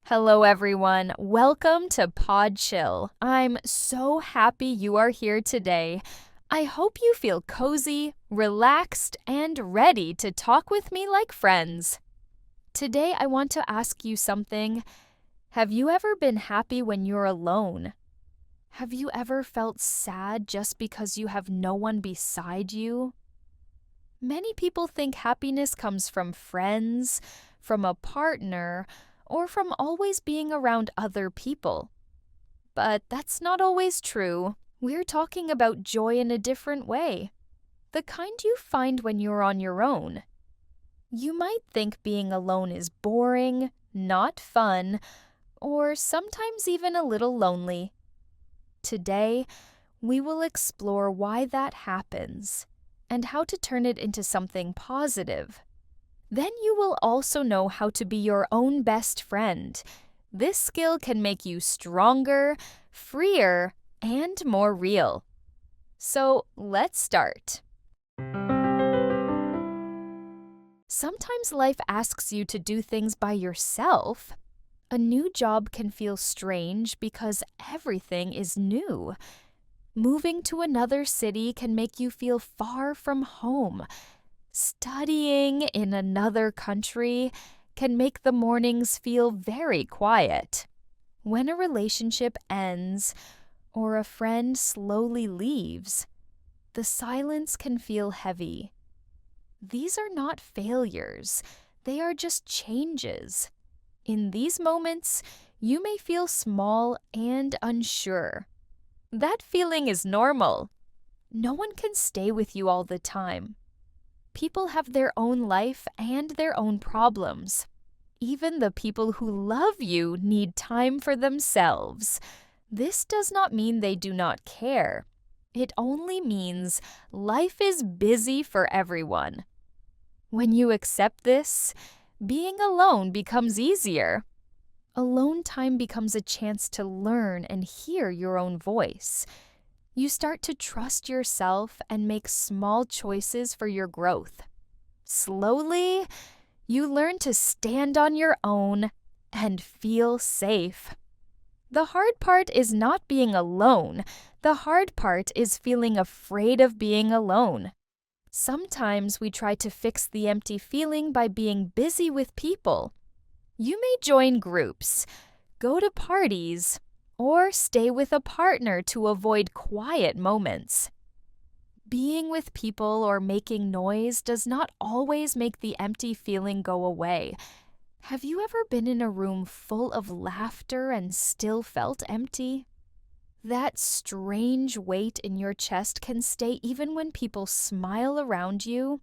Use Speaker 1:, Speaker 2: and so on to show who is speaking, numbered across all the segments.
Speaker 1: Hello, everyone. Welcome to Pod Chill. I'm so happy you are here today. I hope you feel cozy, relaxed, and ready to talk with me like friends. Today, I want to ask you something. Have you ever been happy when you're alone? Have you ever felt sad just because you have no one beside you? Many people think happiness comes from friends, from a partner, or from always being around other people. But that's not always true. We're talking about joy in a different way, the kind you find when you're on your own. You might think being alone is boring, not fun, or sometimes even a little lonely. Today, we will explore why that happens and how to turn it into something positive. Then you will also know how to be your own best friend. This skill can make you stronger, freer, and more real. So let's start. Sometimes life asks you to do things by yourself. A new job can feel strange because everything is new. Moving to another city can make you feel far from home. Studying in another country can make the mornings feel very quiet. When a relationship ends or a friend slowly leaves, the silence can feel heavy. These are not failures, they are just changes. In these moments, you may feel small and unsure. That feeling is normal. No one can stay with you all the time. People have their own life and their own problems. Even the people who love you need time for themselves. This does not mean they do not care. It only means life is busy for everyone. When you accept this, being alone becomes easier. Alone time becomes a chance to learn and hear your own voice. You start to trust yourself and make small choices for your growth. Slowly, you learn to stand on your own and feel safe. The hard part is not being alone. The hard part is feeling afraid of being alone. Sometimes we try to fix the empty feeling by being busy with people. You may join groups, go to parties, or stay with a partner to avoid quiet moments. Being with people or making noise does not always make the empty feeling go away. Have you ever been in a room full of laughter and still felt empty? That strange weight in your chest can stay even when people smile around you.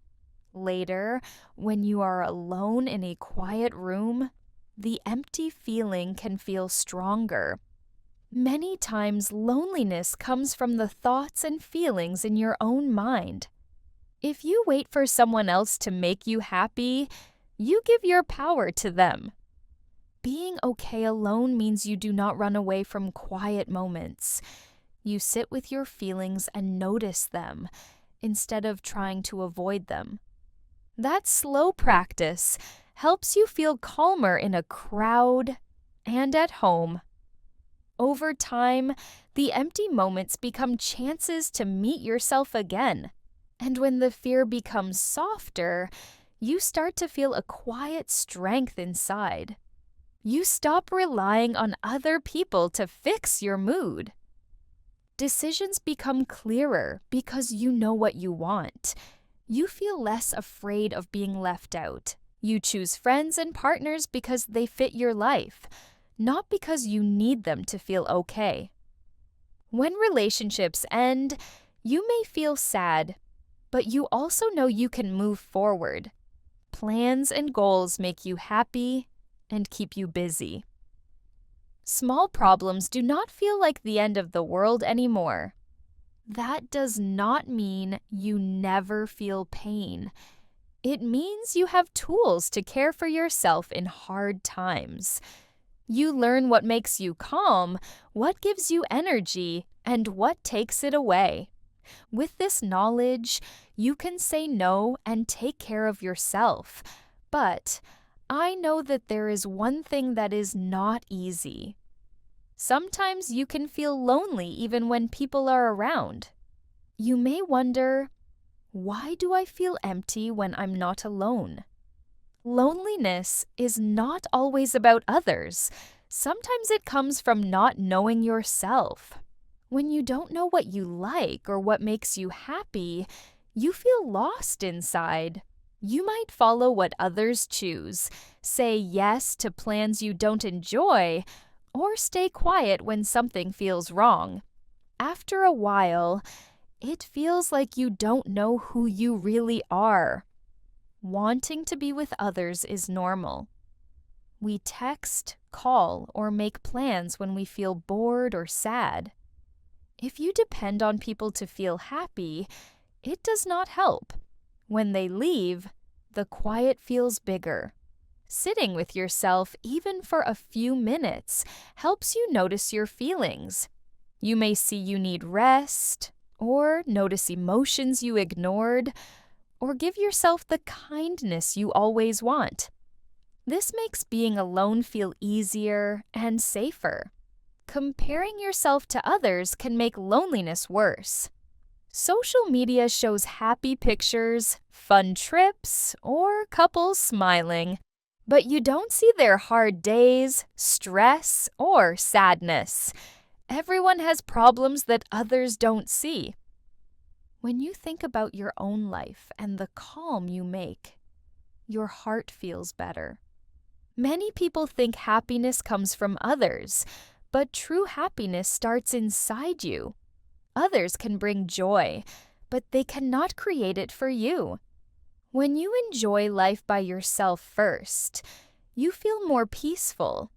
Speaker 1: Later, when you are alone in a quiet room, the empty feeling can feel stronger. Many times, loneliness comes from the thoughts and feelings in your own mind. If you wait for someone else to make you happy, you give your power to them. Being okay alone means you do not run away from quiet moments. You sit with your feelings and notice them, instead of trying to avoid them. That slow practice helps you feel calmer in a crowd and at home. Over time, the empty moments become chances to meet yourself again. And when the fear becomes softer, you start to feel a quiet strength inside. You stop relying on other people to fix your mood. Decisions become clearer because you know what you want. You feel less afraid of being left out. You choose friends and partners because they fit your life, not because you need them to feel okay. When relationships end, you may feel sad, but you also know you can move forward. Plans and goals make you happy and keep you busy. Small problems do not feel like the end of the world anymore. That does not mean you never feel pain. It means you have tools to care for yourself in hard times. You learn what makes you calm, what gives you energy, and what takes it away. With this knowledge, you can say no and take care of yourself. But I know that there is one thing that is not easy. Sometimes you can feel lonely even when people are around. You may wonder, why do I feel empty when I'm not alone? Loneliness is not always about others. Sometimes it comes from not knowing yourself. When you don't know what you like or what makes you happy, you feel lost inside. You might follow what others choose, say yes to plans you don't enjoy, or stay quiet when something feels wrong. After a while, it feels like you don't know who you really are. Wanting to be with others is normal. We text, call, or make plans when we feel bored or sad. If you depend on people to feel happy, it does not help. When they leave, the quiet feels bigger. Sitting with yourself, even for a few minutes, helps you notice your feelings. You may see you need rest, or notice emotions you ignored, or give yourself the kindness you always want. This makes being alone feel easier and safer. Comparing yourself to others can make loneliness worse. Social media shows happy pictures, fun trips, or couples smiling, but you don't see their hard days, stress, or sadness. Everyone has problems that others don't see. When you think about your own life and the calm you make, your heart feels better. Many people think happiness comes from others, but true happiness starts inside you. Others can bring joy, but they cannot create it for you. When you enjoy life by yourself first, you feel more peaceful.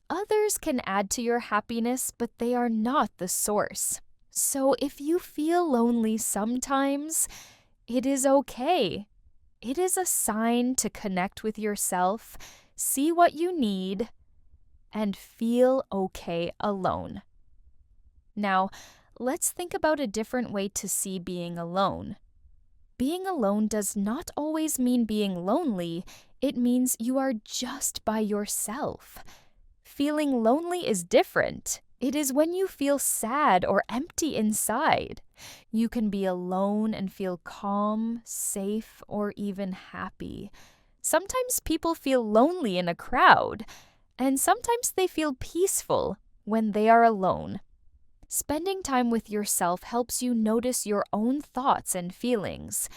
Speaker 1: Others can add to your happiness, but they are not the source. So if you feel lonely sometimes, it is okay. It is a sign to connect with yourself, see what you need, and feel okay alone. Now, let's think about a different way to see being alone. Being alone does not always mean being lonely. It means you are just by yourself. Feeling lonely is different. It is when you feel sad or empty inside. You can be alone and feel calm, safe, or even happy. Sometimes people feel lonely in a crowd, and sometimes they feel peaceful when they are alone. Spending time with yourself helps you notice your own thoughts and feelings.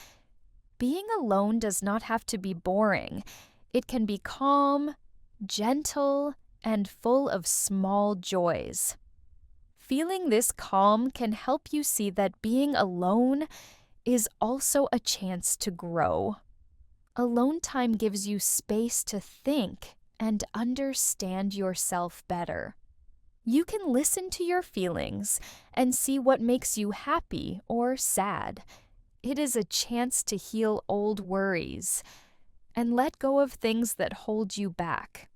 Speaker 1: Being alone does not have to be boring. It can be calm, gentle, and full of small joys. Feeling this calm can help you see that being alone is also a chance to grow. Alone time gives you space to think and understand yourself better. You can listen to your feelings and see what makes you happy or sad. It is a chance to heal old worries and let go of things that hold you back.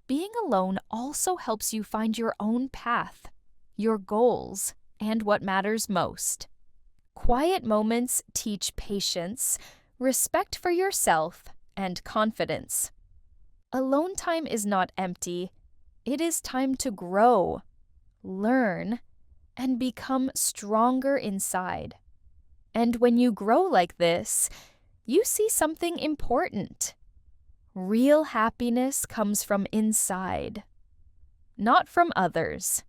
Speaker 1: Being alone also helps you find your own path, your goals, and what matters most. Quiet moments teach patience, respect for yourself, and confidence. Alone time is not empty. It is time to grow, learn, and become stronger inside. And when you grow like this, you see something important. Real happiness comes from inside, not from others.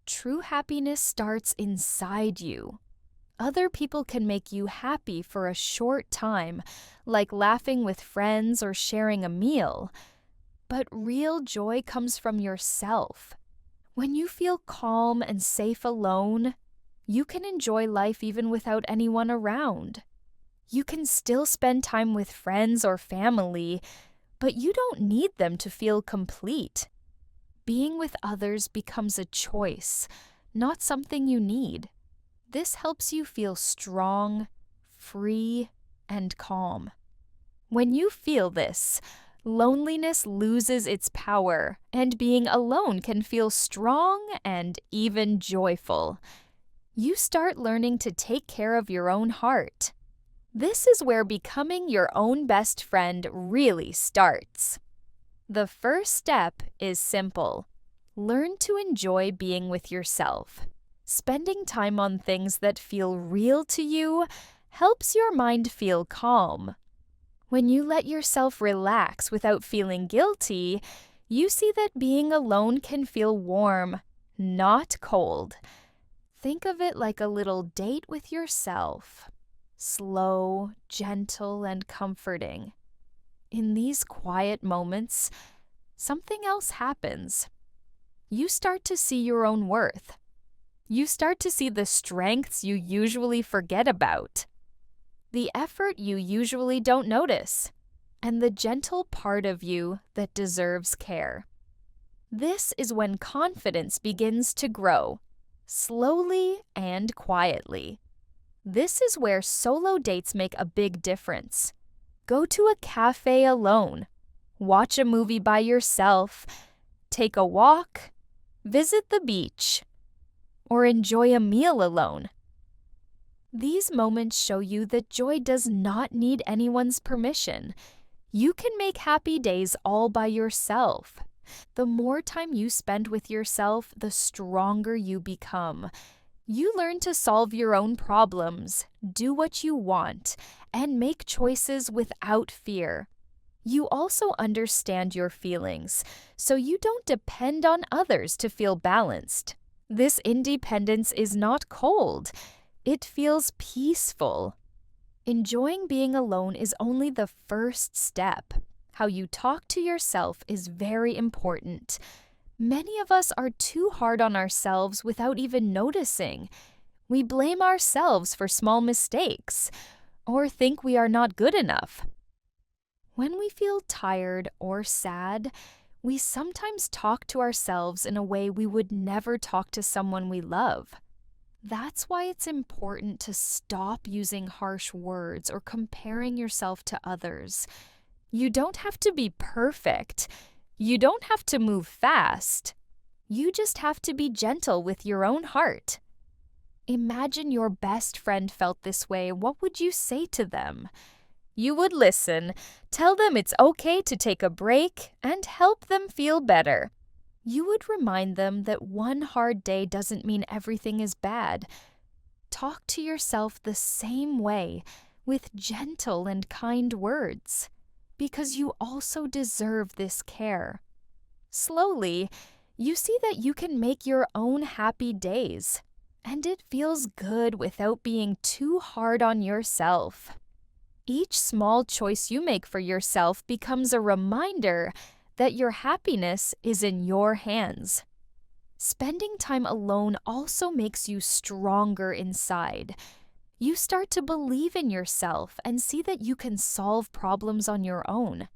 Speaker 1: True happiness starts inside you. Other people can make you happy for a short time, like laughing with friends or sharing a meal. But real joy comes from yourself. When you feel calm and safe alone, you can enjoy life even without anyone around. You can still spend time with friends or family, but you don't need them to feel complete. Being with others becomes a choice, not something you need. This helps you feel strong, free, and calm. When you feel this, loneliness loses its power, and being alone can feel strong and even joyful. You start learning to take care of your own heart. This is where becoming your own best friend really starts. The first step is simple. Learn to enjoy being with yourself. Spending time on things that feel real to you helps your mind feel calm. When you let yourself relax without feeling guilty, you see that being alone can feel warm, not cold. Think of it like a little date with yourself. Slow, gentle, and comforting. In these quiet moments, something else happens. You start to see your own worth. You start to see the strengths you usually forget about, the effort you usually don't notice, and the gentle part of you that deserves care. This is when confidence begins to grow, slowly and quietly. This is where solo dates make a big difference. Go to a cafe alone, watch a movie by yourself, take a walk, visit the beach, or enjoy a meal alone. These moments show you that joy does not need anyone's permission. You can make happy days all by yourself. The more time you spend with yourself, the stronger you become. You learn to solve your own problems, do what you want, and make choices without fear. You also understand your feelings, so you don't depend on others to feel balanced. This independence is not cold. It feels peaceful. Enjoying being alone is only the first step. How you talk to yourself is very important. Many of us are too hard on ourselves without even noticing. We blame ourselves for small mistakes or think we are not good enough. When we feel tired or sad, we sometimes talk to ourselves in a way we would never talk to someone we love. That's why it's important to stop using harsh words or comparing yourself to others. You don't have to be perfect. You don't have to move fast. You just have to be gentle with your own heart. Imagine your best friend felt this way. What would you say to them? You would listen, tell them it's okay to take a break, and help them feel better. You would remind them that one hard day doesn't mean everything is bad. Talk to yourself the same way, with gentle and kind words, because you also deserve this care. Slowly, you see that you can make your own happy days, and it feels good without being too hard on yourself. Each small choice you make for yourself becomes a reminder that your happiness is in your hands. Spending time alone also makes you stronger inside. You start to believe in yourself and see that you can solve problems on your own.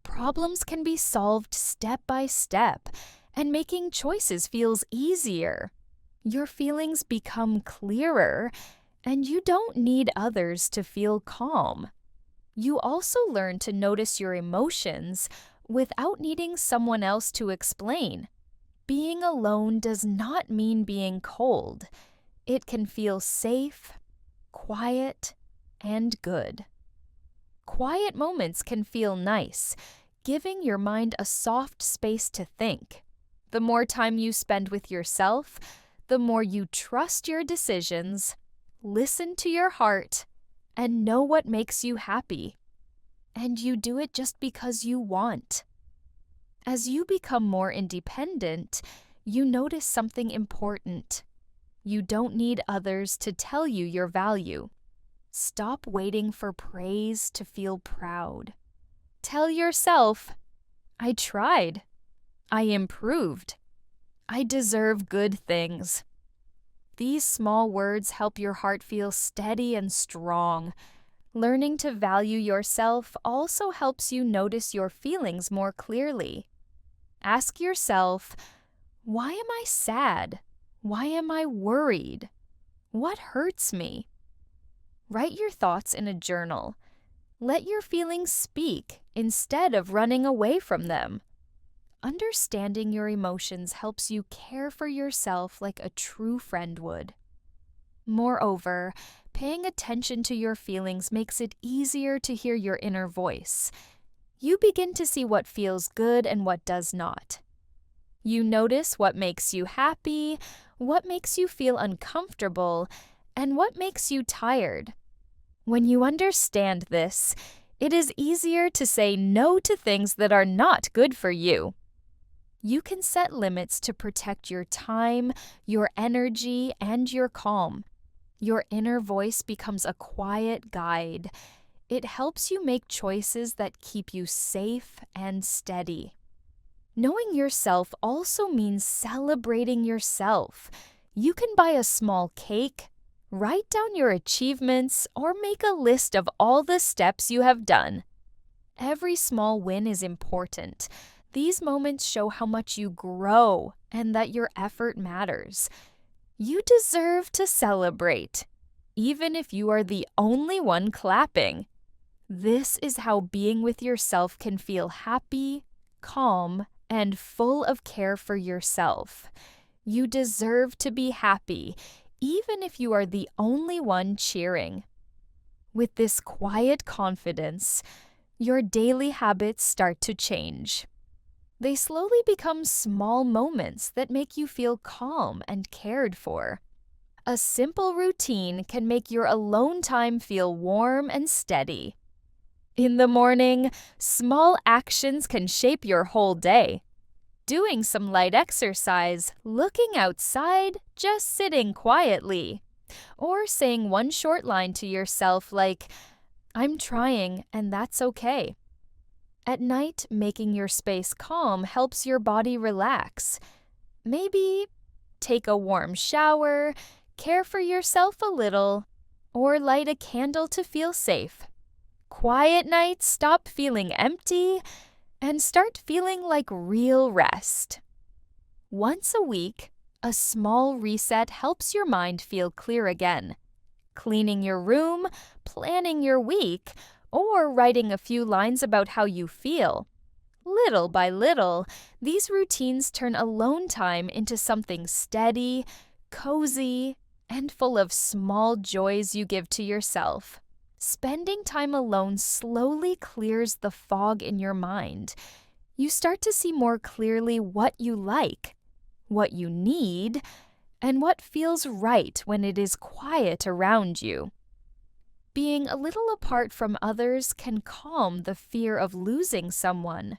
Speaker 1: Problems can be solved step by step, and making choices feels easier. Your feelings become clearer, and you don't need others to feel calm. You also learn to notice your emotions without needing someone else to explain. Being alone does not mean being cold. It can feel safe, quiet, and good. Quiet moments can feel nice, giving your mind a soft space to think. The more time you spend with yourself, the more you trust your decisions, listen to your heart, and know what makes you happy. And you do it just because you want. As you become more independent, you notice something important. You don't need others to tell you your value. Stop waiting for praise to feel proud. Tell yourself, I tried. I improved. I deserve good things. These small words help your heart feel steady and strong. Learning to value yourself also helps you notice your feelings more clearly. Ask yourself, why am I sad? Why am I worried? What hurts me? Write your thoughts in a journal. Let your feelings speak instead of running away from them. Understanding your emotions helps you care for yourself like a true friend would. Moreover, Paying attention to your feelings makes it easier to hear your inner voice. You begin to see what feels good and what does not. You notice what makes you happy, what makes you feel uncomfortable, and what makes you tired. When you understand this, it is easier to say no to things that are not good for you. You can set limits to protect your time, your energy, and your calm. Your inner voice becomes a quiet guide. It helps you make choices that keep you safe and steady. Knowing yourself also means celebrating yourself. You can buy a small cake, write down your achievements, or make a list of all the steps you have done. Every small win is important. These moments show how much you grow and that your effort matters. You deserve to celebrate, even if you are the only one clapping. This is how being with yourself can feel happy, calm, and full of care for yourself. You deserve to be happy, even if you are the only one cheering. With this quiet confidence, your daily habits start to change. They slowly become small moments that make you feel calm and cared for. A simple routine can make your alone time feel warm and steady. In the morning, small actions can shape your whole day. Doing some light exercise, looking outside, just sitting quietly, or saying one short line to yourself like, "I'm trying and that's okay." At night, making your space calm helps your body relax. Maybe take a warm shower, care for yourself a little, or light a candle to feel safe. Quiet nights stop feeling empty and start feeling like real rest. Once a week, a small reset helps your mind feel clear again. Cleaning your room, planning your week, or writing a few lines about how you feel. Little by little, these routines turn alone time into something steady, cozy, and full of small joys you give to yourself. Spending time alone slowly clears the fog in your mind. You start to see more clearly what you like, what you need, and what feels right when it is quiet around you. Being a little apart from others can calm the fear of losing someone.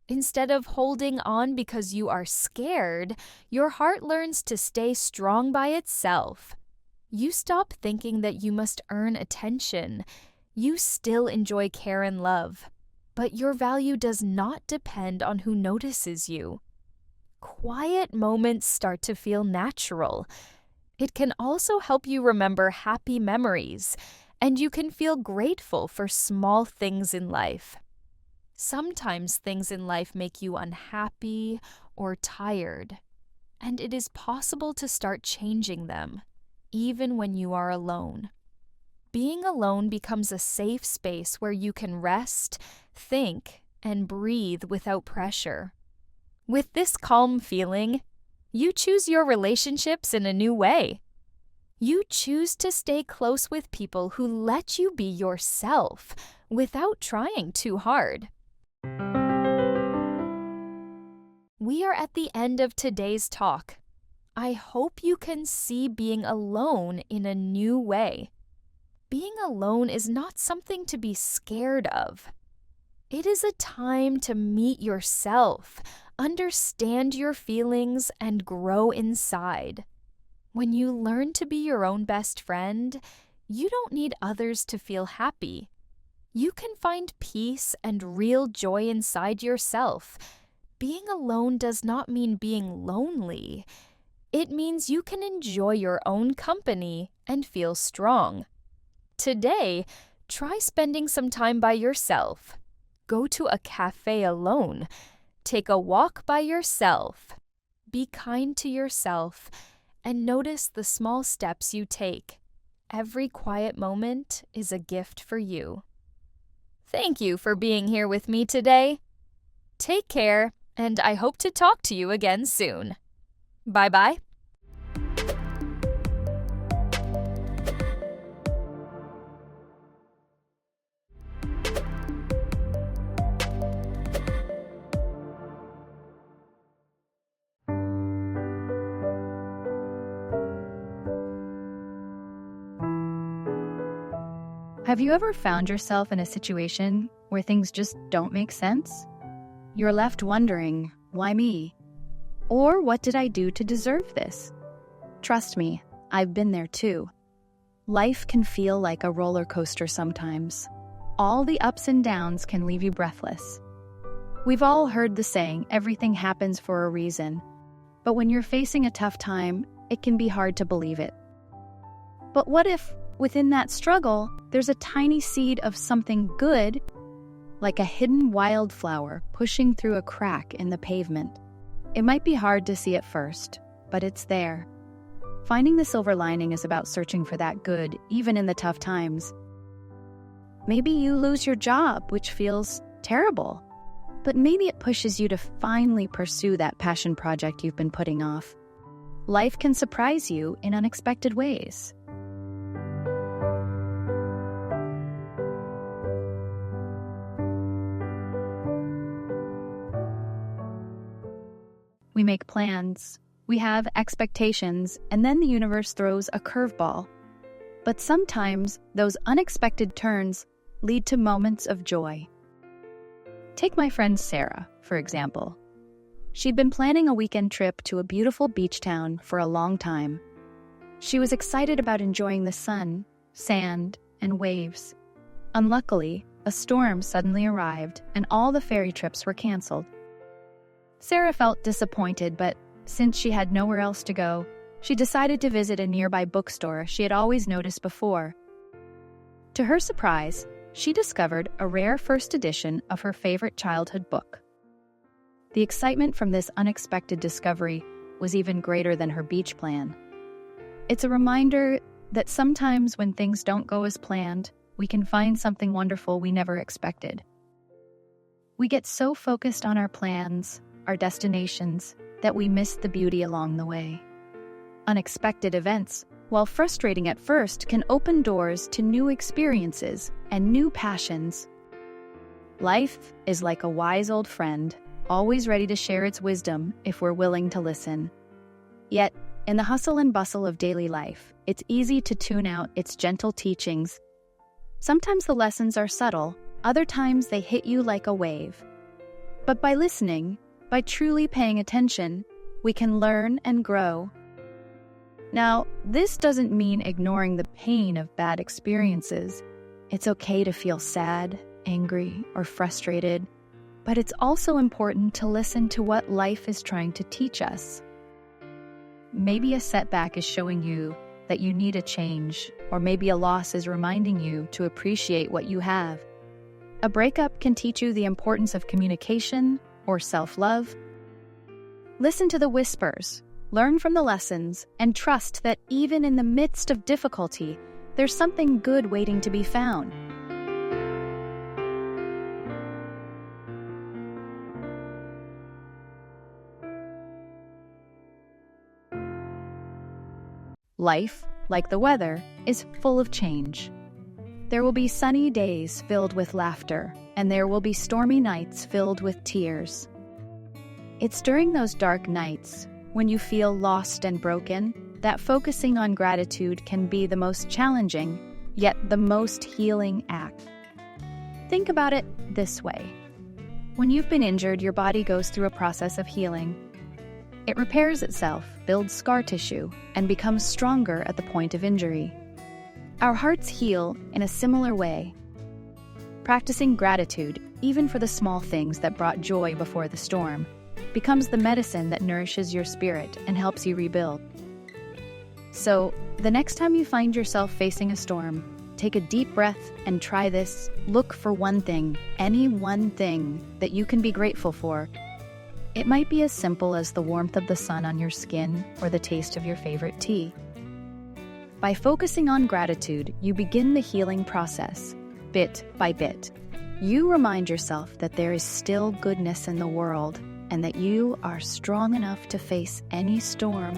Speaker 1: Instead of holding on because you are scared, your heart learns to stay strong by itself. You stop thinking that you must earn attention. You still enjoy care and love, but your value does not depend on who notices you. Quiet moments start to feel natural. It can also help you remember happy memories, and you can feel grateful for small things in life. Sometimes things in life make you unhappy or tired, and it is possible to start changing them, even when you are alone. Being alone becomes a safe space where you can rest, think, and breathe without pressure. With this calm feeling, you choose your relationships in a new way. You choose to stay close with people who let you be yourself without trying too hard. We are at the end of today's talk. I hope you can see being alone in a new way. Being alone is not something to be scared of. It is a time to meet yourself, understand your feelings, and grow inside. When you learn to be your own best friend, you don't need others to feel happy. You can find peace and real joy inside yourself. Being alone does not mean being lonely. It means you can enjoy your own company and feel strong. Today, try spending some time by yourself. Go to a cafe alone. Take a walk by yourself. Be kind to yourself and notice the small steps you take. Every quiet moment is a gift for you. Thank you for being here with me today. Take care, and I hope to talk to you again soon. Bye-bye.
Speaker 2: Have you ever found yourself in a situation where things just don't make sense? You're left wondering, why me? Or what did I do to deserve this? Trust me, I've been there too. Life can feel like a roller coaster sometimes. All the ups and downs can leave you breathless. We've all heard the saying, everything happens for a reason. But when you're facing a tough time, it can be hard to believe it. But what if, within that struggle, there's a tiny seed of something good, like a hidden wildflower pushing through a crack in the pavement? It might be hard to see at first, but it's there. Finding the silver lining is about searching for that good, even in the tough times. Maybe you lose your job, which feels terrible, but maybe it pushes you to finally pursue that passion project you've been putting off. Life can surprise you in unexpected ways. We make plans, we have expectations, and then the universe throws a curveball. But sometimes those unexpected turns lead to moments of joy. Take my friend Sarah, for example. She'd been planning a weekend trip to a beautiful beach town for a long time. She was excited about enjoying the sun, sand, and waves. Unluckily, a storm suddenly arrived and all the ferry trips were canceled. Sarah felt disappointed, but since she had nowhere else to go, she decided to visit a nearby bookstore she had always noticed before. To her surprise, she discovered a rare first edition of her favorite childhood book. The excitement from this unexpected discovery was even greater than her beach plan. It's a reminder that sometimes when things don't go as planned, we can find something wonderful we never expected. We get so focused on our plans, our destinations, that we miss the beauty along the way. Unexpected events, while frustrating at first, can open doors to new experiences and new passions. Life is like a wise old friend, always ready to share its wisdom if we're willing to listen. Yet, in the hustle and bustle of daily life, it's easy to tune out its gentle teachings. Sometimes the lessons are subtle, other times they hit you like a wave. But by listening, by truly paying attention, we can learn and grow. Now, this doesn't mean ignoring the pain of bad experiences. It's okay to feel sad, angry, or frustrated, but it's also important to listen to what life is trying to teach us. Maybe a setback is showing you that you need a change, or maybe a loss is reminding you to appreciate what you have. A breakup can teach you the importance of communication or self-love. Listen to the whispers, learn from the lessons, and trust that even in the midst of difficulty, there's something good waiting to be found. Life, like the weather, is full of change. There will be sunny days filled with laughter, and there will be stormy nights filled with tears. It's during those dark nights, when you feel lost and broken, that focusing on gratitude can be the most challenging, yet the most healing act. Think about it this way. When you've been injured, your body goes through a process of healing. It repairs itself, builds scar tissue, and becomes stronger at the point of injury. Our hearts heal in a similar way. Practicing gratitude, even for the small things that brought joy before the storm, becomes the medicine that nourishes your spirit and helps you rebuild. So, the next time you find yourself facing a storm, take a deep breath and try this. Look for one thing, any one thing that you can be grateful for. It might be as simple as the warmth of the sun on your skin or the taste of your favorite tea. By focusing on gratitude, you begin the healing process, bit by bit. You remind yourself that there is still goodness in the world and that you are strong enough to face any storm.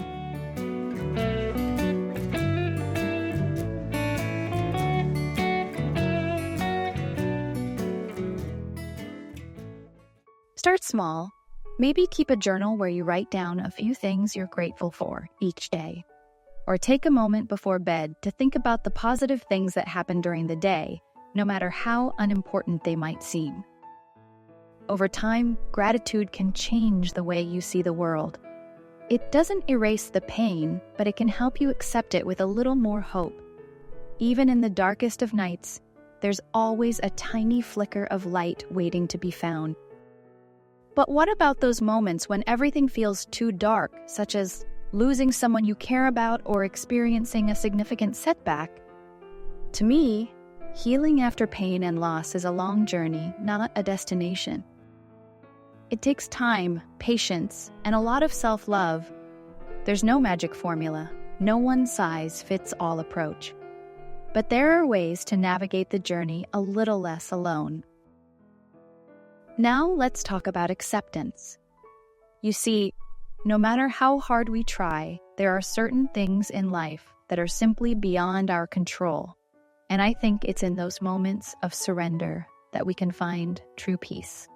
Speaker 2: Start small. Maybe keep a journal where you write down a few things you're grateful for each day. Or take a moment before bed to think about the positive things that happen during the day, no matter how unimportant they might seem. Over time, gratitude can change the way you see the world. It doesn't erase the pain, but it can help you accept it with a little more hope. Even in the darkest of nights, there's always a tiny flicker of light waiting to be found. But what about those moments when everything feels too dark, such as losing someone you care about or experiencing a significant setback? To me, healing after pain and loss is a long journey, not a destination. It takes time, patience, and a lot of self-love. There's no magic formula, no one-size-fits-all approach. But there are ways to navigate the journey a little less alone. Now let's talk about acceptance. You see, no matter how hard we try, there are certain things in life that are simply beyond our control. And I think it's in those moments of surrender that we can find true peace.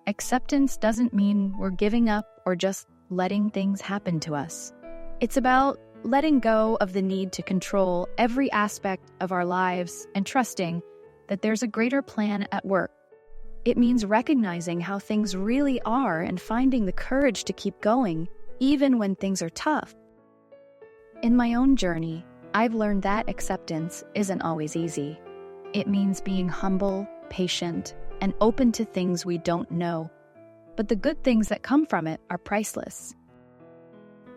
Speaker 2: Acceptance doesn't mean we're giving up or just letting things happen to us. It's about letting go of the need to control every aspect of our lives and trusting that there's a greater plan at work. It means recognizing how things really are and finding the courage to keep going, even when things are tough. In my own journey, I've learned that acceptance isn't always easy. It means being humble, patient, and open to things we don't know. But the good things that come from it are priceless.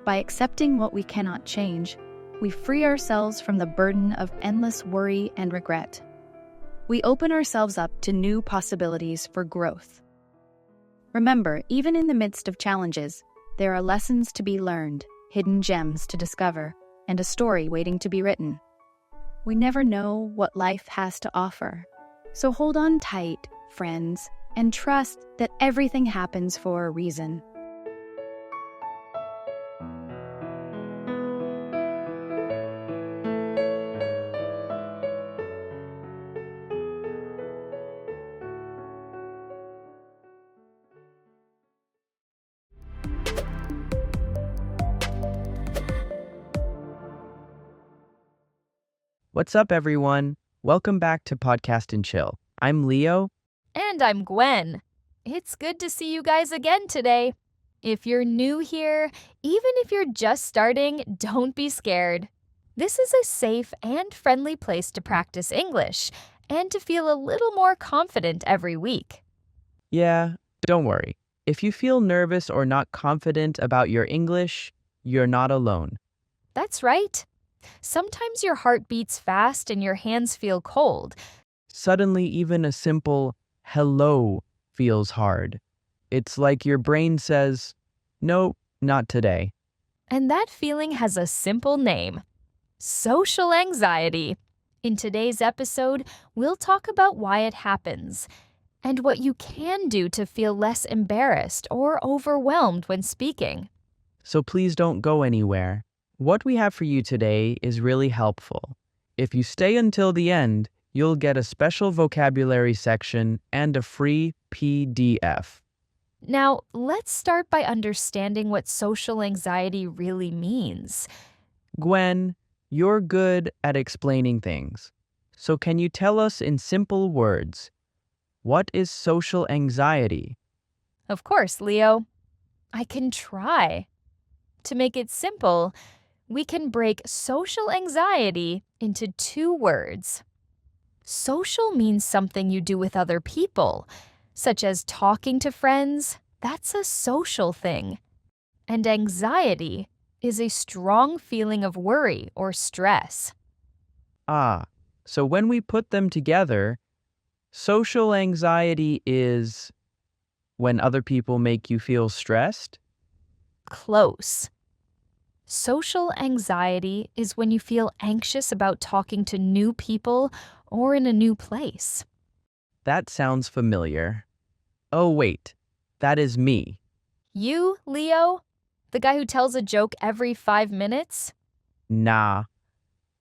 Speaker 2: By accepting what we cannot change, we free ourselves from the burden of endless worry and regret. We open ourselves up to new possibilities for growth. Remember, even in the midst of challenges, there are lessons to be learned, hidden gems to discover, and a story waiting to be written. We never know what life has to offer. So hold on tight, friends, and trust that everything happens for a reason.
Speaker 3: What's up, everyone? Welcome back to Podcast and Chill. I'm Leo.
Speaker 1: And I'm Gwen. It's good to see you guys again today. If you're new here, even if you're just starting, don't be scared. This is a safe and friendly place to practice English and to feel a little more confident every week.
Speaker 3: Yeah, don't worry. If you feel nervous or not confident about your English, you're not alone.
Speaker 1: That's right. Sometimes your heart beats fast and your hands feel cold.
Speaker 3: Suddenly, even a simple hello feels hard. It's like your brain says, "Nope, not today."
Speaker 1: And that feeling has a simple name: social anxiety. In today's episode, we'll talk about why it happens and what you can do to feel less embarrassed or overwhelmed when speaking.
Speaker 3: So please don't go anywhere. What we have for you today is really helpful. If you stay until the end, you'll get a special vocabulary section and a free PDF.
Speaker 1: Now, let's start by understanding what social anxiety really means.
Speaker 3: Gwen, you're good at explaining things. So can you tell us in simple words, what is social anxiety?
Speaker 1: Of course, Leo. I can try. To make it simple, we can break social anxiety into two words. Social means something you do with other people, such as talking to friends. That's a social thing. And anxiety is a strong feeling of worry or stress.
Speaker 3: So when we put them together, social anxiety is when other people make you feel stressed?
Speaker 1: Close. Social anxiety is when you feel anxious about talking to new people or in a new place.
Speaker 3: That sounds familiar. Oh, wait. That is me.
Speaker 1: You, Leo? The guy who tells a joke every 5 minutes?
Speaker 3: Nah.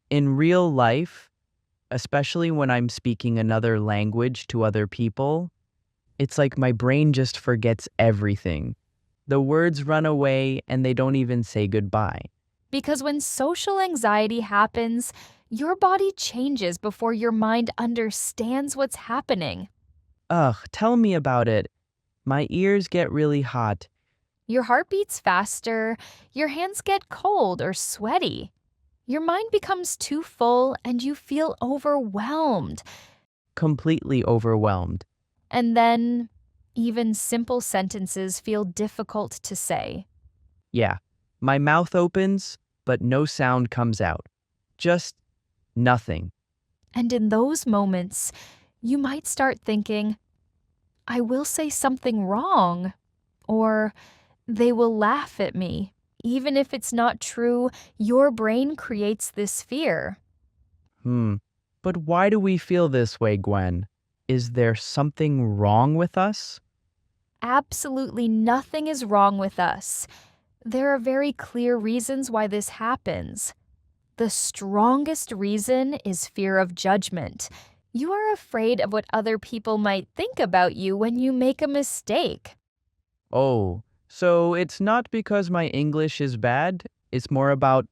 Speaker 3: In real life, especially when I'm speaking another language to other people, it's like my brain just forgets everything. The words run away and they don't even say goodbye.
Speaker 1: Because when social anxiety happens, your body changes before your mind understands what's happening.
Speaker 3: Ugh, tell me about it. My ears get really hot.
Speaker 1: Your heart beats faster, your hands get cold or sweaty. Your mind becomes too full and you feel overwhelmed.
Speaker 3: Completely overwhelmed.
Speaker 1: And then, even simple sentences feel difficult to say.
Speaker 3: Yeah, my mouth opens, but no sound comes out. Just nothing.
Speaker 1: And in those moments, you might start thinking, I will say something wrong, or they will laugh at me. Even if it's not true, your brain creates this fear.
Speaker 3: But why do we feel this way, Gwen? Is there something wrong with us?
Speaker 1: Absolutely nothing is wrong with us. There are very clear reasons why this happens. The strongest reason is fear of judgment. You are afraid of what other people might think about you when you make a mistake.
Speaker 3: Oh, so it's not because my English is bad, it's more about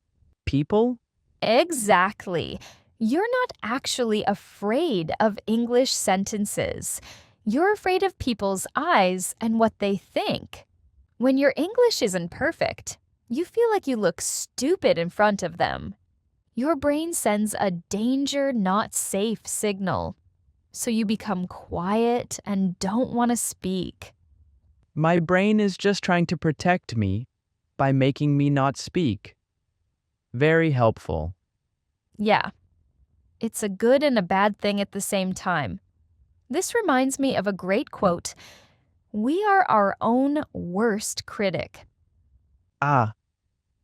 Speaker 3: people?
Speaker 1: Exactly. You're not actually afraid of English sentences. You're afraid of people's eyes and what they think. When your English isn't perfect, you feel like you look stupid in front of them. Your brain sends a danger not safe signal. So you become quiet and don't want to speak.
Speaker 3: My brain is just trying to protect me by making me not speak. Very helpful.
Speaker 1: Yeah, it's a good and a bad thing at the same time. This reminds me of a great quote. We are our own worst critic.
Speaker 3: Ah,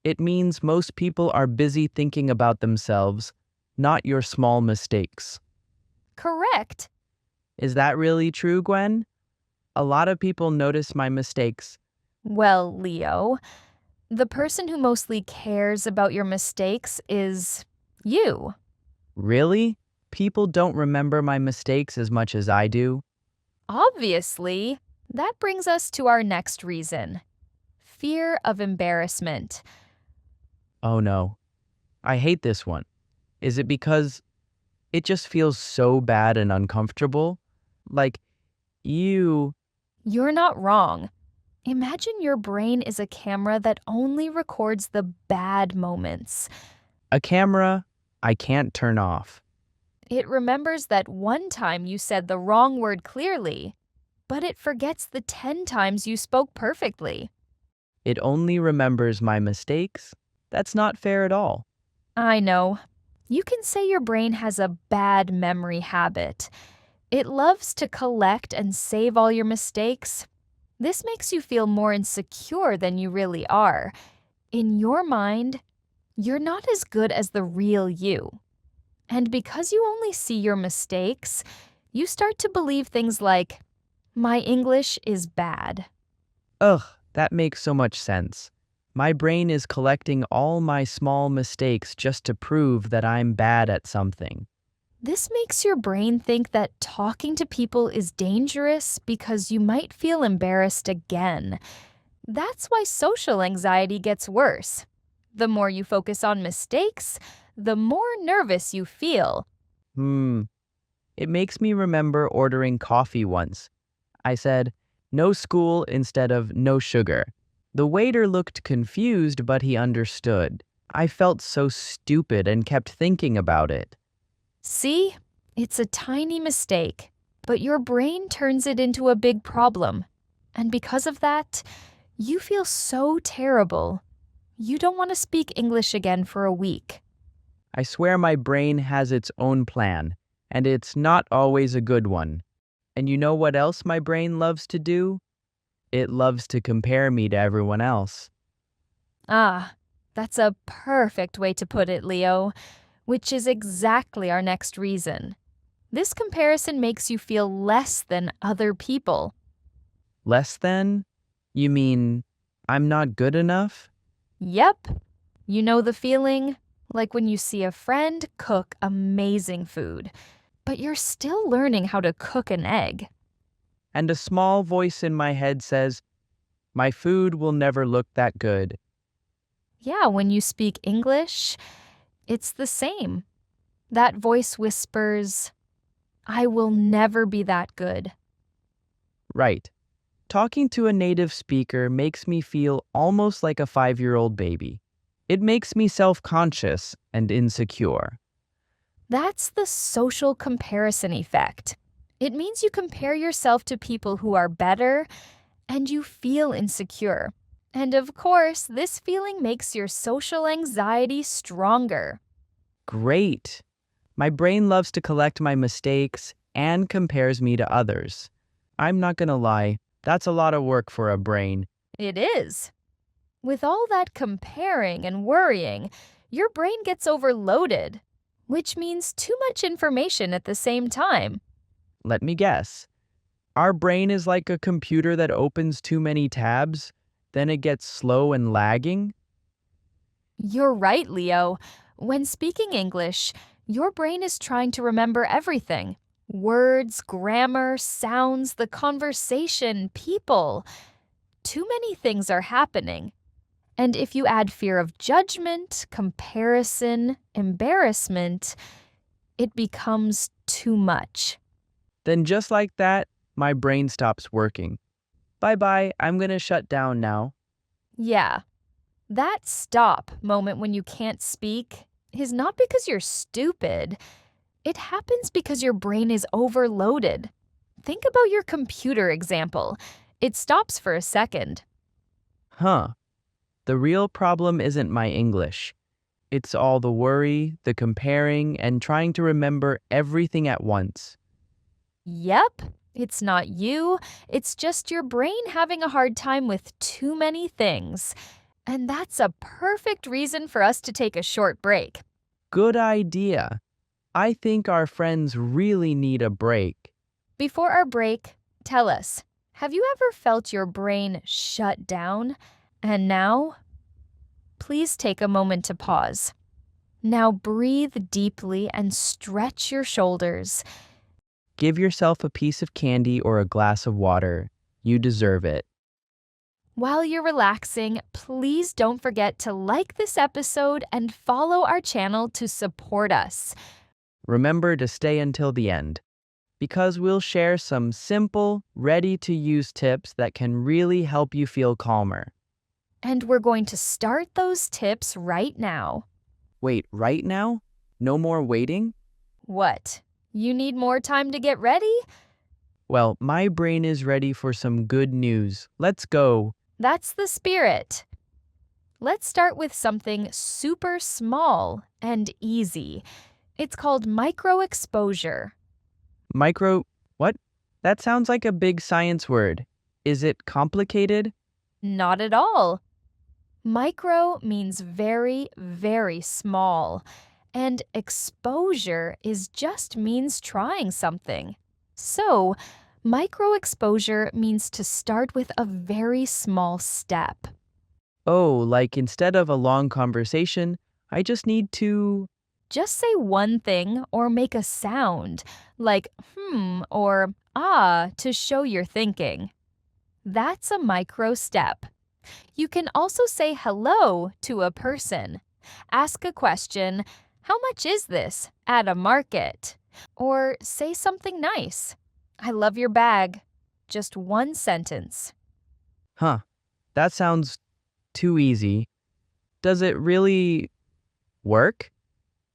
Speaker 3: it means most people are busy thinking about themselves, not your small mistakes.
Speaker 1: Correct.
Speaker 3: Is that really true, Gwen? A lot of people notice my mistakes.
Speaker 1: Well, Leo, the person who mostly cares about your mistakes is you.
Speaker 3: Really? People don't remember my mistakes as much as I do?
Speaker 1: Obviously, that brings us to our next reason. Fear of embarrassment.
Speaker 3: Oh no. I hate this one. Is it because it just feels so bad and uncomfortable? Like, you.
Speaker 1: You're not wrong. Imagine your brain is a camera that only records the bad moments.
Speaker 3: A camera I can't turn off.
Speaker 1: It remembers that one time you said the wrong word clearly, but it forgets the 10 times you spoke perfectly.
Speaker 3: It only remembers my mistakes? That's not fair at all.
Speaker 1: I know. You can say your brain has a bad memory habit. It loves to collect and save all your mistakes. This makes you feel more insecure than you really are. In your mind, you're not as good as the real you. And because you only see your mistakes, you start to believe things like, my English is bad.
Speaker 3: Ugh, that makes so much sense. My brain is collecting all my small mistakes just to prove that I'm bad at something.
Speaker 1: This makes your brain think that talking to people is dangerous because you might feel embarrassed again. That's why social anxiety gets worse. The more you focus on mistakes, the more nervous you feel.
Speaker 3: It makes me remember ordering coffee once. I said, no school instead of no sugar. The waiter looked confused, but he understood. I felt so stupid and kept thinking about it.
Speaker 1: See? It's a tiny mistake, but your brain turns it into a big problem. And because of that, you feel so terrible. You don't want to speak English again for a week.
Speaker 3: I swear my brain has its own plan, and it's not always a good one. And you know what else my brain loves to do? It loves to compare me to everyone else.
Speaker 1: Ah, that's a perfect way to put it, Leo, which is exactly our next reason. This comparison makes you feel less than other people.
Speaker 3: Less than? You mean I'm not good enough?
Speaker 1: Yep. You know the feeling? Like when you see a friend cook amazing food, but you're still learning how to cook an egg.
Speaker 3: And a small voice in my head says, my food will never look that good.
Speaker 1: Yeah, when you speak English, it's the same. That voice whispers, I will never be that good.
Speaker 3: Right. Talking to a native speaker makes me feel almost like a 5-year-old baby. It makes me self-conscious and insecure.
Speaker 1: That's the social comparison effect. It means you compare yourself to people who are better and you feel insecure. And of course, this feeling makes your social anxiety stronger.
Speaker 3: Great. My brain loves to collect my mistakes and compares me to others. I'm not gonna lie, that's a lot of work for a brain.
Speaker 1: It is. With all that comparing and worrying, your brain gets overloaded, which means too much information at the same time.
Speaker 3: Let me guess. Our brain is like a computer that opens too many tabs, then it gets slow and lagging?
Speaker 1: You're right, Leo. When speaking English, your brain is trying to remember everything: words, grammar, sounds, the conversation, people. Too many things are happening. And if you add fear of judgment, comparison, embarrassment, it becomes too much.
Speaker 3: Then just like that, my brain stops working. Bye-bye, I'm gonna shut down now.
Speaker 1: Yeah, that stop moment when you can't speak is not because you're stupid. It happens because your brain is overloaded. Think about your computer example. It stops for a second.
Speaker 3: Huh. The real problem isn't my English. It's all the worry, the comparing, and trying to remember everything at once.
Speaker 1: Yep, it's not you. It's just your brain having a hard time with too many things. And that's a perfect reason for us to take a short break.
Speaker 3: Good idea. I think our friends really need a break.
Speaker 1: Before our break, tell us, have you ever felt your brain shut down? And now? Please take a moment to pause. Now breathe deeply and stretch your shoulders.
Speaker 3: Give yourself a piece of candy or a glass of water. You deserve it.
Speaker 1: While you're relaxing, please don't forget to like this episode and follow our channel to support us.
Speaker 3: Remember to stay until the end, because we'll share some simple, ready-to-use tips that can really help you feel calmer.
Speaker 1: And we're going to start those tips right now.
Speaker 3: Wait, right now? No more waiting?
Speaker 1: What? You need more time to get ready?
Speaker 3: Well, my brain is ready for some good news. Let's go.
Speaker 1: That's the spirit. Let's start with something super small and easy. It's called micro-exposure.
Speaker 3: What? That sounds like a big science word. Is it complicated?
Speaker 1: Not at all. Micro means very, very small, and exposure just means trying something. So, micro-exposure means to start with a very small step.
Speaker 3: Oh, like instead of a long conversation, I just need to...
Speaker 1: Just say one thing or make a sound, like or ah, to show you're thinking. That's a micro step. You can also say hello to a person. Ask a question, how much is this at a market? Or say something nice. I love your bag. Just one sentence.
Speaker 3: Huh, that sounds too easy. Does it really work?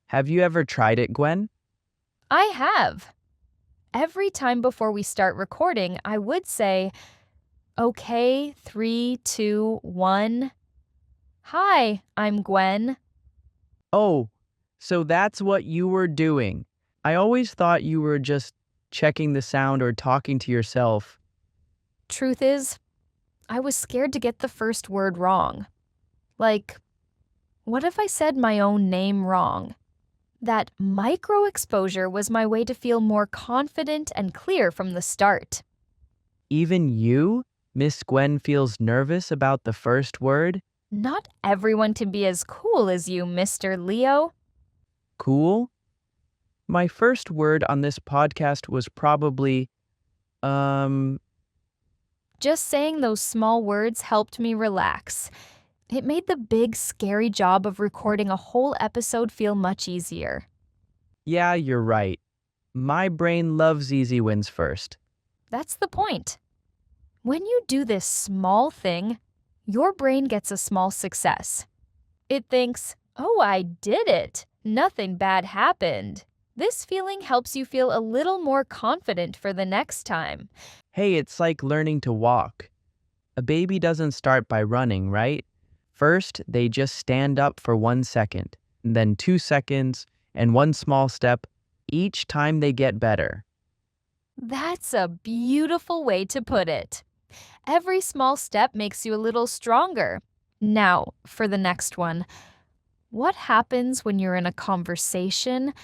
Speaker 3: Have you ever tried it, Gwen?
Speaker 1: I have. Every time before we start recording, I would say, okay, 3, 2, 1. Hi, I'm Gwen.
Speaker 3: Oh, so that's what you were doing. I always thought you were just checking the sound or talking to yourself.
Speaker 1: Truth is, I was scared to get the first word wrong. Like, what if I said my own name wrong? That micro-exposure was my way to feel more confident and clear from the start.
Speaker 3: Even you, Miss Gwen, feels nervous about the first word?
Speaker 1: Not everyone can be as cool as you, Mr. Leo.
Speaker 3: Cool? My first word on this podcast was probably,
Speaker 1: Just saying those small words helped me relax. It made the big, scary job of recording a whole episode feel much easier.
Speaker 3: Yeah, you're right. My brain loves easy wins first.
Speaker 1: That's the point. When you do this small thing, your brain gets a small success. It thinks, oh, I did it. Nothing bad happened. This feeling helps you feel a little more confident for the next time.
Speaker 3: Hey, it's like learning to walk. A baby doesn't start by running, right? First, they just stand up for 1 second, then 2 seconds, and one small step. Each time they get better.
Speaker 1: That's a beautiful way to put it. Every small step makes you a little stronger. Now, for the next one. What happens when you're in a conversation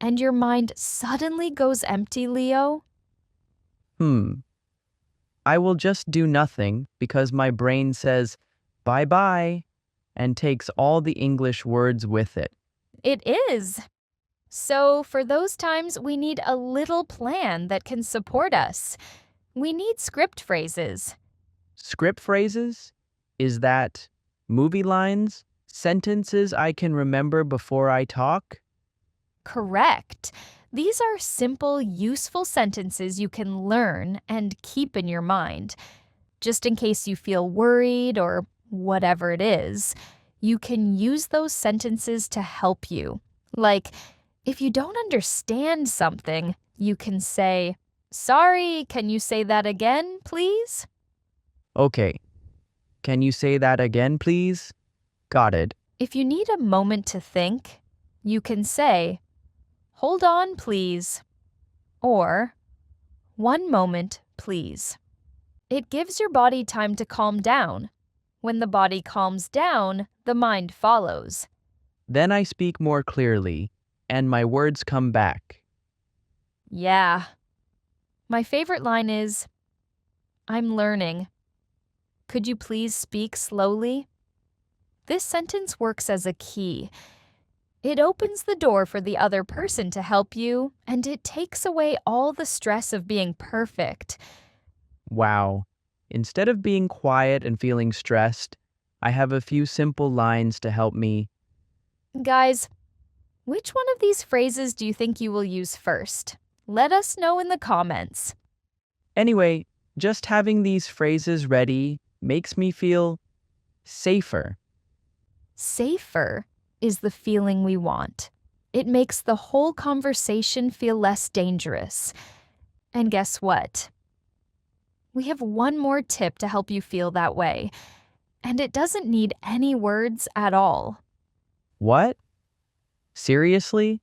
Speaker 1: and your mind suddenly goes empty, Leo?
Speaker 3: I will just do nothing because my brain says, bye bye, and takes all the English words with it.
Speaker 1: It is. So, for those times, we need a little plan that can support us. We need script phrases.
Speaker 3: Script phrases? Is that movie lines? Sentences I can remember before I talk?
Speaker 1: Correct. These are simple, useful sentences you can learn and keep in your mind. Just in case you feel worried or whatever it is, you can use those sentences to help you. Like, if you don't understand something, you can say, "Sorry, can you say that again, please?"
Speaker 3: Okay. Can you say that again, please? Got it.
Speaker 1: If you need a moment to think, you can say, "Hold on, please," or "One moment, please." It gives your body time to calm down. When the body calms down, the mind follows.
Speaker 3: Then I speak more clearly, and my words come back.
Speaker 1: Yeah. My favorite line is, "I'm learning. Could you please speak slowly?" This sentence works as a key. It opens the door for the other person to help you, and it takes away all the stress of being perfect.
Speaker 3: Wow. Instead of being quiet and feeling stressed, I have a few simple lines to help me.
Speaker 1: Guys, which one of these phrases do you think you will use first? Let us know in the comments.
Speaker 3: Anyway, just having these phrases ready makes me feel safer.
Speaker 1: Safer is the feeling we want. It makes the whole conversation feel less dangerous. And guess what? We have one more tip to help you feel that way, and it doesn't need any words at all.
Speaker 3: What? Seriously?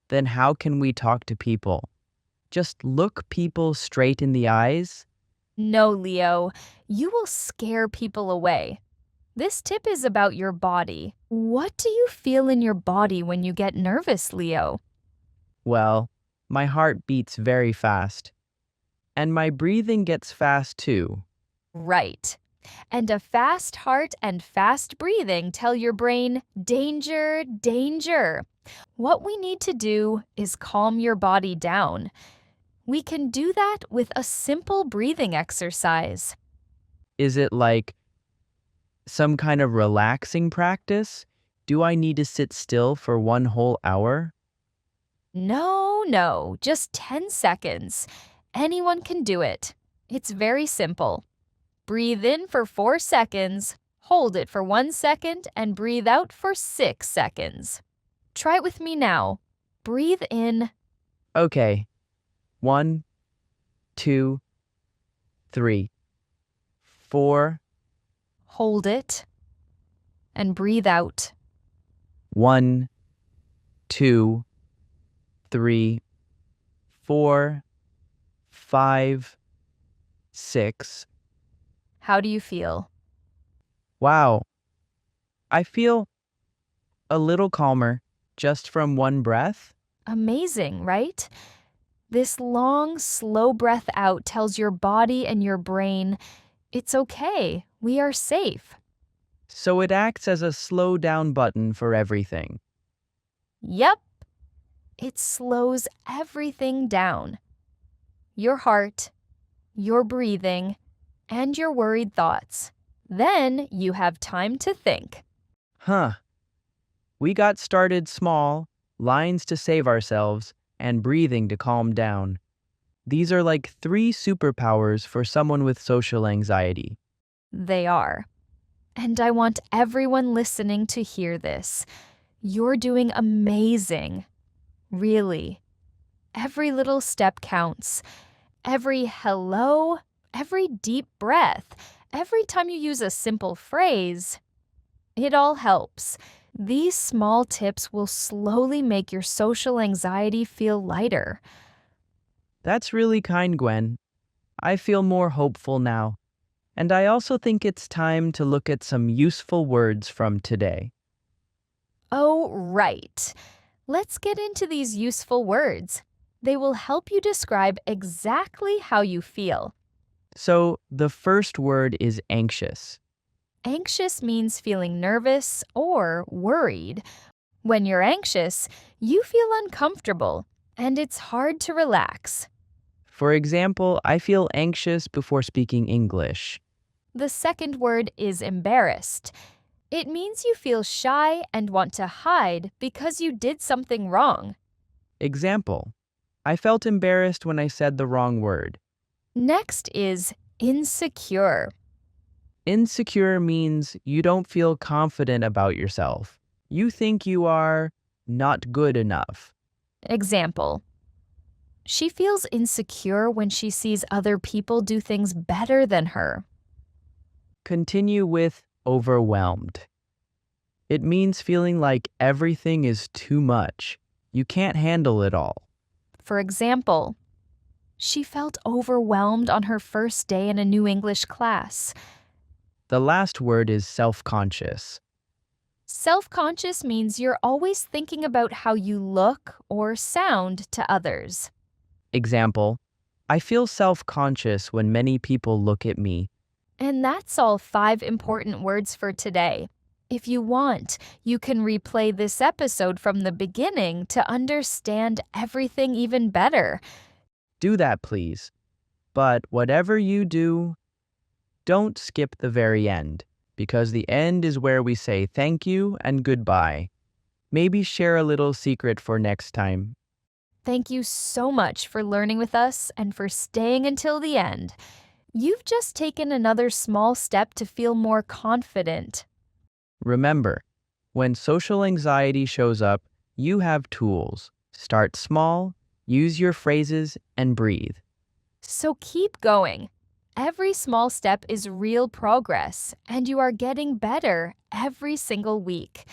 Speaker 3: Then how can we talk to people? Just look people straight in the eyes?
Speaker 1: No, Leo, you will scare people away. This tip is about your body. What do you feel in your body when you get nervous, Leo?
Speaker 3: Well, my heart beats very fast. And my breathing gets fast too.
Speaker 1: Right. And a fast heart and fast breathing tell your brain, danger, danger. What we need to do is calm your body down. We can do that with a simple breathing exercise.
Speaker 3: Is it like some kind of relaxing practice? Do I need to sit still for one whole hour?
Speaker 1: No, just 10 seconds. Anyone can do it. It's very simple. Breathe in for 4 seconds, hold it for 1 second, and breathe out for 6 seconds. Try it with me now. Breathe in.
Speaker 3: Okay. 1, 2, 3, 4.
Speaker 1: Hold it, and breathe out.
Speaker 3: 1, 2, 3, 4, 5, 6.
Speaker 1: How do you feel?
Speaker 3: Wow. I feel a little calmer just from one breath.
Speaker 1: Amazing, right? This long, slow breath out tells your body and your brain, it's okay, we are safe.
Speaker 3: So it acts as a slow down button for everything.
Speaker 1: Yep, it slows everything down. Your heart, your breathing, and your worried thoughts. Then you have time to think.
Speaker 3: Huh. We got started small, lines to save ourselves, and breathing to calm down. These are like 3 superpowers for someone with social anxiety.
Speaker 1: They are. And I want everyone listening to hear this. You're doing amazing. Really. Every little step counts. Every hello, every deep breath, every time you use a simple phrase. It all helps. These small tips will slowly make your social anxiety feel lighter.
Speaker 3: That's really kind, Gwen. I feel more hopeful now. And I also think it's time to look at some useful words from today.
Speaker 1: Oh, right. Let's get into these useful words. They will help you describe exactly how you feel.
Speaker 3: So, the first word is anxious.
Speaker 1: Anxious means feeling nervous or worried. When you're anxious, you feel uncomfortable, and it's hard to relax.
Speaker 3: For example, I feel anxious before speaking English.
Speaker 1: The second word is embarrassed. It means you feel shy and want to hide because you did something wrong.
Speaker 3: Example, I felt embarrassed when I said the wrong word.
Speaker 1: Next is insecure.
Speaker 3: Insecure means you don't feel confident about yourself. You think you are not good enough.
Speaker 1: Example, she feels insecure when she sees other people do things better than her.
Speaker 3: Continue with overwhelmed. It means feeling like everything is too much. You can't handle it all.
Speaker 1: For example, she felt overwhelmed on her first day in a new English class.
Speaker 3: The last word is self-conscious.
Speaker 1: Self-conscious means you're always thinking about how you look or sound to others.
Speaker 3: Example, I feel self-conscious when many people look at me.
Speaker 1: And that's all 5 important words for today. If you want, you can replay this episode from the beginning to understand everything even better.
Speaker 3: Do that, please. But whatever you do, don't skip the very end, because the end is where we say thank you and goodbye. Maybe share a little secret for next time.
Speaker 1: Thank you so much for learning with us and for staying until the end. You've just taken another small step to feel more confident.
Speaker 3: Remember, when social anxiety shows up, you have tools. Start small, use your phrases, and breathe.
Speaker 1: So keep going. Every small step is real progress, and you are getting better every single week.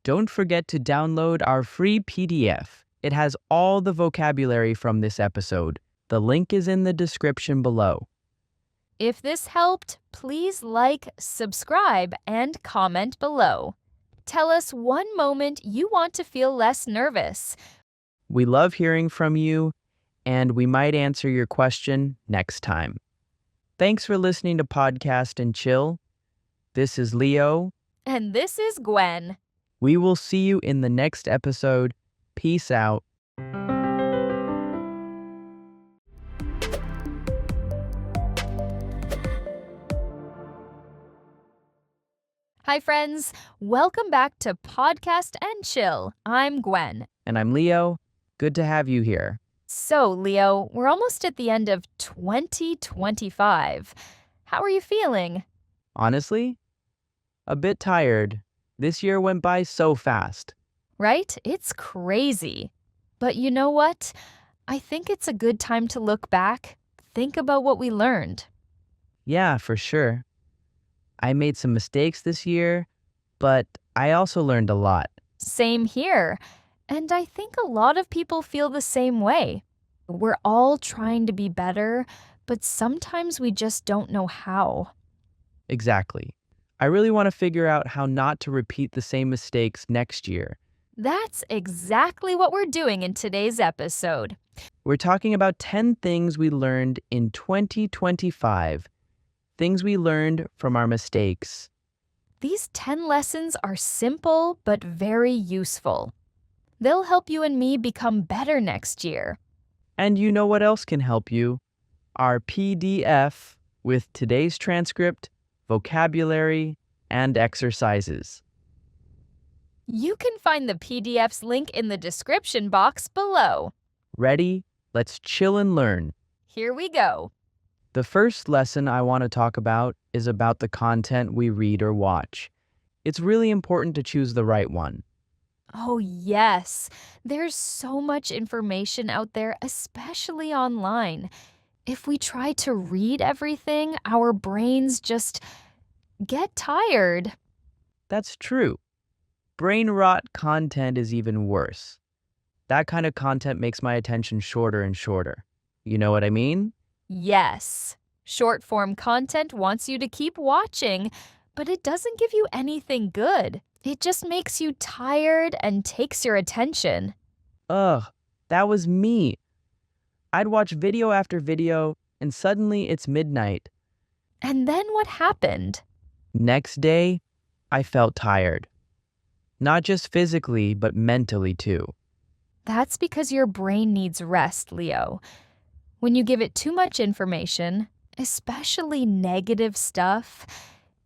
Speaker 3: Don't forget to download our free PDF. It has all the vocabulary from this episode. The link is in the description below.
Speaker 1: If this helped, please like, subscribe, and comment below. Tell us one moment you want to feel less nervous.
Speaker 3: We love hearing from you, and we might answer your question next time. Thanks for listening to Podcast and Chill. This is Leo.
Speaker 1: And this is Gwen.
Speaker 3: We will see you in the next episode. Peace out.
Speaker 1: Hi, friends. Welcome back to Podcast and Chill. I'm Gwen.
Speaker 3: And I'm Leo. Good to have you here.
Speaker 1: So, Leo, we're almost at the end of 2025. How are you feeling?
Speaker 3: Honestly, a bit tired. This year went by so fast.
Speaker 1: Right? It's crazy. But you know what? I think it's a good time to look back, think about what we learned.
Speaker 3: Yeah, for sure. I made some mistakes this year, but I also learned a lot.
Speaker 1: Same here. And I think a lot of people feel the same way. We're all trying to be better, but sometimes we just don't know how.
Speaker 3: Exactly. I really want to figure out how not to repeat the same mistakes next year.
Speaker 1: That's exactly what we're doing in today's episode.
Speaker 3: We're talking about 10 things we learned in 2025. Things we learned from our mistakes.
Speaker 1: These 10 lessons are simple but very useful. They'll help you and me become better next year.
Speaker 3: And you know what else can help you? Our PDF with today's transcript, vocabulary, and exercises.
Speaker 1: You can find the PDF's link in the description box below.
Speaker 3: Ready? Let's chill and learn.
Speaker 1: Here we go.
Speaker 3: The first lesson I want to talk about is about the content we read or watch. It's really important to choose the right one.
Speaker 1: Oh, yes. There's so much information out there, especially online. If we try to read everything, our brains just get tired.
Speaker 3: That's true. Brain rot content is even worse. That kind of content makes my attention shorter and shorter. You know what I mean?
Speaker 1: Yes. Short-form content wants you to keep watching, but it doesn't give you anything good. It just makes you tired and takes your attention.
Speaker 3: Ugh, that was me. I'd watch video after video, and suddenly it's midnight.
Speaker 1: And then what happened?
Speaker 3: Next day, I felt tired. Not just physically, but mentally too.
Speaker 1: That's because your brain needs rest, Leo. When you give it too much information, especially negative stuff,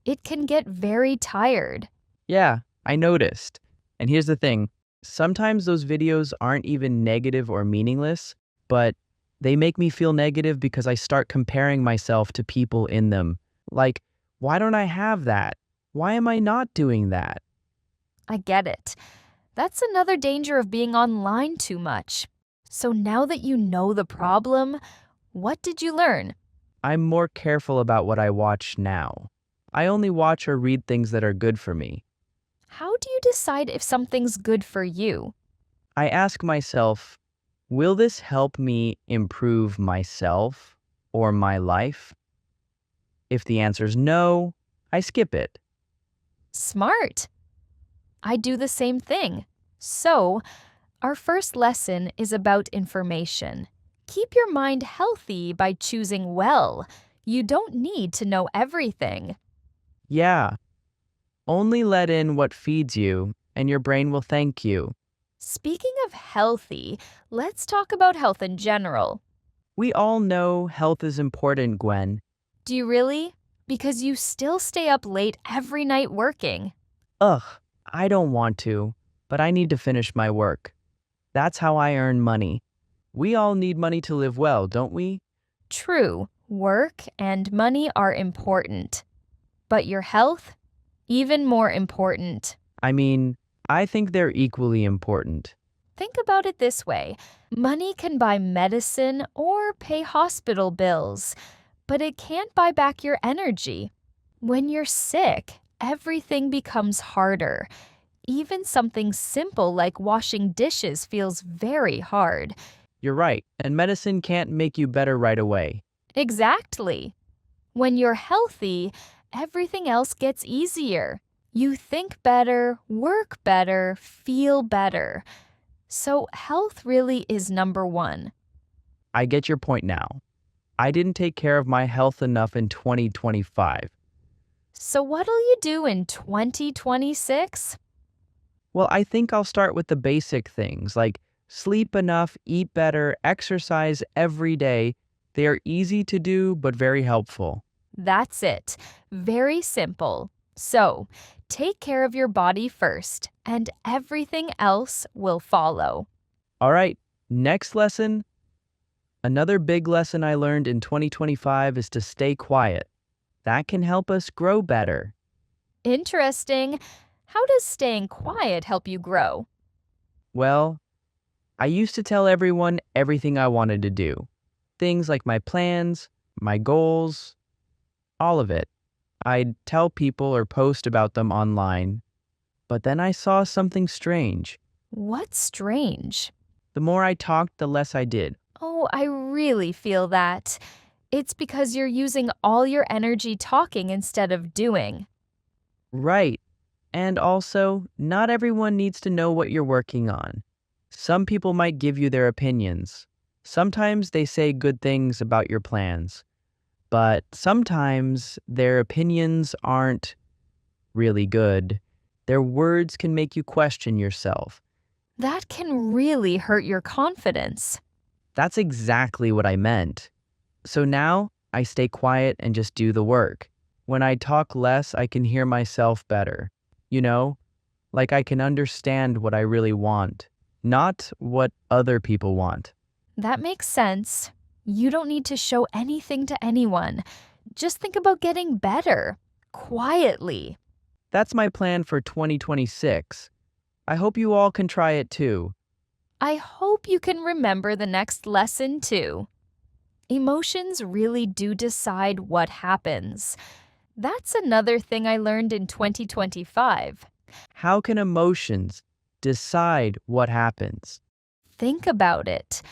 Speaker 1: it can get very tired.
Speaker 3: Yeah, I noticed. And here's the thing. Sometimes those videos aren't even negative or meaningless, but they make me feel negative because I start comparing myself to people in them. Like, why don't I have that? Why am I not doing that?
Speaker 1: I get it. That's another danger of being online too much. So now that you know the problem, what did you learn?
Speaker 3: I'm more careful about what I watch now. I only watch or read things that are good for me.
Speaker 1: How do you decide if something's good for you?
Speaker 3: I ask myself, will this help me improve myself or my life? If the answer's no, I skip it.
Speaker 1: Smart. I do the same thing. So, our first lesson is about information. Keep your mind healthy by choosing well. You don't need to know everything.
Speaker 3: Yeah, only let in what feeds you, and your brain will thank you.
Speaker 1: Speaking of healthy, let's talk about health in general.
Speaker 3: We all know health is important, Gwen.
Speaker 1: Do you really? Because you still stay up late every night working.
Speaker 3: Ugh, I don't want to, but I need to finish my work. That's how I earn money. We all need money to live well, don't we?
Speaker 1: True, work and money are important. But your health? Even more important.
Speaker 3: I mean, I think they're equally important.
Speaker 1: Think about it this way. Money can buy medicine or pay hospital bills, but it can't buy back your energy. When you're sick, everything becomes harder. Even something simple like washing dishes feels very hard.
Speaker 3: You're right, and medicine can't make you better right away.
Speaker 1: Exactly. When you're healthy, everything else gets easier. You think better, work better, feel better. So health really is number one.
Speaker 3: I get your point now. I didn't take care of my health enough in 2025.
Speaker 1: So what'll you do in 2026?
Speaker 3: Well, I think I'll start with the basic things like sleep enough, eat better, exercise every day. They are easy to do, but very helpful.
Speaker 1: That's it. Very simple. So, take care of your body first, and everything else will follow.
Speaker 3: All right, next lesson. Another big lesson I learned in 2025 is to stay quiet. That can help us grow better.
Speaker 1: Interesting. How does staying quiet help you grow?
Speaker 3: Well, I used to tell everyone everything I wanted to do. Things like my plans, my goals, all of it. I'd tell people or post about them online. But then I saw something strange.
Speaker 1: What's strange?
Speaker 3: The more I talked, the less I did.
Speaker 1: Oh, I really feel that. It's because you're using all your energy talking instead of doing.
Speaker 3: Right. And also, not everyone needs to know what you're working on. Some people might give you their opinions. Sometimes they say good things about your plans. But sometimes their opinions aren't really good. Their words can make you question yourself.
Speaker 1: That can really hurt your confidence.
Speaker 3: That's exactly what I meant. So now I stay quiet and just do the work. When I talk less, I can hear myself better. You know, like I can understand what I really want, not what other people want.
Speaker 1: That makes sense. You don't need to show anything to anyone. Just think about getting better, quietly.
Speaker 3: That's my plan for 2026. I hope you all can try it too.
Speaker 1: I hope you can remember the next lesson too. Emotions really do decide what happens. That's another thing I learned in 2025.
Speaker 3: How can emotions decide what happens?
Speaker 1: Think about it.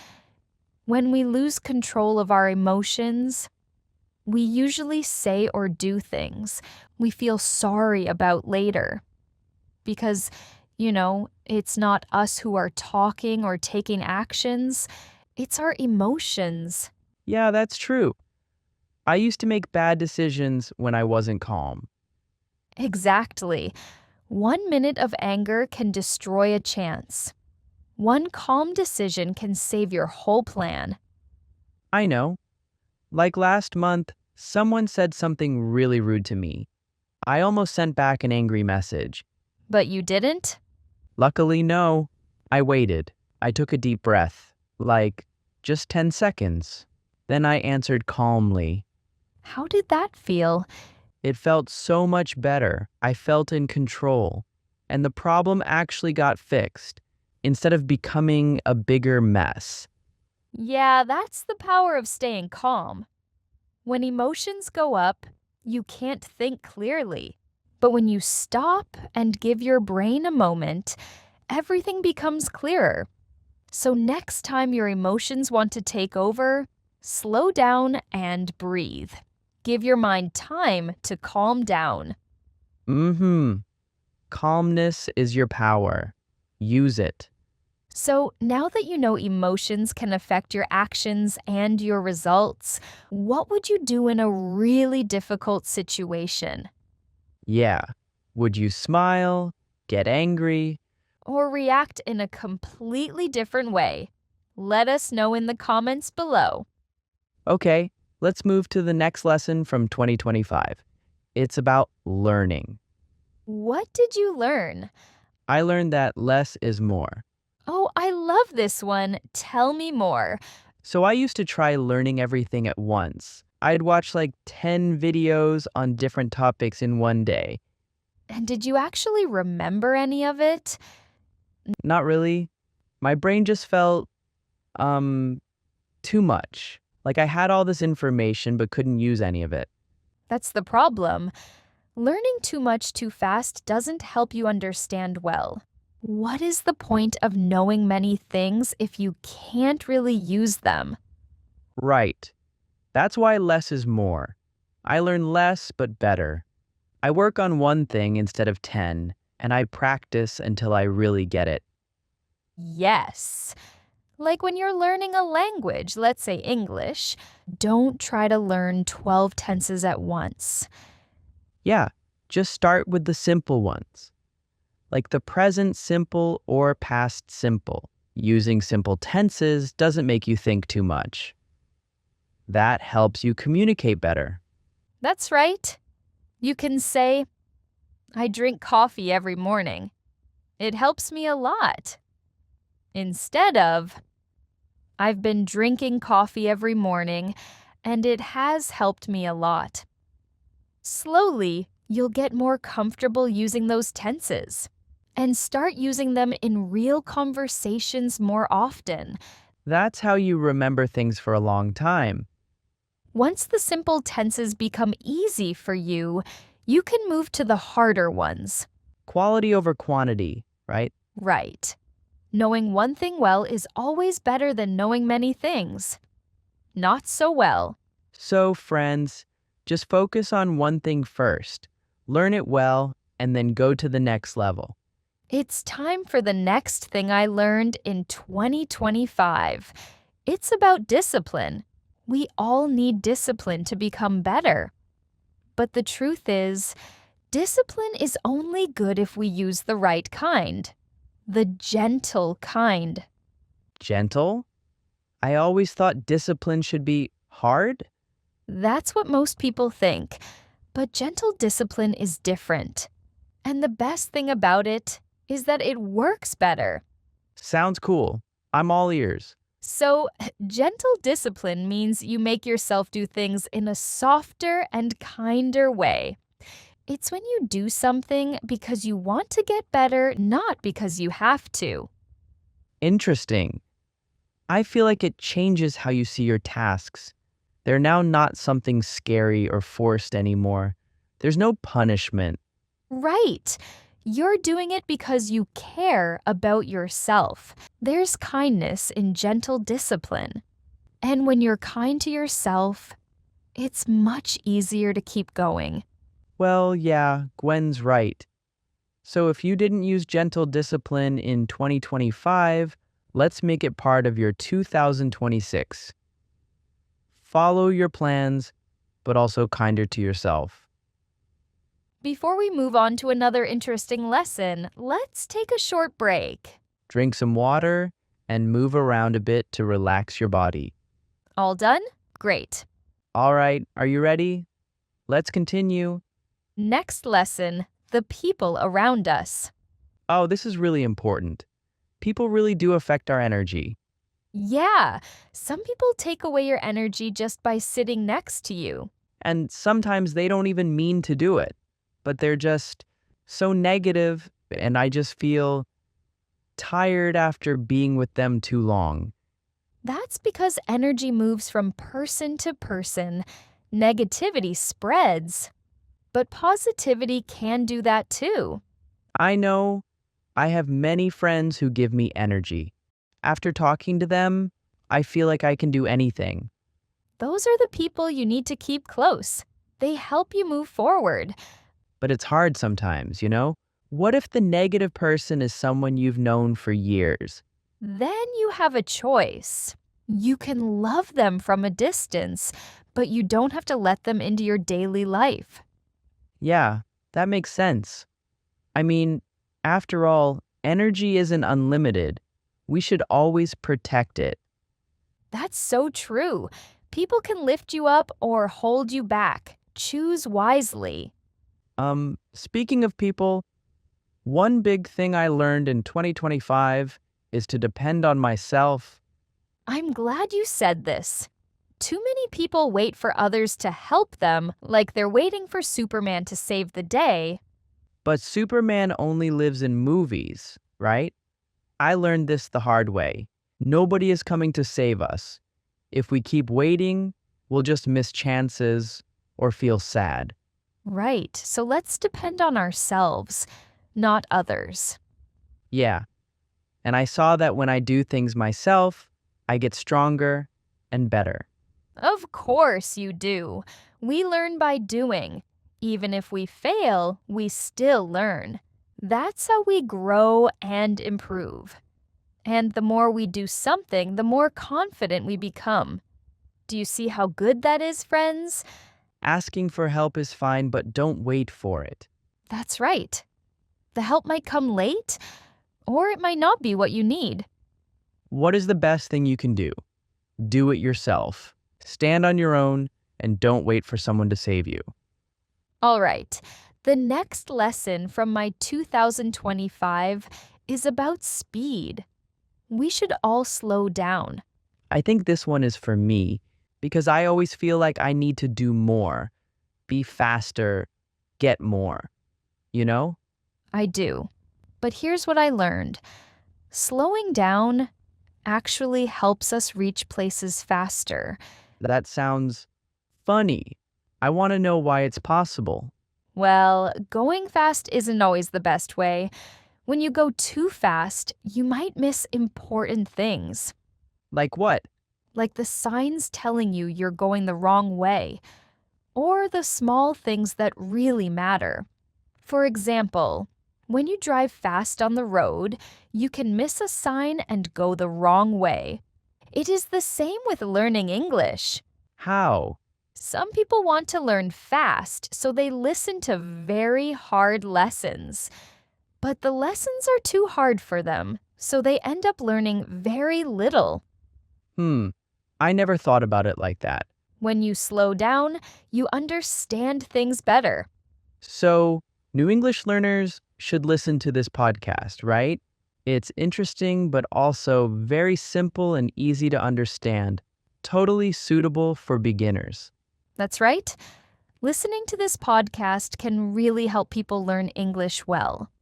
Speaker 1: When we lose control of our emotions, we usually say or do things we feel sorry about later. Because, it's not us who are talking or taking actions, it's our emotions.
Speaker 3: Yeah, that's true. I used to make bad decisions when I wasn't calm.
Speaker 1: Exactly. 1 minute of anger can destroy a chance. One calm decision can save your whole plan.
Speaker 3: I know. Like last month, someone said something really rude to me. I almost sent back an angry message.
Speaker 1: But you didn't?
Speaker 3: Luckily, no. I waited. I took a deep breath, like just 10 seconds. Then I answered calmly.
Speaker 1: How did that feel?
Speaker 3: It felt so much better. I felt in control. And the problem actually got fixed instead of becoming a bigger mess.
Speaker 1: Yeah, that's the power of staying calm. When emotions go up, you can't think clearly. But when you stop and give your brain a moment, everything becomes clearer. So next time your emotions want to take over, slow down and breathe. Give your mind time to calm down.
Speaker 3: Calmness is your power. Use it.
Speaker 1: So now that you know emotions can affect your actions and your results, what would you do in a really difficult situation?
Speaker 3: Yeah. Would you smile? Get angry?
Speaker 1: Or react in a completely different way? Let us know in the comments below.
Speaker 3: Okay, let's move to the next lesson from 2025. It's about learning.
Speaker 1: What did you learn?
Speaker 3: I learned that less is more.
Speaker 1: Oh, I love this one. Tell me more.
Speaker 3: So I used to try learning everything at once. I'd watch like 10 videos on different topics in one day.
Speaker 1: And did you actually remember any of it?
Speaker 3: Not really. My brain just felt, um, too much. Like I had all this information but couldn't use any of it.
Speaker 1: That's the problem. Learning too much too fast doesn't help you understand well. What is the point of knowing many things if you can't really use them?
Speaker 3: Right. That's why less is more. I learn less but better. I work on one thing instead of 10, and I practice until I really get it.
Speaker 1: Yes. Like when you're learning a language, let's say English, don't try to learn 12 tenses at once.
Speaker 3: Yeah, just start with the simple ones, like the present simple or past simple. Using simple tenses doesn't make you think too much. That helps you communicate better.
Speaker 1: That's right. You can say, I drink coffee every morning. It helps me a lot. Instead of, I've been drinking coffee every morning, and it has helped me a lot. Slowly, you'll get more comfortable using those tenses and start using them in real conversations more often.
Speaker 3: That's how you remember things for a long time.
Speaker 1: Once the simple tenses become easy for you, you can move to the harder ones.
Speaker 3: Quality over quantity, right?
Speaker 1: Right. Knowing one thing well is always better than knowing many things. Not so well.
Speaker 3: So, friends, just focus on one thing first. Learn it well, and then go to the next level.
Speaker 1: It's time for the next thing I learned in 2025. It's about discipline. We all need discipline to become better. But the truth is, discipline is only good if we use the right kind. The gentle kind.
Speaker 3: Gentle? I always thought discipline should be hard.
Speaker 1: That's what most people think. But gentle discipline is different. And the best thing about it is that it works better.
Speaker 3: Sounds cool. I'm all ears.
Speaker 1: So, gentle discipline means you make yourself do things in a softer and kinder way. It's when you do something because you want to get better, not because you have to.
Speaker 3: Interesting. I feel like it changes how you see your tasks. They're now not something scary or forced anymore. There's no punishment.
Speaker 1: Right. You're doing it because you care about yourself. There's kindness in gentle discipline. And when you're kind to yourself, it's much easier to keep going.
Speaker 3: Well, yeah, Gwen's right. So if you didn't use gentle discipline in 2025, let's make it part of your 2026. Follow your plans, but also kinder to yourself.
Speaker 1: Before we move on to another interesting lesson, let's take a short break.
Speaker 3: Drink some water and move around a bit to relax your body.
Speaker 1: All done? Great.
Speaker 3: All right, are you ready? Let's continue.
Speaker 1: Next lesson, the people around us.
Speaker 3: Oh, this is really important. People really do affect our energy.
Speaker 1: Yeah, some people take away your energy just by sitting next to you.
Speaker 3: And sometimes they don't even mean to do it, but they're just so negative, and I just feel tired after being with them too long.
Speaker 1: That's because energy moves from person to person. Negativity spreads. But positivity can do that too.
Speaker 3: I know I have many friends who give me energy. After talking to them, I feel like I can do anything.
Speaker 1: Those are the people you need to keep close. They help you move forward.
Speaker 3: But it's hard sometimes, you know? What if the negative person is someone you've known for years?
Speaker 1: Then you have a choice. You can love them from a distance, but you don't have to let them into your daily life.
Speaker 3: Yeah, that makes sense. I mean, after all, energy isn't unlimited. We should always protect it.
Speaker 1: That's so true. People can lift you up or hold you back. Choose wisely.
Speaker 3: Speaking of people, one big thing I learned in 2025 is to depend on myself.
Speaker 1: I'm glad you said this. Too many people wait for others to help them, like they're waiting for Superman to save the day.
Speaker 3: But Superman only lives in movies, right? I learned this the hard way. Nobody is coming to save us. If we keep waiting, we'll just miss chances or feel sad.
Speaker 1: Right, so let's depend on ourselves, not others.
Speaker 3: Yeah, and I saw that when I do things myself, I get stronger and better.
Speaker 1: Of course you do. We learn by doing. Even if we fail, we still learn. That's how we grow and improve. And the more we do something, the more confident we become. Do you see how good that is, friends?
Speaker 3: Asking for help is fine, but don't wait for it.
Speaker 1: That's right. The help might come late, or it might not be what you need.
Speaker 3: What is the best thing you can do? Do it yourself. Stand on your own and don't wait for someone to save you.
Speaker 1: All right, the next lesson from my 2025 is about speed. We should all slow down.
Speaker 3: I think this one is for me because I always feel like I need to do more, be faster, get more. You know?
Speaker 1: I do. But here's what I learned. Slowing down actually helps us reach places faster.
Speaker 3: That sounds funny. I want to know why it's possible.
Speaker 1: Well, going fast isn't always the best way. When you go too fast, you might miss important things,
Speaker 3: Like what?
Speaker 1: like the signs telling you you're going the wrong way, or the small things that really matter. For example, when you drive fast on the road, you can miss a sign and go the wrong way. It is the same with learning English.
Speaker 3: How?
Speaker 1: Some people want to learn fast, so they listen to very hard lessons. But the lessons are too hard for them, so they end up learning very little.
Speaker 3: I never thought about it like that.
Speaker 1: When you slow down, you understand things better.
Speaker 3: So, new English learners should listen to this podcast, right? It's interesting, but also very simple and easy to understand. Totally suitable for beginners.
Speaker 1: That's right. Listening to this podcast can really help people learn English well.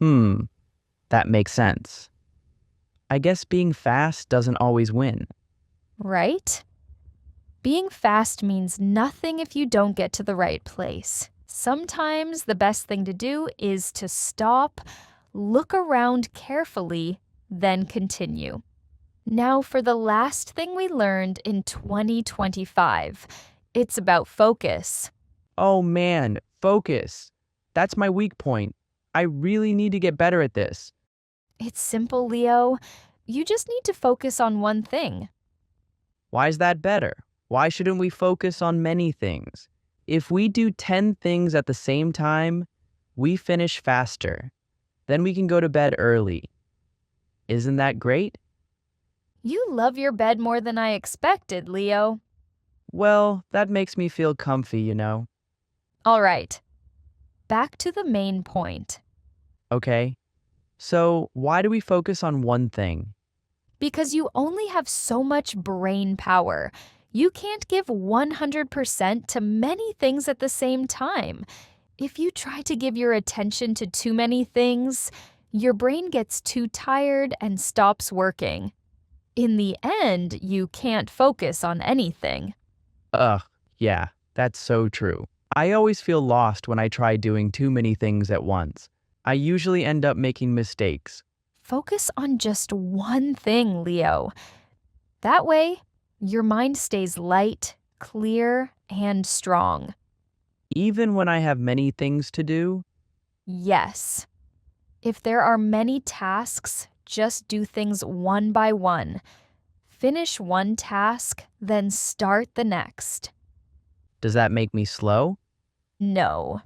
Speaker 3: That makes sense. I guess being fast doesn't always win.
Speaker 1: Right? Being fast means nothing if you don't get to the right place. Sometimes the best thing to do is to stop, look around carefully, then continue. Now for the last thing we learned in 2025. It's about focus.
Speaker 3: Oh man, focus. That's my weak point. I really need to get better at this.
Speaker 1: It's simple, Leo. You just need to focus on one thing.
Speaker 3: Why is that better? Why shouldn't we focus on many things? If we do 10 things at the same time, we finish faster. Then we can go to bed early. Isn't that great?
Speaker 1: You love your bed more than I expected, Leo.
Speaker 3: Well, that makes me feel comfy, you know.
Speaker 1: All right. Back to the main point.
Speaker 3: Okay. So, why do we focus on one thing?
Speaker 1: Because you only have so much brain power. You can't give 100% to many things at the same time. If you try to give your attention to too many things, your brain gets too tired and stops working. In the end, you can't focus on anything.
Speaker 3: Yeah, that's so true. I always feel lost when I try doing too many things at once. I usually end up making mistakes.
Speaker 1: Focus on just one thing, Leo. That way, your mind stays light, clear, and strong.
Speaker 3: Even when I have many things to do?
Speaker 1: Yes. If there are many tasks, just do things one by one. Finish one task, then start the next.
Speaker 3: Does that make me slow?
Speaker 1: No.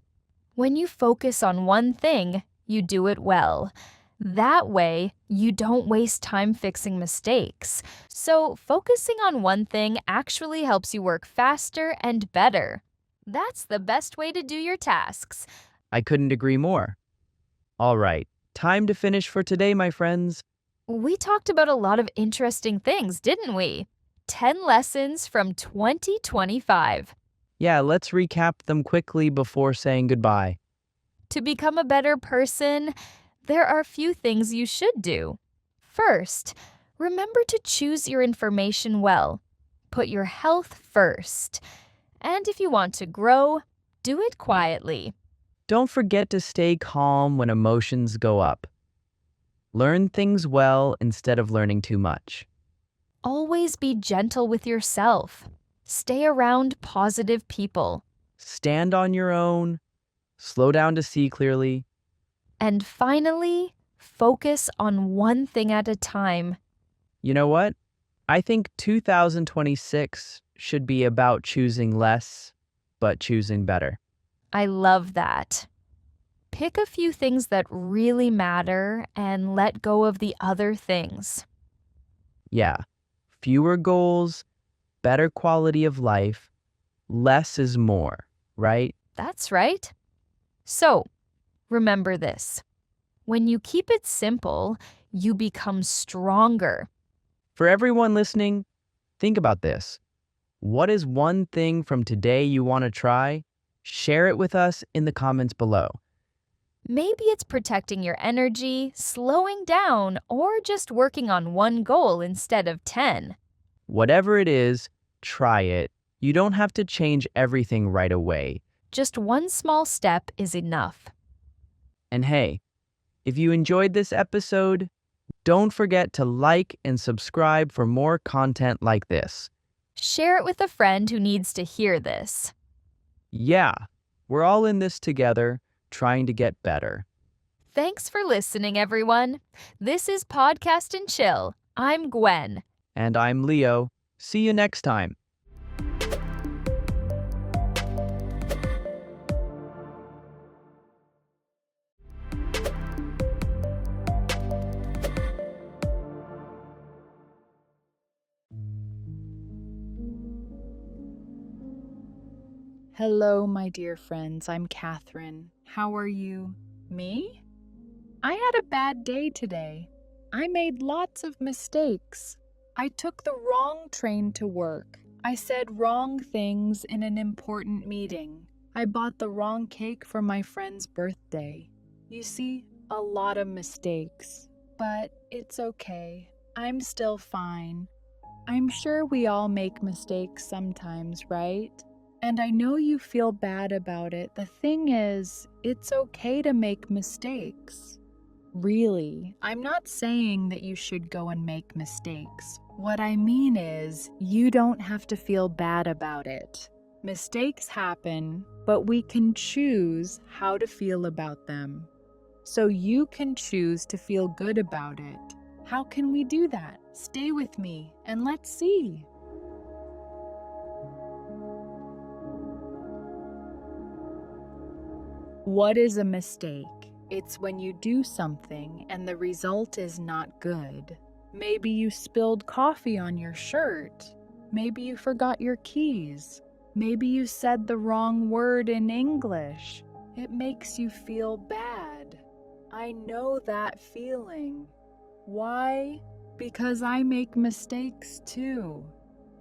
Speaker 1: When you focus on one thing, you do it well. That way, you don't waste time fixing mistakes. So, focusing on one thing actually helps you work faster and better. That's the best way to do your tasks.
Speaker 3: I couldn't agree more. All right, time to finish for today, my friends.
Speaker 1: We talked about a lot of interesting things, didn't we? 10 lessons from 2025.
Speaker 3: Yeah, let's recap them quickly before saying goodbye.
Speaker 1: To become a better person, there are a few things you should do. First, remember to choose your information well. Put your health first. And if you want to grow, do it quietly.
Speaker 3: Don't forget to stay calm when emotions go up. Learn things well instead of learning too much.
Speaker 1: Always be gentle with yourself. Stay around positive people.
Speaker 3: Stand on your own. Slow down to see clearly.
Speaker 1: And finally, focus on one thing at a time.
Speaker 3: You know what? I think 2026 should be about choosing less, but choosing better.
Speaker 1: I love that. Pick a few things that really matter and let go of the other things.
Speaker 3: Yeah, fewer goals, better quality of life, less is more, right?
Speaker 1: That's right. So, remember this. When you keep it simple, you become stronger.
Speaker 3: For everyone listening, think about this. What is one thing from today you want to try? Share it with us in the comments below.
Speaker 1: Maybe it's protecting your energy, slowing down, or just working on one goal instead of 10.
Speaker 3: Whatever it is, try it. You don't have to change everything right away.
Speaker 1: Just one small step is enough.
Speaker 3: And hey, if you enjoyed this episode, don't forget to like and subscribe for more content like this.
Speaker 1: Share it with a friend who needs to hear this.
Speaker 3: Yeah, we're all in this together, trying to get better.
Speaker 1: Thanks for listening, everyone. This is Podcast and Chill. I'm Gwen.
Speaker 3: And I'm Leo. See you next time.
Speaker 4: Hello, my dear friends. I'm Catherine. How are you? Me? I had a bad day today. I made lots of mistakes. I took the wrong train to work. I said wrong things in an important meeting. I bought the wrong cake for my friend's birthday. You see, a lot of mistakes. But it's okay. I'm still fine. I'm sure we all make mistakes sometimes, right? And I know you feel bad about it. The thing is, it's okay to make mistakes. Really, I'm not saying that you should go and make mistakes. What I mean is, you don't have to feel bad about it. Mistakes happen, but we can choose how to feel about them. So you can choose to feel good about it. How can we do that? Stay with me and let's see. What is a mistake? It's when you do something and the result is not good. Maybe you spilled coffee on your shirt. Maybe you forgot your keys. Maybe you said the wrong word in English. It makes you feel bad. I know that feeling. Why? Because I make mistakes too.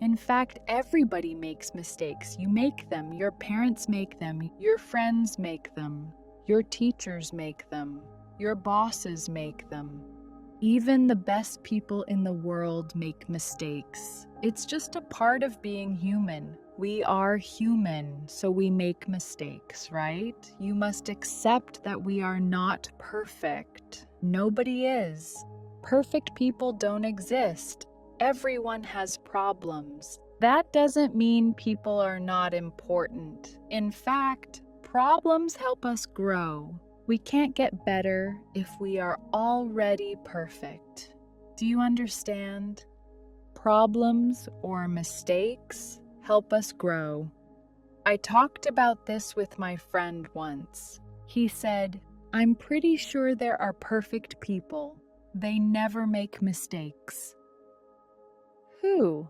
Speaker 4: In fact, everybody makes mistakes. You make them, your parents make them, your friends make them, your teachers make them, your bosses make them. Even the best people in the world make mistakes. It's just a part of being human. We are human, so we make mistakes, right? You must accept that we are not perfect. Nobody is. Perfect people don't exist. Everyone has problems. That doesn't mean people are not important. In fact, problems help us grow. We can't get better if we are already perfect. Do you understand? Problems or mistakes help us grow. I talked about this with my friend once. He said, "I'm pretty sure there are perfect people. They never make mistakes." Who?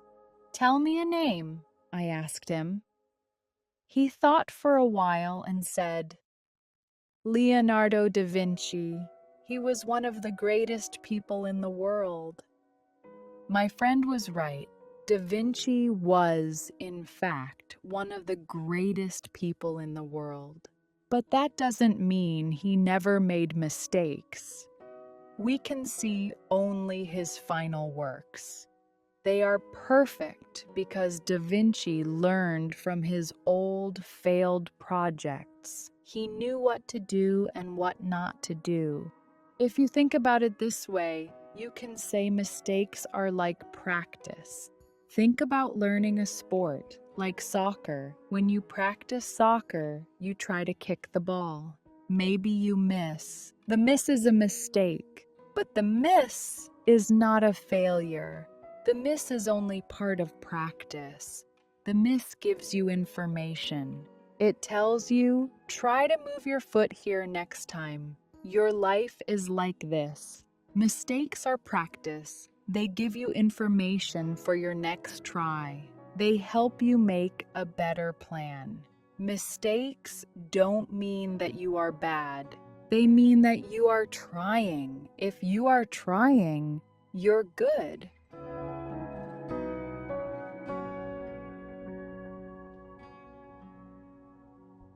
Speaker 4: Tell me a name, I asked him. He thought for a while and said, Leonardo da Vinci. He was one of the greatest people in the world. My friend was right. Da Vinci was, in fact, one of the greatest people in the world. But that doesn't mean he never made mistakes. We can see only his final works. They are perfect because Da Vinci learned from his old failed projects. He knew what to do and what not to do. If you think about it this way, you can say mistakes are like practice. Think about learning a sport, like soccer. When you practice soccer, you try to kick the ball. Maybe you miss. The miss is a mistake, but the miss is not a failure. The miss is only part of practice. The miss gives you information. It tells you, try to move your foot here next time. Your life is like this. Mistakes are practice. They give you information for your next try. They help you make a better plan. Mistakes don't mean that you are bad. They mean that you are trying. If you are trying, you're good.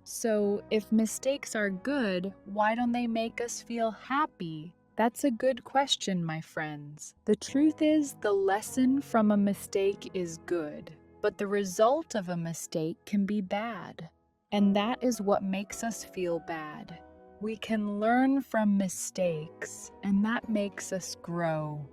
Speaker 4: So, if mistakes are good, why don't they make us feel happy? That's a good question, my friends. The truth is, the lesson from a mistake is good, but the result of a mistake can be bad. And that is what makes us feel bad. We can learn from mistakes, and that makes us grow.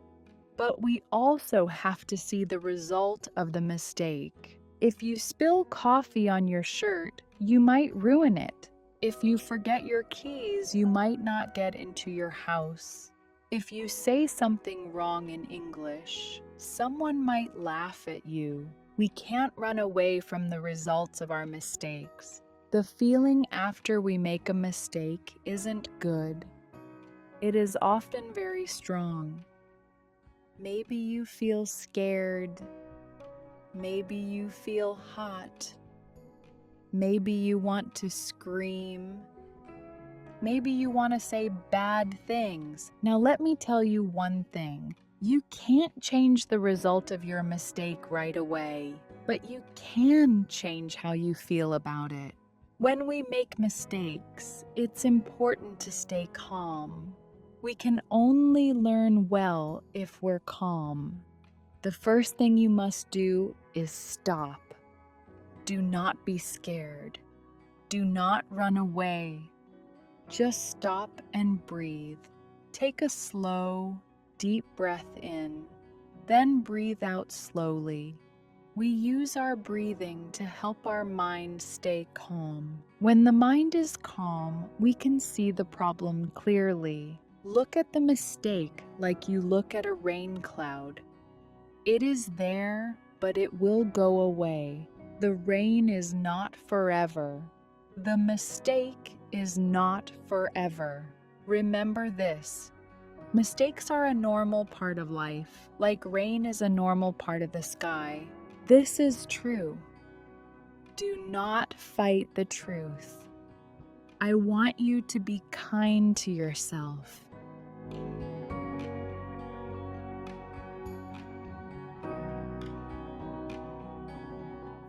Speaker 4: But we also have to see the result of the mistake. If you spill coffee on your shirt, you might ruin it. If you forget your keys, you might not get into your house. If you say something wrong in English, someone might laugh at you. We can't run away from the results of our mistakes. The feeling after we make a mistake isn't good. It is often very strong. Maybe you feel scared. Maybe you feel hot. Maybe you want to scream. Maybe you want to say bad things. Now let me tell you one thing. You can't change the result of your mistake right away, but you can change how you feel about it. When we make mistakes, it's important to stay calm. We can only learn well if we're calm. The first thing you must do is stop. Do not be scared. Do not run away. Just stop and breathe. Take a slow, deep breath in, then breathe out slowly. We use our breathing to help our mind stay calm. When the mind is calm, we can see the problem clearly. Look at the mistake like you look at a rain cloud. It is there, but it will go away. The rain is not forever. The mistake is not forever. Remember this. Mistakes are a normal part of life, like rain is a normal part of the sky. This is true. Do not fight the truth. I want you to be kind to yourself.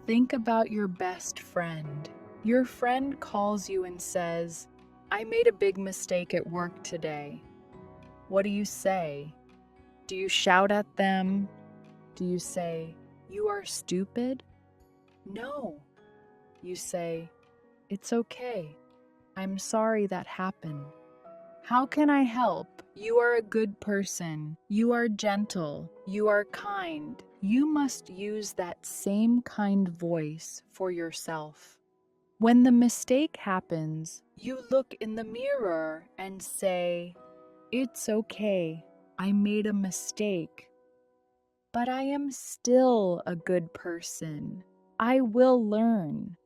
Speaker 4: Think about your best friend. Your friend calls you and says, "I made a big mistake at work today." What do you say? Do you shout at them? Do you say, "You are stupid"? No. You say, "It's okay. I'm sorry that happened. How can I help? You are a good person. You are gentle. You are kind." You must use that same kind voice for yourself. When the mistake happens, you look in the mirror and say, "It's okay. I made a mistake. But I am still a good person. I will learn."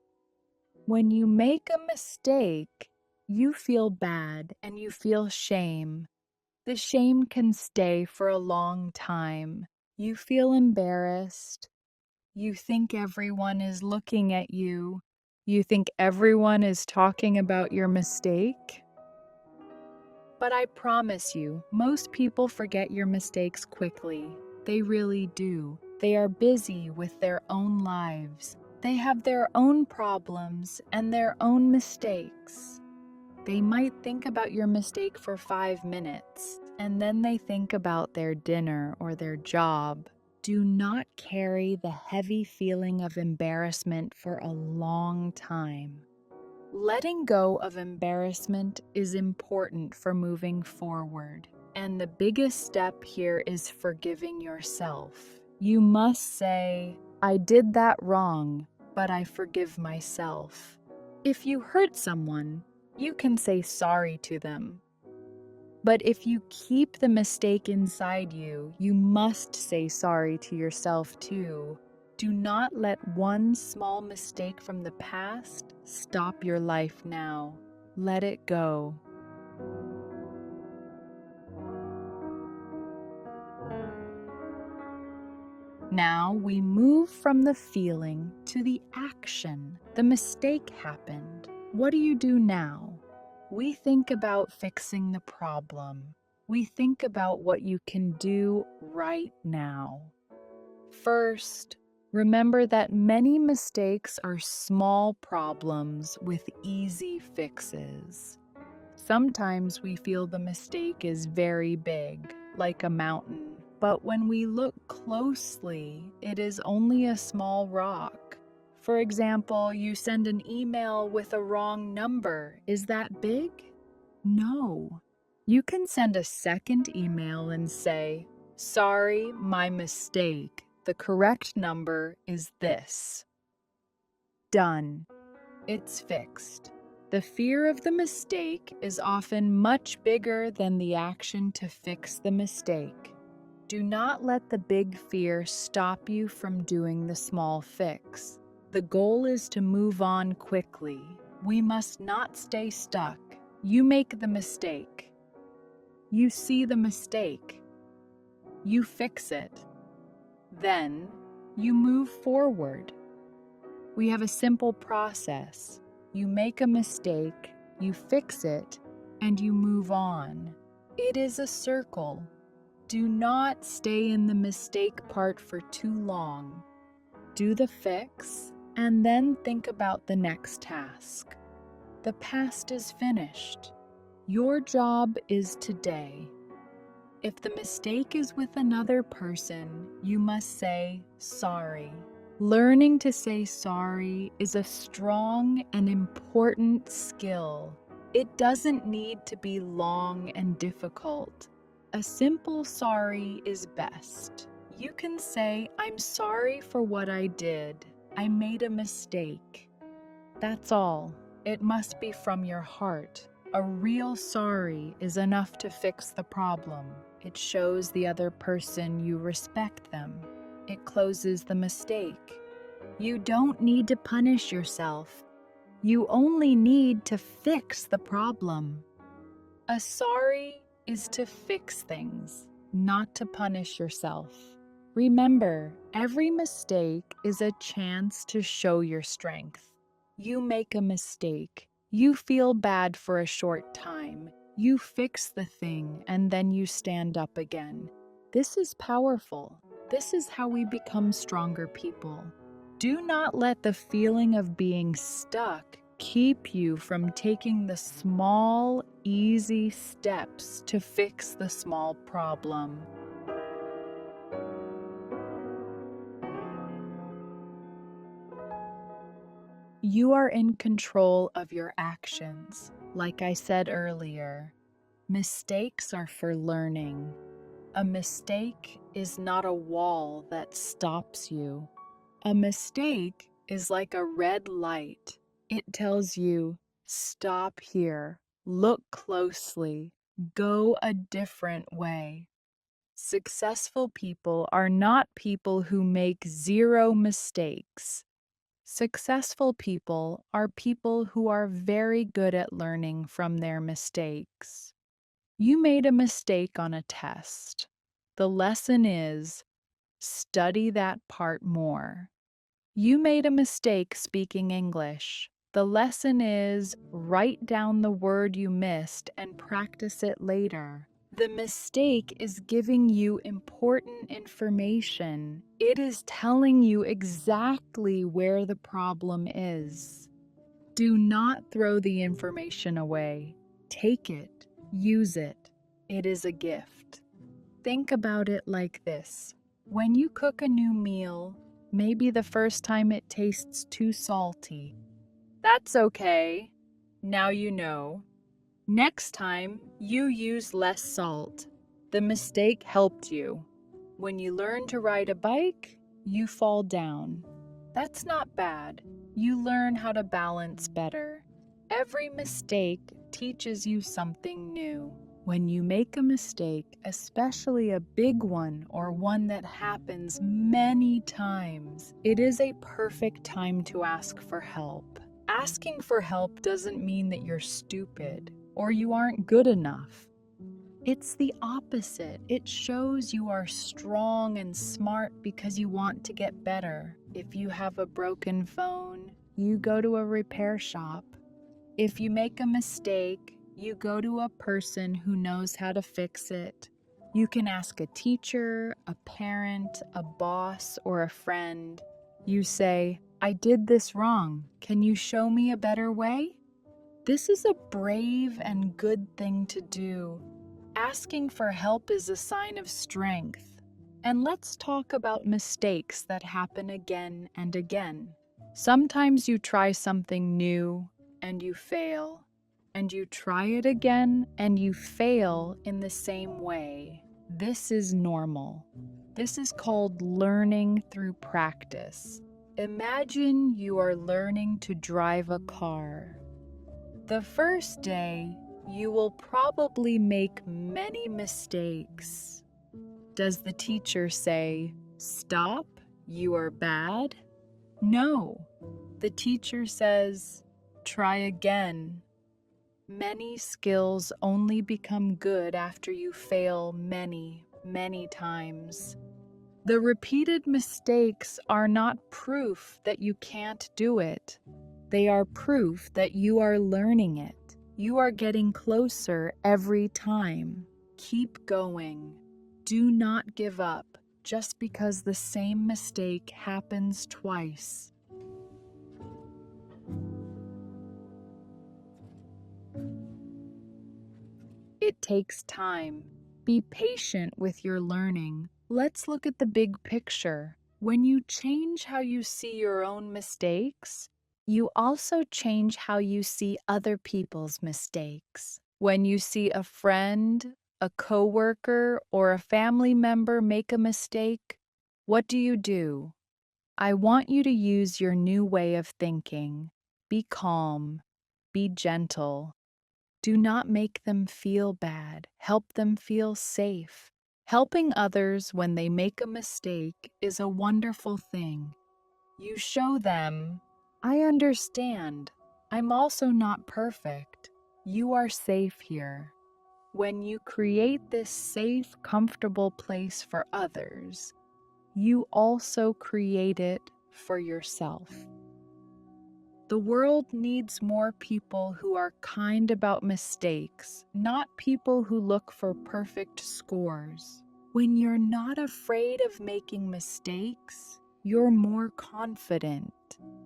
Speaker 4: When you make a mistake, you feel bad and you feel shame. The shame can stay for a long time. You feel embarrassed. You think everyone is looking at you. You think everyone is talking about your mistake. But I promise you, most people forget your mistakes quickly. They really do. They are busy with their own lives. They have their own problems and their own mistakes. They might think about your mistake for 5 minutes, and then they think about their dinner or their job. Do not carry the heavy feeling of embarrassment for a long time. Letting go of embarrassment is important for moving forward, and the biggest step here is forgiving yourself. You must say, "I did that wrong, but I forgive myself." If you hurt someone, you can say sorry to them. But if you keep the mistake inside you, you must say sorry to yourself too. Do not let one small mistake from the past stop your life now. Let it go. Now we move from the feeling to the action. The mistake happened. What do you do now? We think about fixing the problem. We think about what you can do right now. First, remember that many mistakes are small problems with easy fixes. Sometimes we feel the mistake is very big, like a mountain. But when we look closely, it is only a small rock. For example, you send an email with a wrong number. Is that big? No. You can send a second email and say, "Sorry, my mistake. The correct number is this." Done. It's fixed. The fear of the mistake is often much bigger than the action to fix the mistake. Do not let the big fear stop you from doing the small fix. The goal is to move on quickly. We must not stay stuck. You make the mistake. You see the mistake. You fix it. Then you move forward. We have a simple process. You make a mistake, you fix it, and you move on. It is a circle. Do not stay in the mistake part for too long. Do the fix, and then think about the next task. The past is finished. Your job is today. If the mistake is with another person, you must say sorry. Learning to say sorry is a strong and important skill. It doesn't need to be long and difficult. A simple sorry is best. You can say, "I'm sorry for what I did. I made a mistake." That's all. It must be from your heart. A real sorry is enough to fix the problem. It shows the other person you respect them. It closes the mistake. You don't need to punish yourself. You only need to fix the problem. A sorry is to fix things, not to punish yourself. Remember, every mistake is a chance to show your strength. You make a mistake. You feel bad for a short time. You fix the thing and then you stand up again. This is powerful. This is how we become stronger people. Do not let the feeling of being stuck keep you from taking the small, easy steps to fix the small problem. You are in control of your actions. Like I said earlier, mistakes are for learning. A mistake is not a wall that stops you. A mistake is like a red light. It tells you, stop here, look closely, go a different way. Successful people are not people who make zero mistakes. Successful people are people who are very good at learning from their mistakes. You made a mistake on a test. The lesson is, study that part more. You made a mistake speaking English. The lesson is, write down the word you missed and practice it later. The mistake is giving you important information. It is telling you exactly where the problem is. Do not throw the information away. Take it. Use it. It is a gift. Think about it like this. When you cook a new meal, maybe the first time it tastes too salty. That's okay. Now you know. Next time, you use less salt. The mistake helped you. When you learn to ride a bike, you fall down. That's not bad. You learn how to balance better. Every mistake teaches you something new. When you make a mistake, especially a big one or one that happens many times, it is a perfect time to ask for help. Asking for help doesn't mean that you're stupid or you aren't good enough. It's the opposite. It shows you are strong and smart because you want to get better. If you have a broken phone, you go to a repair shop. If you make a mistake, you go to a person who knows how to fix it. You can ask a teacher, a parent, a boss, or a friend. You say, "I did this wrong. Can you show me a better way?" This is a brave and good thing to do. Asking for help is a sign of strength. And let's talk about mistakes that happen again and again. Sometimes you try something new and you fail, and you try it again and you fail in the same way. This is normal. This is called learning through practice. Imagine you are learning to drive a car. The first day, you will probably make many mistakes. Does the teacher say, "Stop, you are bad"? No. The teacher says, "Try again." Many skills only become good after you fail many, many times. The repeated mistakes are not proof that you can't do it. They are proof that you are learning it. You are getting closer every time. Keep going. Do not give up just because the same mistake happens twice. It takes time. Be patient with your learning. Let's look at the big picture. When you change how you see your own mistakes, you also change how you see other people's mistakes. When you see a friend, a coworker, or a family member make a mistake, what do? I want you to use your new way of thinking. Be calm. Be gentle. Do not make them feel bad. Help them feel safe. Helping others when they make a mistake is a wonderful thing. You show them, I understand. I'm also not perfect. You are safe here. When you create this safe, comfortable place for others, you also create it for yourself. The world needs more people who are kind about mistakes, not people who look for perfect scores. When you're not afraid of making mistakes, you're more confident.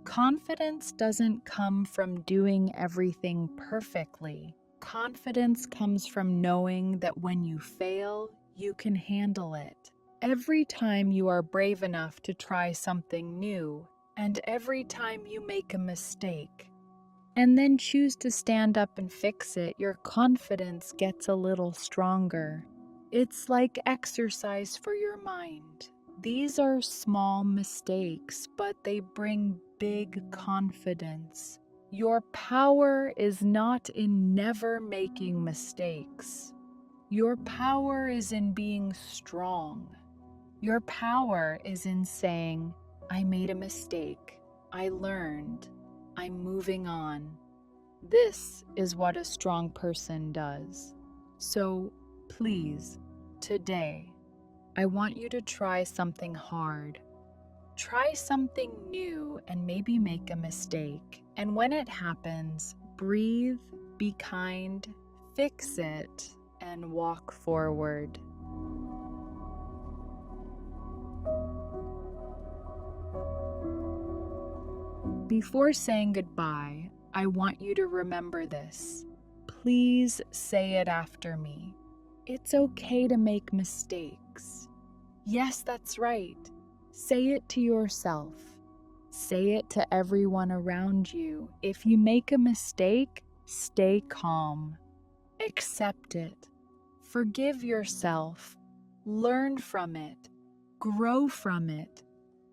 Speaker 4: Confidence doesn't come from doing everything perfectly. Confidence comes from knowing that when you fail, you can handle it. Every time you are brave enough to try something new, and every time you make a mistake, and then choose to stand up and fix it, your confidence gets a little stronger. It's like exercise for your mind. These are small mistakes, but they bring big confidence. Your power is not in never making mistakes. Your power is in being strong. Your power is in saying, I made a mistake. I learned. I'm moving on. This is what a strong person does. So please, today, I want you to try something hard. Try something new and maybe make a mistake. And when it happens, breathe, be kind, fix it, and walk forward. Before saying goodbye, I want you to remember this. Please say it after me. It's okay to make mistakes. Yes, that's right. Say it to yourself. Say it to everyone around you. If you make a mistake, stay calm. Accept it. Forgive yourself. Learn from it. Grow from it.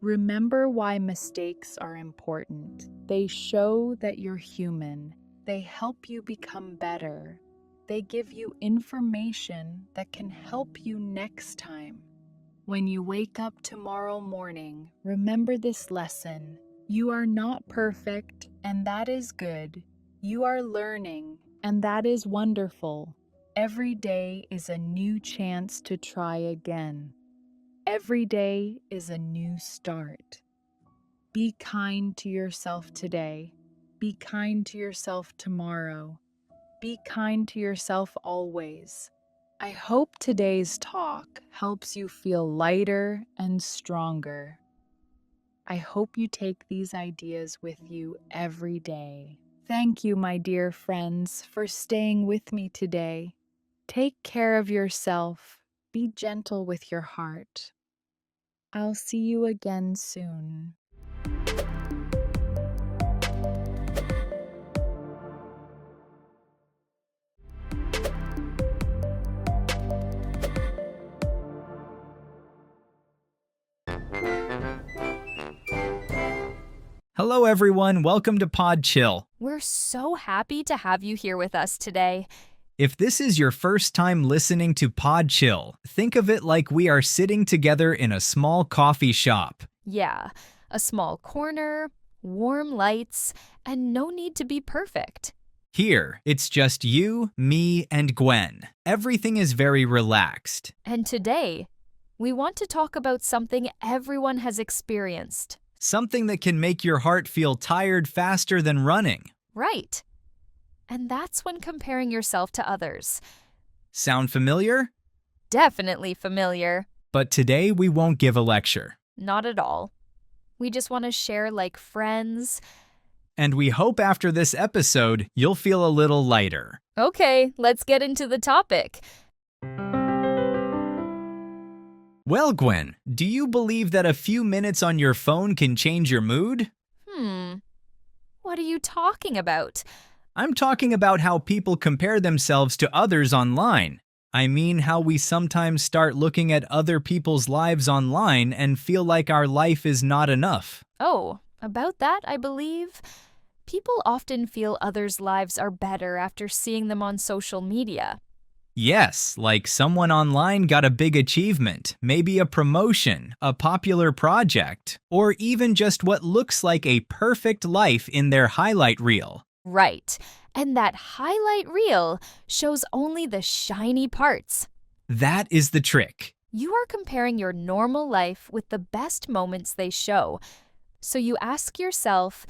Speaker 4: Remember why mistakes are important. They show that you're human. They help you become better. They give you information that can help you next time. When you wake up tomorrow morning, remember this lesson. You are not perfect, and that is good. You are learning, and that is wonderful. Every day is a new chance to try again. Every day is a new start. Be kind to yourself today. Be kind to yourself tomorrow. Be kind to yourself always. I hope today's talk helps you feel lighter and stronger. I hope you take these ideas with you every day. Thank you, my dear friends, for staying with me today. Take care of yourself. Be gentle with your heart. I'll see you again soon.
Speaker 5: Hello everyone, welcome to Pod Chill.
Speaker 1: We're so happy to have you here with us today.
Speaker 5: If this is your first time listening to Pod Chill, think of it like we are sitting together in a small coffee shop.
Speaker 1: Yeah, a small corner, warm lights, and no need to be perfect.
Speaker 5: Here, it's just you, me, and Gwen. Everything is very relaxed.
Speaker 1: And today, We want to talk about something everyone has experienced.
Speaker 5: Something that can make your heart feel tired faster than running.
Speaker 1: Right. And that's when comparing yourself to others.
Speaker 5: Sound familiar?
Speaker 1: Definitely familiar.
Speaker 5: But today we won't give a lecture.
Speaker 1: Not at all. We just want to share like friends.
Speaker 5: And we hope after this episode, you'll feel a little lighter.
Speaker 1: Okay, let's get into the topic.
Speaker 5: Well, Gwen, do you believe that a few minutes on your phone can change your mood?
Speaker 1: What are you talking about?
Speaker 5: I'm talking about how people compare themselves to others online. I mean how we sometimes start looking at other people's lives online and feel like our life is not enough.
Speaker 1: Oh, about that, I believe. People often feel others' lives are better after seeing them on social media.
Speaker 5: Yes, like someone online got a big achievement, maybe a promotion, a popular project, or even just what looks like a perfect life in their highlight reel.
Speaker 1: Right. And that highlight reel shows only the shiny parts.
Speaker 5: That is the trick.
Speaker 1: You are comparing your normal life with the best moments they show. So you ask yourself,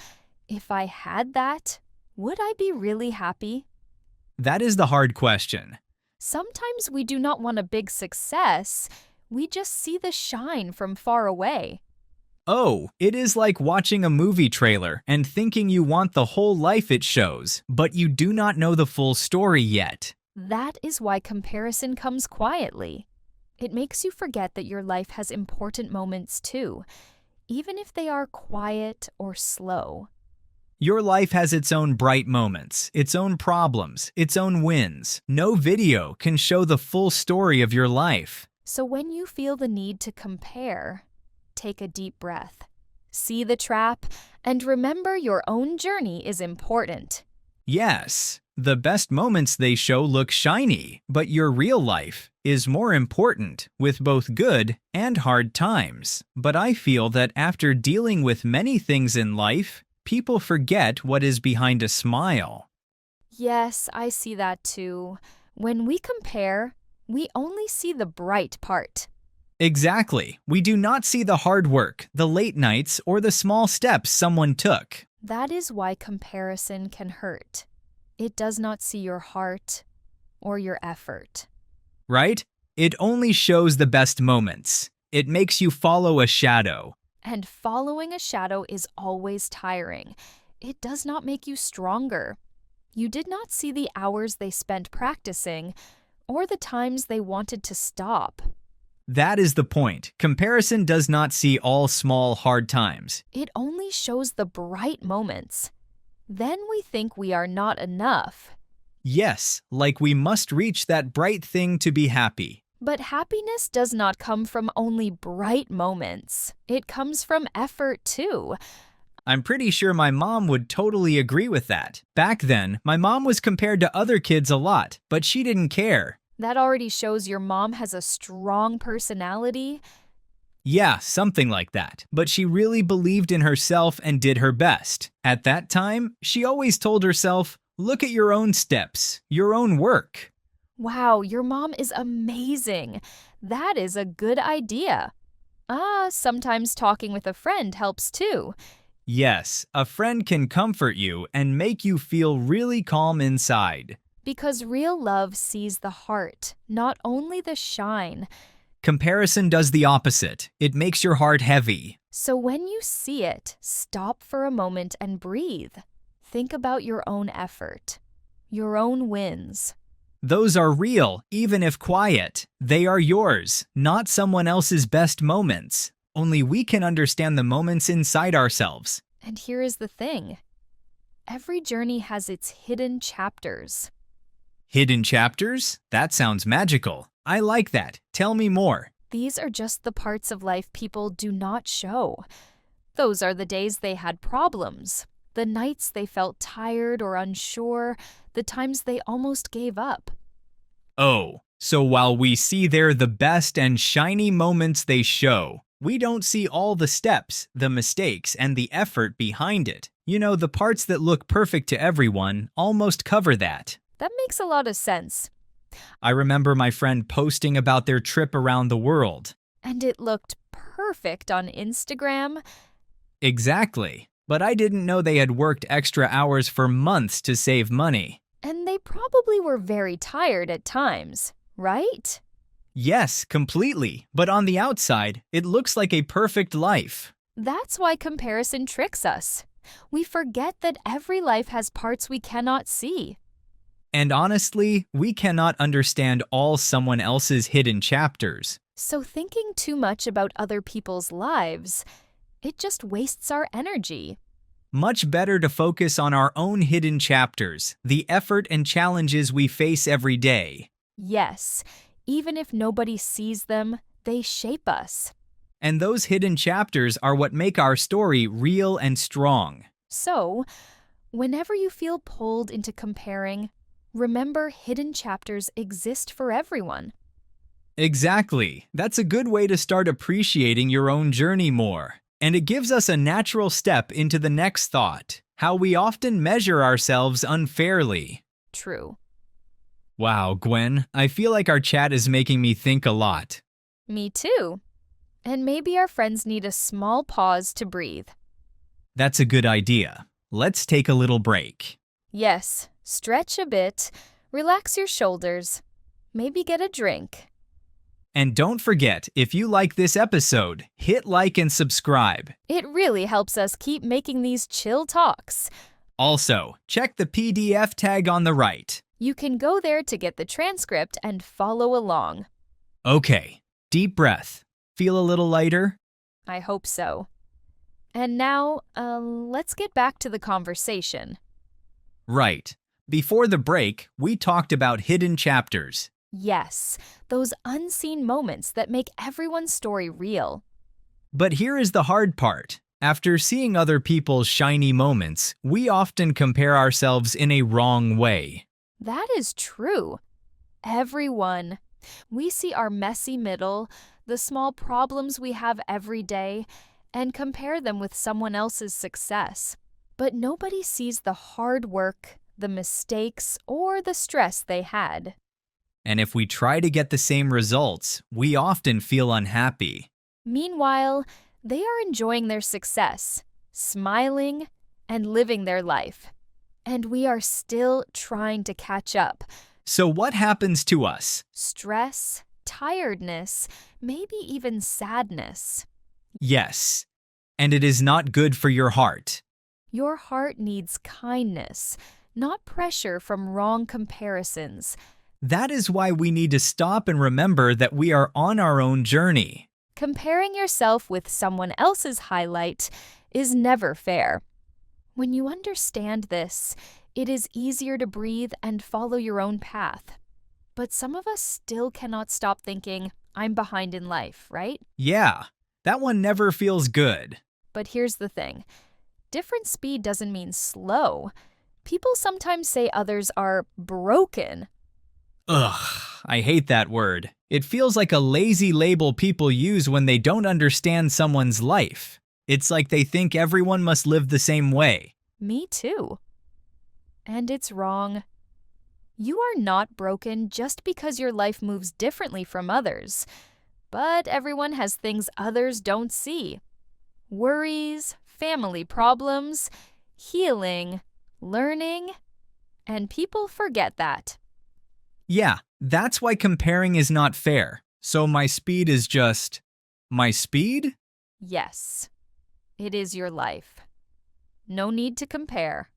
Speaker 1: if I had that, would I be really happy?
Speaker 5: That is the hard question.
Speaker 1: Sometimes we do not want a big success. We just see the shine from far away.
Speaker 5: Oh, it is like watching a movie trailer and thinking you want the whole life it shows, but you do not know the full story yet.
Speaker 1: That is why comparison comes quietly. It makes you forget that your life has important moments too, even if they are quiet or slow.
Speaker 5: Your life has its own bright moments, its own problems, its own wins. No video can show the full story of your life.
Speaker 1: So when you feel the need to compare, take a deep breath. See the trap, and remember your own journey is important.
Speaker 5: Yes, the best moments they show look shiny, but your real life is more important with both good and hard times. But I feel that after dealing with many things in life, people forget what is behind a smile.
Speaker 1: Yes, I see that too. When we compare, we only see the bright part.
Speaker 5: Exactly. We do not see the hard work, the late nights, or the small steps someone took.
Speaker 1: That is why comparison can hurt. It does not see your heart or your effort.
Speaker 5: Right? It only shows the best moments. It makes you follow a shadow.
Speaker 1: And following a shadow is always tiring. It does not make you stronger. You did not see the hours they spent practicing or the times they wanted to stop.
Speaker 5: That is the point. Comparison does not see all small, hard times.
Speaker 1: It only shows the bright moments. Then we think we are not enough.
Speaker 5: Yes, like we must reach that bright thing to be happy.
Speaker 1: But happiness does not come from only bright moments. It comes from effort too.
Speaker 5: I'm pretty sure my mom would totally agree with that. Back then, my mom was compared to other kids a lot, but she didn't care.
Speaker 1: That already shows your mom has a strong personality.
Speaker 5: Yeah, something like that. But she really believed in herself and did her best. At that time, she always told herself, look at your own steps, your own work.
Speaker 1: Wow, your mom is amazing. That is a good idea. Sometimes talking with a friend helps too.
Speaker 5: Yes, a friend can comfort you and make you feel really calm inside.
Speaker 1: Because real love sees the heart, not only the shine.
Speaker 5: Comparison does the opposite. It makes your heart heavy.
Speaker 1: So when you see it, stop for a moment and breathe. Think about your own effort, your own wins.
Speaker 5: Those are real, even if quiet. They are yours, not someone else's best moments. Only we can understand the moments inside ourselves.
Speaker 1: And here is the thing. Every journey has its hidden chapters.
Speaker 5: Hidden chapters? That sounds magical. I like that. Tell me more.
Speaker 1: These are just the parts of life people do not show. Those are the days they had problems, the nights they felt tired or unsure, the times they almost gave up.
Speaker 5: Oh, so while we see there the best and shiny moments they show, we don't see all the steps, the mistakes, and the effort behind it. You know, the parts that look perfect to everyone almost cover that.
Speaker 1: That makes a lot of sense.
Speaker 5: I remember my friend posting about their trip around the world.
Speaker 1: And it looked perfect on Instagram.
Speaker 5: Exactly. But I didn't know they had worked extra hours for months to save money.
Speaker 1: And they probably were very tired at times, right?
Speaker 5: Yes, completely. But on the outside, it looks like a perfect life.
Speaker 1: That's why comparison tricks us. We forget that every life has parts we cannot see.
Speaker 5: And honestly, we cannot understand all someone else's hidden chapters.
Speaker 1: So thinking too much about other people's lives, it just wastes our energy.
Speaker 5: Much better to focus on our own hidden chapters, the effort and challenges we face every day.
Speaker 1: Yes, even if nobody sees them, they shape us.
Speaker 5: And those hidden chapters are what make our story real and strong.
Speaker 1: So, whenever you feel pulled into comparing, remember hidden chapters exist for everyone.
Speaker 5: Exactly. That's a good way to start appreciating your own journey more. And it gives us a natural step into the next thought, how we often measure ourselves unfairly.
Speaker 1: True.
Speaker 5: Wow, Gwen, I feel like our chat is making me think a lot.
Speaker 1: Me too. And maybe our friends need a small pause to breathe.
Speaker 5: That's a good idea. Let's take a little break.
Speaker 1: Yes, stretch a bit, relax your shoulders, maybe get a drink.
Speaker 5: And don't forget, if you like this episode, hit like and subscribe.
Speaker 1: It really helps us keep making these chill talks.
Speaker 5: Also, check the PDF tag on the right.
Speaker 1: You can go there to get the transcript and follow along.
Speaker 5: Okay, deep breath. Feel a little lighter?
Speaker 1: I hope so. And now, let's get back to the conversation.
Speaker 5: Right. Before the break, we talked about hidden chapters.
Speaker 1: Yes, those unseen moments that make everyone's story real.
Speaker 5: But here is the hard part. After seeing other people's shiny moments, we often compare ourselves in a wrong way.
Speaker 1: That is true. Everyone. We see our messy middle, the small problems we have every day, and compare them with someone else's success. But nobody sees the hard work, the mistakes, or the stress they had.
Speaker 5: And if we try to get the same results, we often feel unhappy.
Speaker 1: Meanwhile, they are enjoying their success, smiling, and living their life. And we are still trying to catch up.
Speaker 5: So what happens to us?
Speaker 1: Stress, tiredness, maybe even sadness.
Speaker 5: Yes. And it is not good for your heart.
Speaker 1: Your heart needs kindness, not pressure from wrong comparisons.
Speaker 5: That is why we need to stop and remember that we are on our own journey.
Speaker 1: Comparing yourself with someone else's highlight is never fair. When you understand this, it is easier to breathe and follow your own path. But some of us still cannot stop thinking, I'm behind in life, right?
Speaker 5: Yeah, that one never feels good.
Speaker 1: But here's the thing. Different speed doesn't mean slow. People sometimes say others are broken.
Speaker 5: Ugh, I hate that word. It feels like a lazy label people use when they don't understand someone's life. It's like they think everyone must live the same way.
Speaker 1: Me too. And it's wrong. You are not broken just because your life moves differently from others. But everyone has things others don't see. Worries, family problems, healing, learning, and people forget that.
Speaker 5: Yeah, that's why comparing is not fair. So my speed is just my speed?
Speaker 1: Yes, it is your life. No need to compare.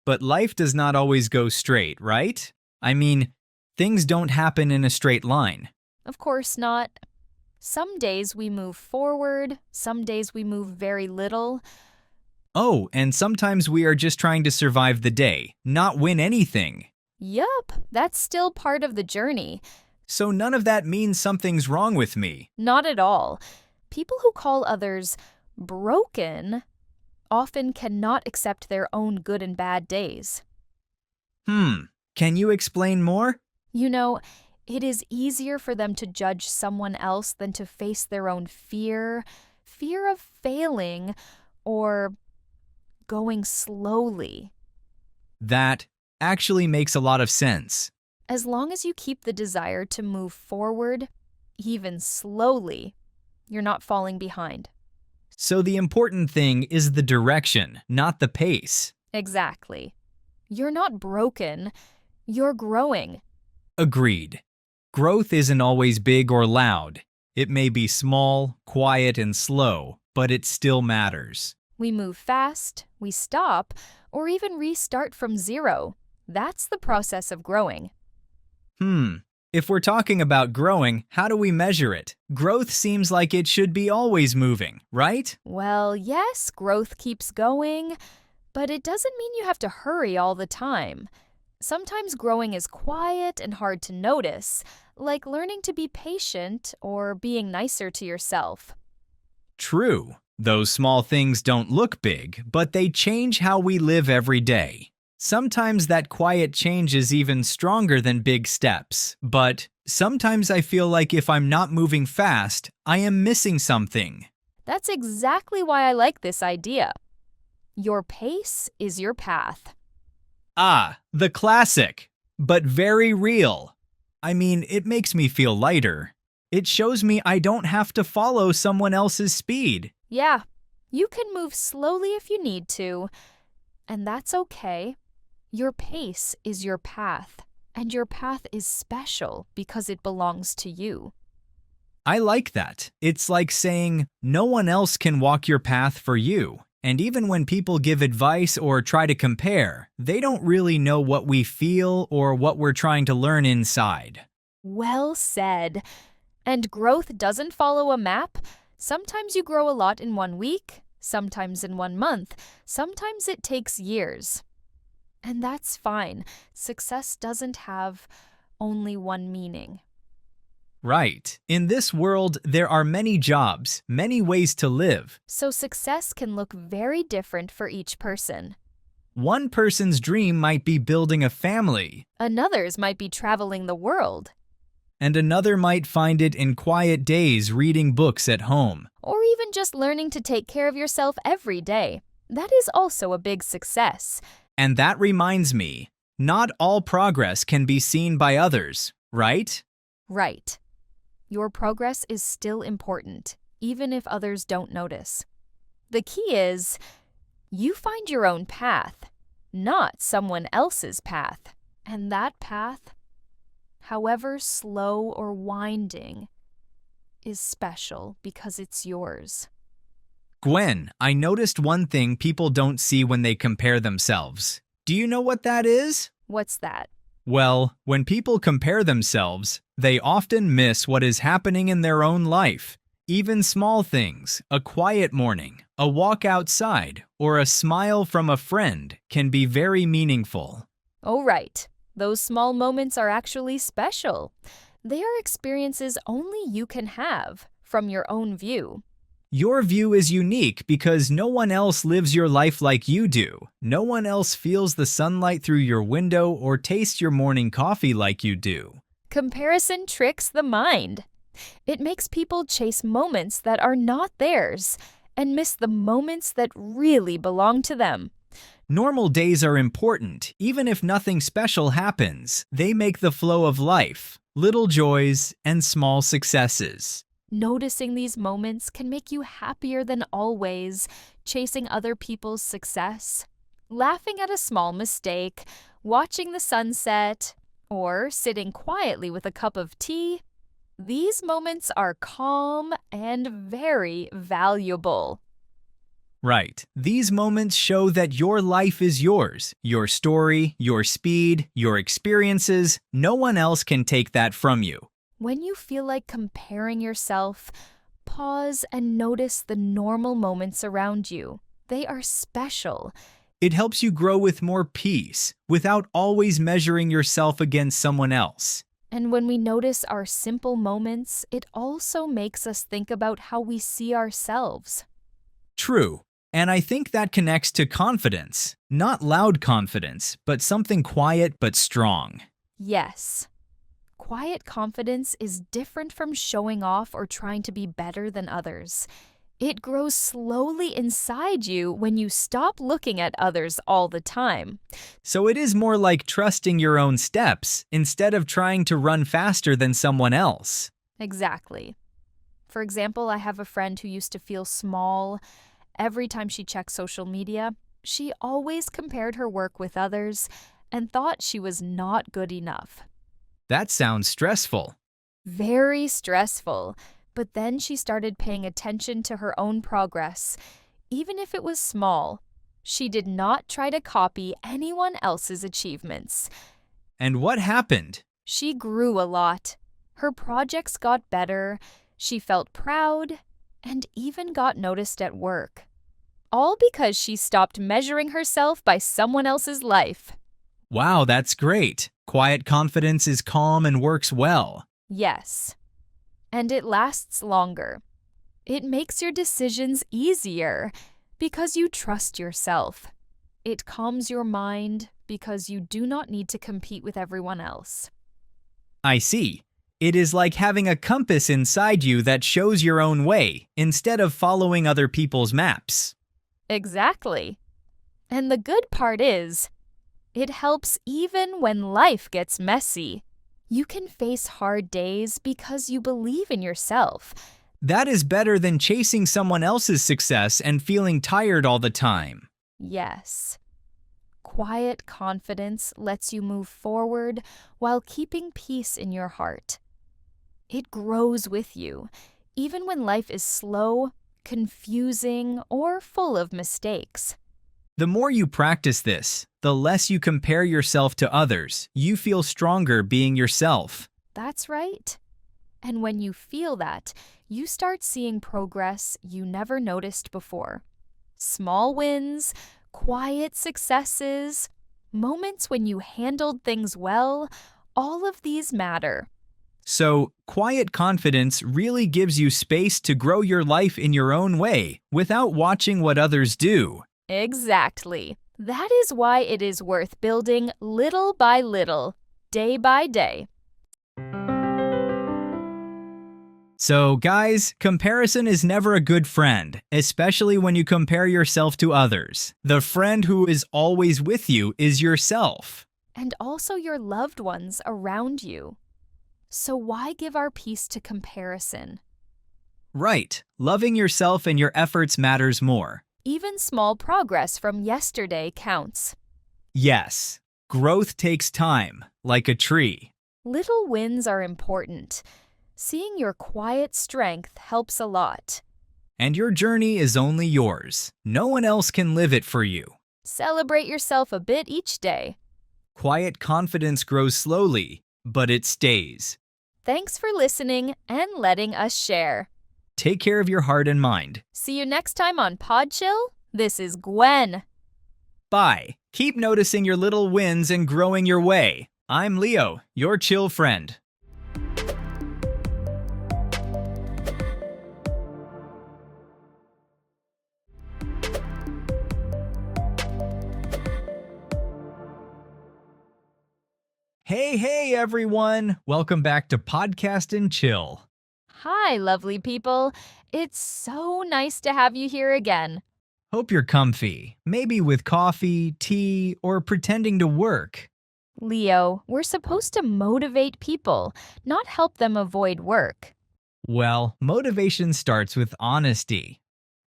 Speaker 5: But life does not always go straight, right? I mean, things don't happen in a straight line.
Speaker 1: Of course not. Some days we move forward, some days we move very little.
Speaker 5: Oh, and sometimes we are just trying to survive the day, not win anything.
Speaker 1: Yup, that's still part of the journey.
Speaker 5: So none of that means something's wrong with me.
Speaker 1: Not at all. People who call others broken often cannot accept their own good and bad days.
Speaker 5: Can you explain more?
Speaker 1: You know, it is easier for them to judge someone else than to face their own fear of failing, or going slowly.
Speaker 5: That actually makes a lot of sense.
Speaker 1: As long as you keep the desire to move forward, even slowly, you're not falling behind.
Speaker 5: So the important thing is the direction, not the pace.
Speaker 1: Exactly. You're not broken, you're growing.
Speaker 5: Agreed. Growth isn't always big or loud. It may be small, quiet, and slow, but it still matters.
Speaker 1: We move fast, we stop, or even restart from zero. That's the process of growing.
Speaker 5: If we're talking about growing, how do we measure it? Growth seems like it should be always moving, right?
Speaker 1: Well, yes, growth keeps going, but it doesn't mean you have to hurry all the time. Sometimes growing is quiet and hard to notice, like learning to be patient or being nicer to yourself.
Speaker 5: True. Those small things don't look big, but they change how we live every day. Sometimes that quiet change is even stronger than big steps, but sometimes I feel like if I'm not moving fast, I am missing something.
Speaker 1: That's exactly why I like this idea. Your pace is your path.
Speaker 5: Ah, the classic, but very real. I mean, it makes me feel lighter. It shows me I don't have to follow someone else's speed.
Speaker 1: Yeah, you can move slowly if you need to, and that's okay. Your pace is your path, and your path is special because it belongs to you.
Speaker 5: I like that. It's like saying, no one else can walk your path for you. And even when people give advice or try to compare, they don't really know what we feel or what we're trying to learn inside.
Speaker 1: Well said. And growth doesn't follow a map. Sometimes you grow a lot in 1 week, sometimes in 1 month, sometimes it takes years. And that's fine. Success doesn't have only one meaning.
Speaker 5: Right. In this world, there are many jobs, many ways to live.
Speaker 1: So success can look very different for each person.
Speaker 5: One person's dream might be building a family,
Speaker 1: Another's might be traveling the world,
Speaker 5: and another might find it in quiet days reading books at home.
Speaker 1: or even just learning to take care of yourself every day. That is also a big success.
Speaker 5: And that reminds me, not all progress can be seen by others, right?
Speaker 1: Right. Your progress is still important, even if others don't notice. The key is, you find your own path, not someone else's path. And that path, however slow or winding, is special because it's yours.
Speaker 5: Gwen, I noticed one thing people don't see when they compare themselves. Do you know what that is?
Speaker 1: What's that?
Speaker 5: Well, when people compare themselves, they often miss what is happening in their own life. Even small things, a quiet morning, a walk outside, or a smile from a friend can be very meaningful.
Speaker 1: Oh, right. Those small moments are actually special. They are experiences only you can have from your own view.
Speaker 5: Your view is unique because no one else lives your life like you do. No one else feels the sunlight through your window or tastes your morning coffee like you do.
Speaker 1: Comparison tricks the mind. It makes people chase moments that are not theirs and miss the moments that really belong to them.
Speaker 5: Normal days are important, even if nothing special happens. They make the flow of life, little joys, and small successes.
Speaker 1: Noticing these moments can make you happier than always chasing other people's success, laughing at a small mistake, watching the sunset, or sitting quietly with a cup of tea. These moments are calm and very valuable.
Speaker 5: Right. These moments show that your life is yours. Your story, your speed, your experiences. No one else can take that from you.
Speaker 1: When you feel like comparing yourself, pause and notice the normal moments around you. They are special.
Speaker 5: It helps you grow with more peace, without always measuring yourself against someone else.
Speaker 1: And when we notice our simple moments, it also makes us think about how we see ourselves.
Speaker 5: True. And I think that connects to confidence. Not loud confidence, but something quiet but strong.
Speaker 1: Yes. Quiet confidence is different from showing off or trying to be better than others. It grows slowly inside you when you stop looking at others all the time.
Speaker 5: So it is more like trusting your own steps instead of trying to run faster than someone else.
Speaker 1: Exactly. For example, I have a friend who used to feel small every time she checked social media. She always compared her work with others and thought she was not good enough.
Speaker 5: That sounds stressful.
Speaker 1: Very stressful. But then she started paying attention to her own progress, even if it was small. She did not try to copy anyone else's achievements.
Speaker 5: And what happened?
Speaker 1: She grew a lot. Her projects got better, she felt proud, and even got noticed at work. All because she stopped measuring herself by someone else's life.
Speaker 5: Wow, that's great. Quiet confidence is calm and works well.
Speaker 1: Yes. And it lasts longer. It makes your decisions easier because you trust yourself. It calms your mind because you do not need to compete with everyone else.
Speaker 5: I see. It is like having a compass inside you that shows your own way instead of following other people's maps.
Speaker 1: Exactly. And the good part is, it helps even when life gets messy. You can face hard days because you believe in yourself.
Speaker 5: That is better than chasing someone else's success and feeling tired all the time.
Speaker 1: Yes. Quiet confidence lets you move forward while keeping peace in your heart. It grows with you, even when life is slow, confusing, or full of mistakes.
Speaker 5: The more you practice this, the less you compare yourself to others. You feel stronger being yourself.
Speaker 1: That's right. And when you feel that, you start seeing progress you never noticed before. Small wins, quiet successes, moments when you handled things well, all of these matter.
Speaker 5: So, quiet confidence really gives you space to grow your life in your own way without watching what others do.
Speaker 1: Exactly. That is why it is worth building little by little, day by day.
Speaker 5: So, guys, comparison is never a good friend, especially when you compare yourself to others. The friend who is always with you is yourself.
Speaker 1: And also your loved ones around you. So why give our peace to comparison?
Speaker 5: Right. Loving yourself and your efforts matters more.
Speaker 1: Even small progress from yesterday counts.
Speaker 5: Yes. Growth takes time, like a tree.
Speaker 1: Little wins are important. Seeing your quiet strength helps a lot.
Speaker 5: And your journey is only yours. No one else can live it for you.
Speaker 1: Celebrate yourself a bit each day.
Speaker 5: Quiet confidence grows slowly, but it stays.
Speaker 1: Thanks for listening and letting us share.
Speaker 5: Take care of your heart and mind.
Speaker 1: See you next time on Pod Chill. This is Gwen.
Speaker 5: Bye. Keep noticing your little wins and growing your way. I'm Leo, your chill friend. Hey everyone! Welcome back to Podcast and Chill.
Speaker 1: Hi, lovely people. It's so nice to have you here again.
Speaker 5: Hope you're comfy, maybe with coffee, tea, or pretending to work.
Speaker 1: Leo, we're supposed to motivate people, not help them avoid work.
Speaker 5: Well, motivation starts with honesty.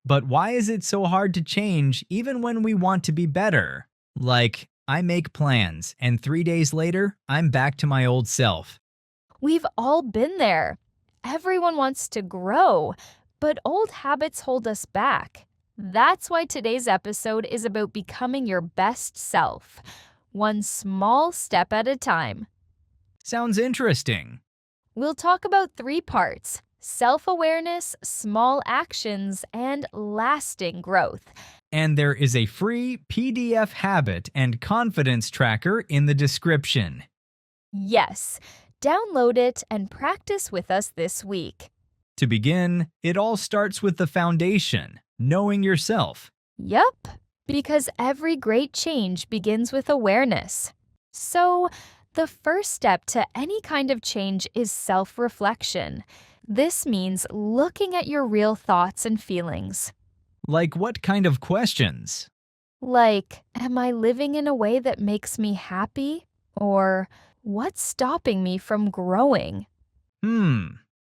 Speaker 5: But why is it so hard to change even when we want to be better? Like, I make plans, and 3 days later, I'm back to my old self.
Speaker 1: We've all been there. Everyone wants to grow, but old habits hold us back. That's why today's episode is about becoming your best self, one small step at a time.
Speaker 5: Sounds interesting.
Speaker 1: We'll talk about 3 parts: self-awareness, small actions, and lasting growth.
Speaker 5: And there is a free PDF habit and confidence tracker in the description.
Speaker 1: Yes, download it and practice with us this week.
Speaker 5: To begin, it all starts with the foundation, knowing yourself.
Speaker 1: Yup, because every great change begins with awareness. So, the first step to any kind of change is self-reflection. This means looking at your real thoughts and feelings.
Speaker 5: Like what kind of questions?
Speaker 1: Like, am I living in a way that makes me happy? Or, what's stopping me from growing?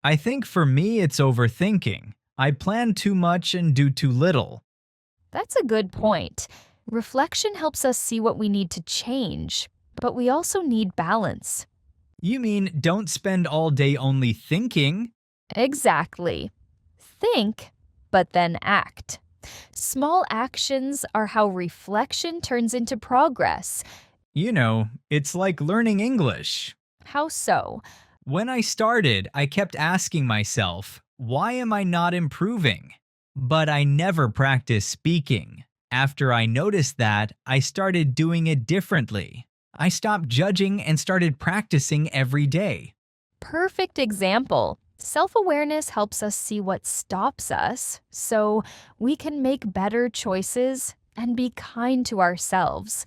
Speaker 5: I think for me it's overthinking. I plan too much and do too little.
Speaker 1: That's a good point. Reflection helps us see what we need to change, but we also need balance.
Speaker 5: You mean don't spend all day only thinking?
Speaker 1: Exactly. Think, but then act. Small actions are how reflection turns into progress.
Speaker 5: You know, it's like learning English.
Speaker 1: How so?
Speaker 5: When I started, I kept asking myself, why am I not improving? But I never practiced speaking. After I noticed that, I started doing it differently. I stopped judging and started practicing every day.
Speaker 1: Perfect example. Self-awareness helps us see what stops us so we can make better choices and be kind to ourselves.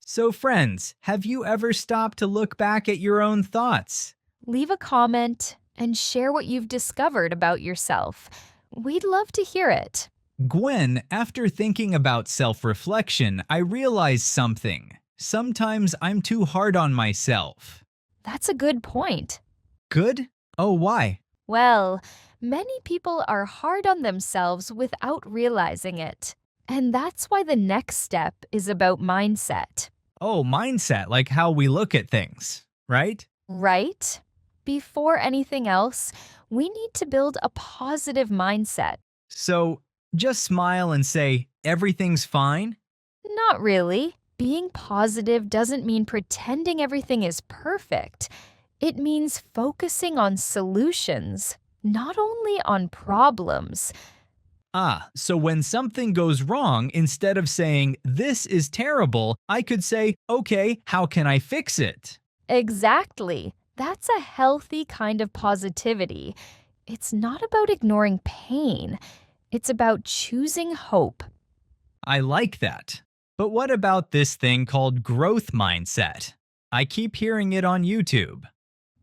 Speaker 5: So friends, have you ever stopped to look back at your own thoughts?
Speaker 1: Leave a comment and share what you've discovered about yourself. We'd love to hear it.
Speaker 5: Gwen, after thinking about self-reflection, I realized something. Sometimes I'm too hard on myself.
Speaker 1: That's a good point.
Speaker 5: Good? Oh, why?
Speaker 1: Well, many people are hard on themselves without realizing it. And that's why the next step is about mindset.
Speaker 5: Oh, mindset, like how we look at things, right?
Speaker 1: Right? Before anything else, we need to build a positive mindset.
Speaker 5: So, just smile and say, everything's fine?
Speaker 1: Not really. Being positive doesn't mean pretending everything is perfect. It means focusing on solutions, not only on problems.
Speaker 5: Ah, so when something goes wrong, instead of saying, this is terrible, I could say, okay, how can I fix it?
Speaker 1: Exactly. That's a healthy kind of positivity. It's not about ignoring pain. It's about choosing hope.
Speaker 5: I like that. But what about this thing called growth mindset? I keep hearing it on YouTube.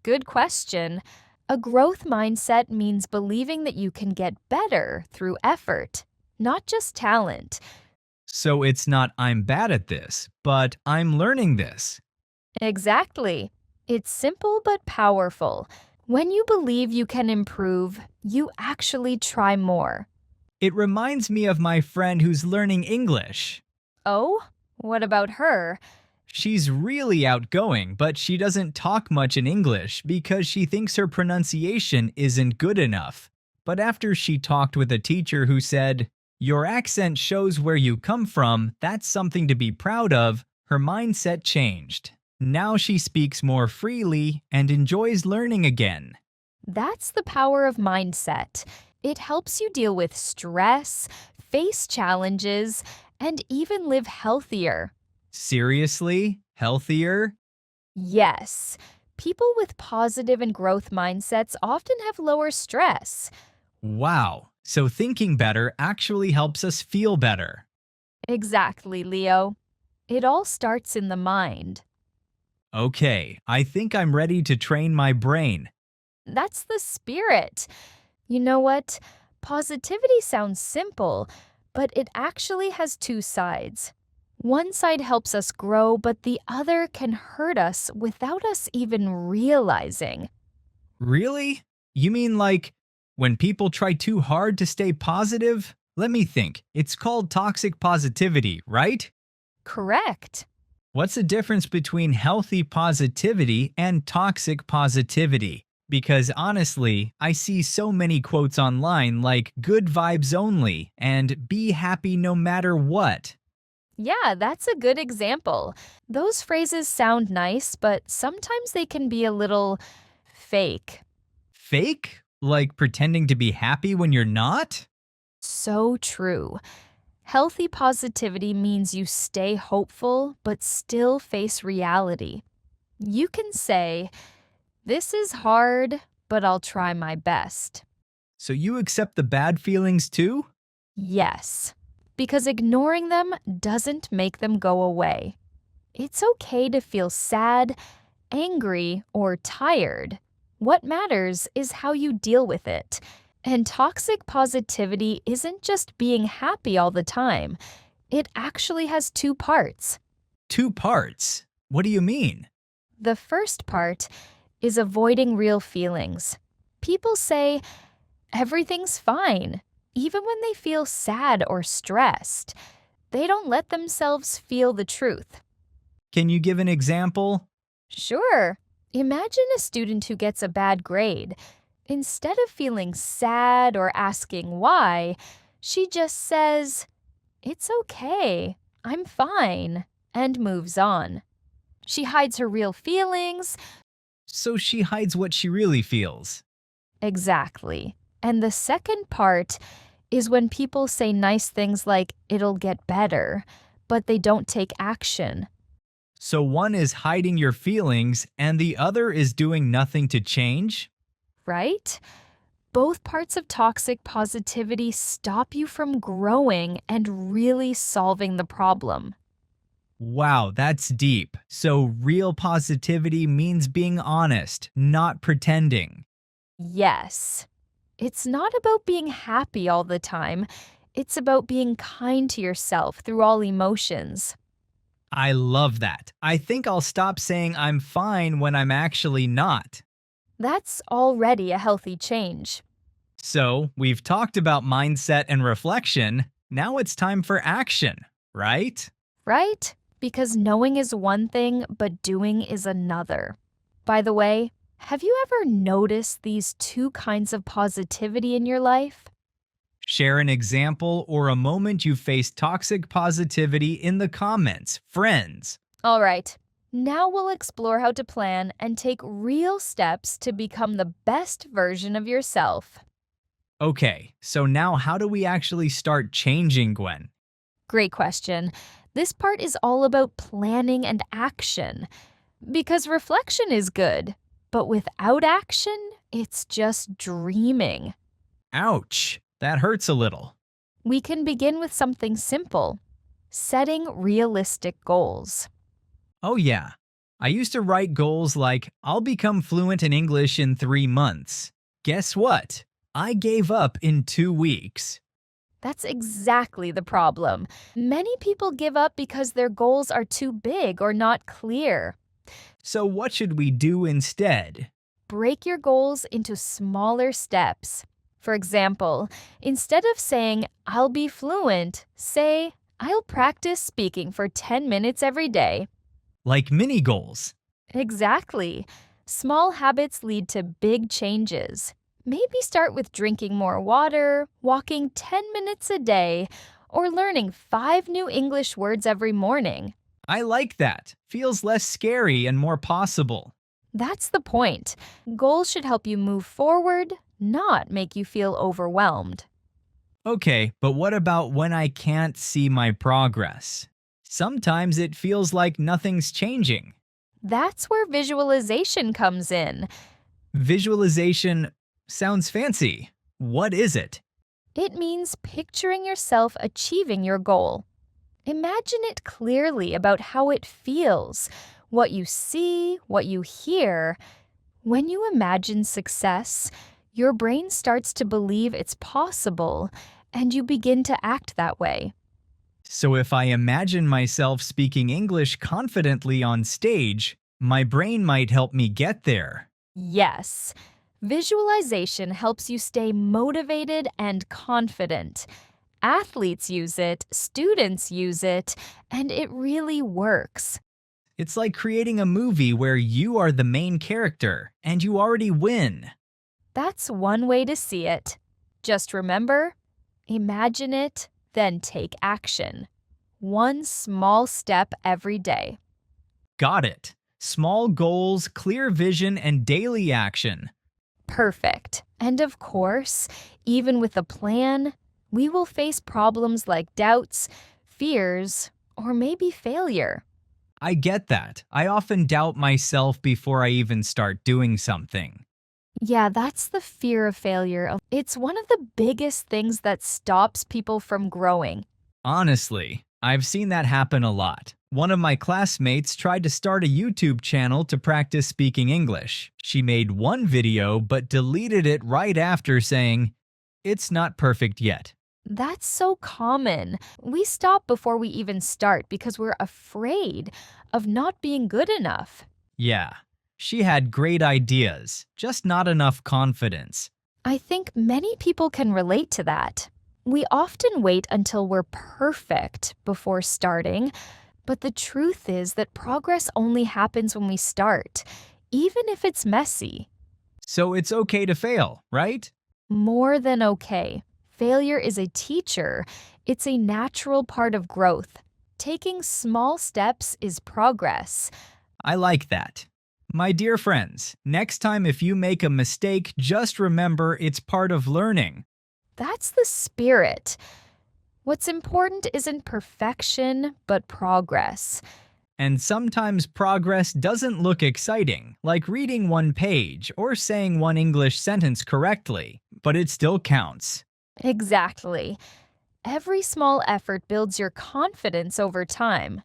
Speaker 1: Good question. A growth mindset means believing that you can get better through effort, not just talent.
Speaker 5: So it's not I'm bad at this, but I'm learning this.
Speaker 1: Exactly. It's simple but powerful. When you believe you can improve, you actually try more.
Speaker 5: It reminds me of my friend who's learning English.
Speaker 1: Oh, what about her?
Speaker 5: She's really outgoing, but she doesn't talk much in English because she thinks her pronunciation isn't good enough. But after she talked with a teacher who said, your accent shows where you come from, that's something to be proud of, her mindset changed. Now she speaks more freely and enjoys learning again.
Speaker 1: That's the power of mindset. It helps you deal with stress, face challenges, and even live healthier.
Speaker 5: Seriously? Healthier?
Speaker 1: Yes. People with positive and growth mindsets often have lower stress.
Speaker 5: Wow. So thinking better actually helps us feel better.
Speaker 1: Exactly, Leo. It all starts in the mind.
Speaker 5: Okay, I think I'm ready to train my brain.
Speaker 1: That's the spirit. You know what? Positivity sounds simple, but it actually has two sides. One side helps us grow, but the other can hurt us without us even realizing.
Speaker 5: Really? You mean like when people try too hard to stay positive? Let me think. It's called toxic positivity, right?
Speaker 1: Correct.
Speaker 5: What's the difference between healthy positivity and toxic positivity? Because honestly, I see so many quotes online like good vibes only and be happy no matter what.
Speaker 1: Yeah, that's a good example. Those phrases sound nice, but sometimes they can be a little fake.
Speaker 5: Fake? Like pretending to be happy when you're not?
Speaker 1: So true. Healthy positivity means you stay hopeful but still face reality. You can say, this is hard, but I'll try my best.
Speaker 5: So you accept the bad feelings too?
Speaker 1: Yes, because ignoring them doesn't make them go away. It's okay to feel sad, angry, or tired. What matters is how you deal with it. And toxic positivity isn't just being happy all the time. It actually has two parts.
Speaker 5: 2 parts? What do you mean?
Speaker 1: The first part is avoiding real feelings. People say, everything's fine, even when they feel sad or stressed. They don't let themselves feel the truth.
Speaker 5: Can you give an example?
Speaker 1: Sure. Imagine a student who gets a bad grade. Instead of feeling sad or asking why, she just says, "It's okay, I'm fine," and moves on. She hides her real feelings.
Speaker 5: So she hides what she really feels.
Speaker 1: Exactly. And the second part is when people say nice things like, "It'll get better," but they don't take action.
Speaker 5: So one is hiding your feelings and the other is doing nothing to change?
Speaker 1: Right? Both parts of toxic positivity stop you from growing and really solving the problem.
Speaker 5: Wow, that's deep. So real positivity means being honest, not pretending.
Speaker 1: Yes. It's not about being happy all the time. It's about being kind to yourself through all emotions.
Speaker 5: I love that. I think I'll stop saying I'm fine when I'm actually not.
Speaker 1: That's already a healthy change.
Speaker 5: So, we've talked about mindset and reflection. Now it's time for action, right?
Speaker 1: Right? Because knowing is one thing, but doing is another. By the way, have you ever noticed these two kinds of positivity in your life?
Speaker 5: Share an example or a moment you faced toxic positivity in the comments, friends.
Speaker 1: All right, now we'll explore how to plan and take real steps to become the best version of yourself.
Speaker 5: Okay, so now how do we actually start changing, Gwen?
Speaker 1: Great question. This part is all about planning and action. Because reflection is good, but without action, it's just dreaming.
Speaker 5: Ouch, that hurts a little.
Speaker 1: We can begin with something simple: setting realistic goals.
Speaker 5: Oh yeah, I used to write goals like, I'll become fluent in English in 3 months. Guess what? I gave up in 2 weeks.
Speaker 1: That's exactly the problem. Many people give up because their goals are too big or not clear.
Speaker 5: So what should we do instead?
Speaker 1: Break your goals into smaller steps. For example, instead of saying, "I'll be fluent," say, "I'll practice speaking for 10 minutes every day."
Speaker 5: Like mini goals.
Speaker 1: Exactly. Small habits lead to big changes. Maybe start with drinking more water, walking 10 minutes a day, or learning 5 new English words every morning.
Speaker 5: I like that. Feels less scary and more possible.
Speaker 1: That's the point. Goals should help you move forward, not make you feel overwhelmed.
Speaker 5: Okay, but what about when I can't see my progress? Sometimes it feels like nothing's changing.
Speaker 1: That's where visualization comes in.
Speaker 5: Visualization sounds fancy. What is it?
Speaker 1: It means picturing yourself achieving your goal. Imagine it clearly about how it feels, what you see, what you hear. When you imagine success, your brain starts to believe it's possible, and you begin to act that way.
Speaker 5: So if I imagine myself speaking English confidently on stage, my brain might help me get there.
Speaker 1: Yes, visualization helps you stay motivated and confident. Athletes use it, students use it, and it really works.
Speaker 5: It's like creating a movie where you are the main character and you already win.
Speaker 1: That's one way to see it. Just remember, imagine it, then take action. One small step every day.
Speaker 5: Got it. Small goals, clear vision, and daily action.
Speaker 1: Perfect. And of course, even with a plan, we will face problems like doubts, fears, or maybe failure.
Speaker 5: I get that. I often doubt myself before I even start doing something.
Speaker 1: Yeah, that's the fear of failure. It's one of the biggest things that stops people from growing.
Speaker 5: Honestly, I've seen that happen a lot. One of my classmates tried to start a YouTube channel to practice speaking English. She made one video but deleted it right after saying, "It's not perfect yet."
Speaker 1: That's so common. We stop before we even start because we're afraid of not being good enough.
Speaker 5: Yeah. She had great ideas, just not enough confidence.
Speaker 1: I think many people can relate to that. We often wait until we're perfect before starting, but the truth is that progress only happens when we start, even if it's messy.
Speaker 5: So it's okay to fail, right?
Speaker 1: More than okay. Failure is a teacher. It's a natural part of growth. Taking small steps is progress.
Speaker 5: I like that. My dear friends, next time if you make a mistake, just remember it's part of learning.
Speaker 1: That's the spirit. What's important isn't perfection, but progress.
Speaker 5: And sometimes progress doesn't look exciting, like reading one page or saying one English sentence correctly, but it still counts.
Speaker 1: Exactly. Every small effort builds your confidence over time.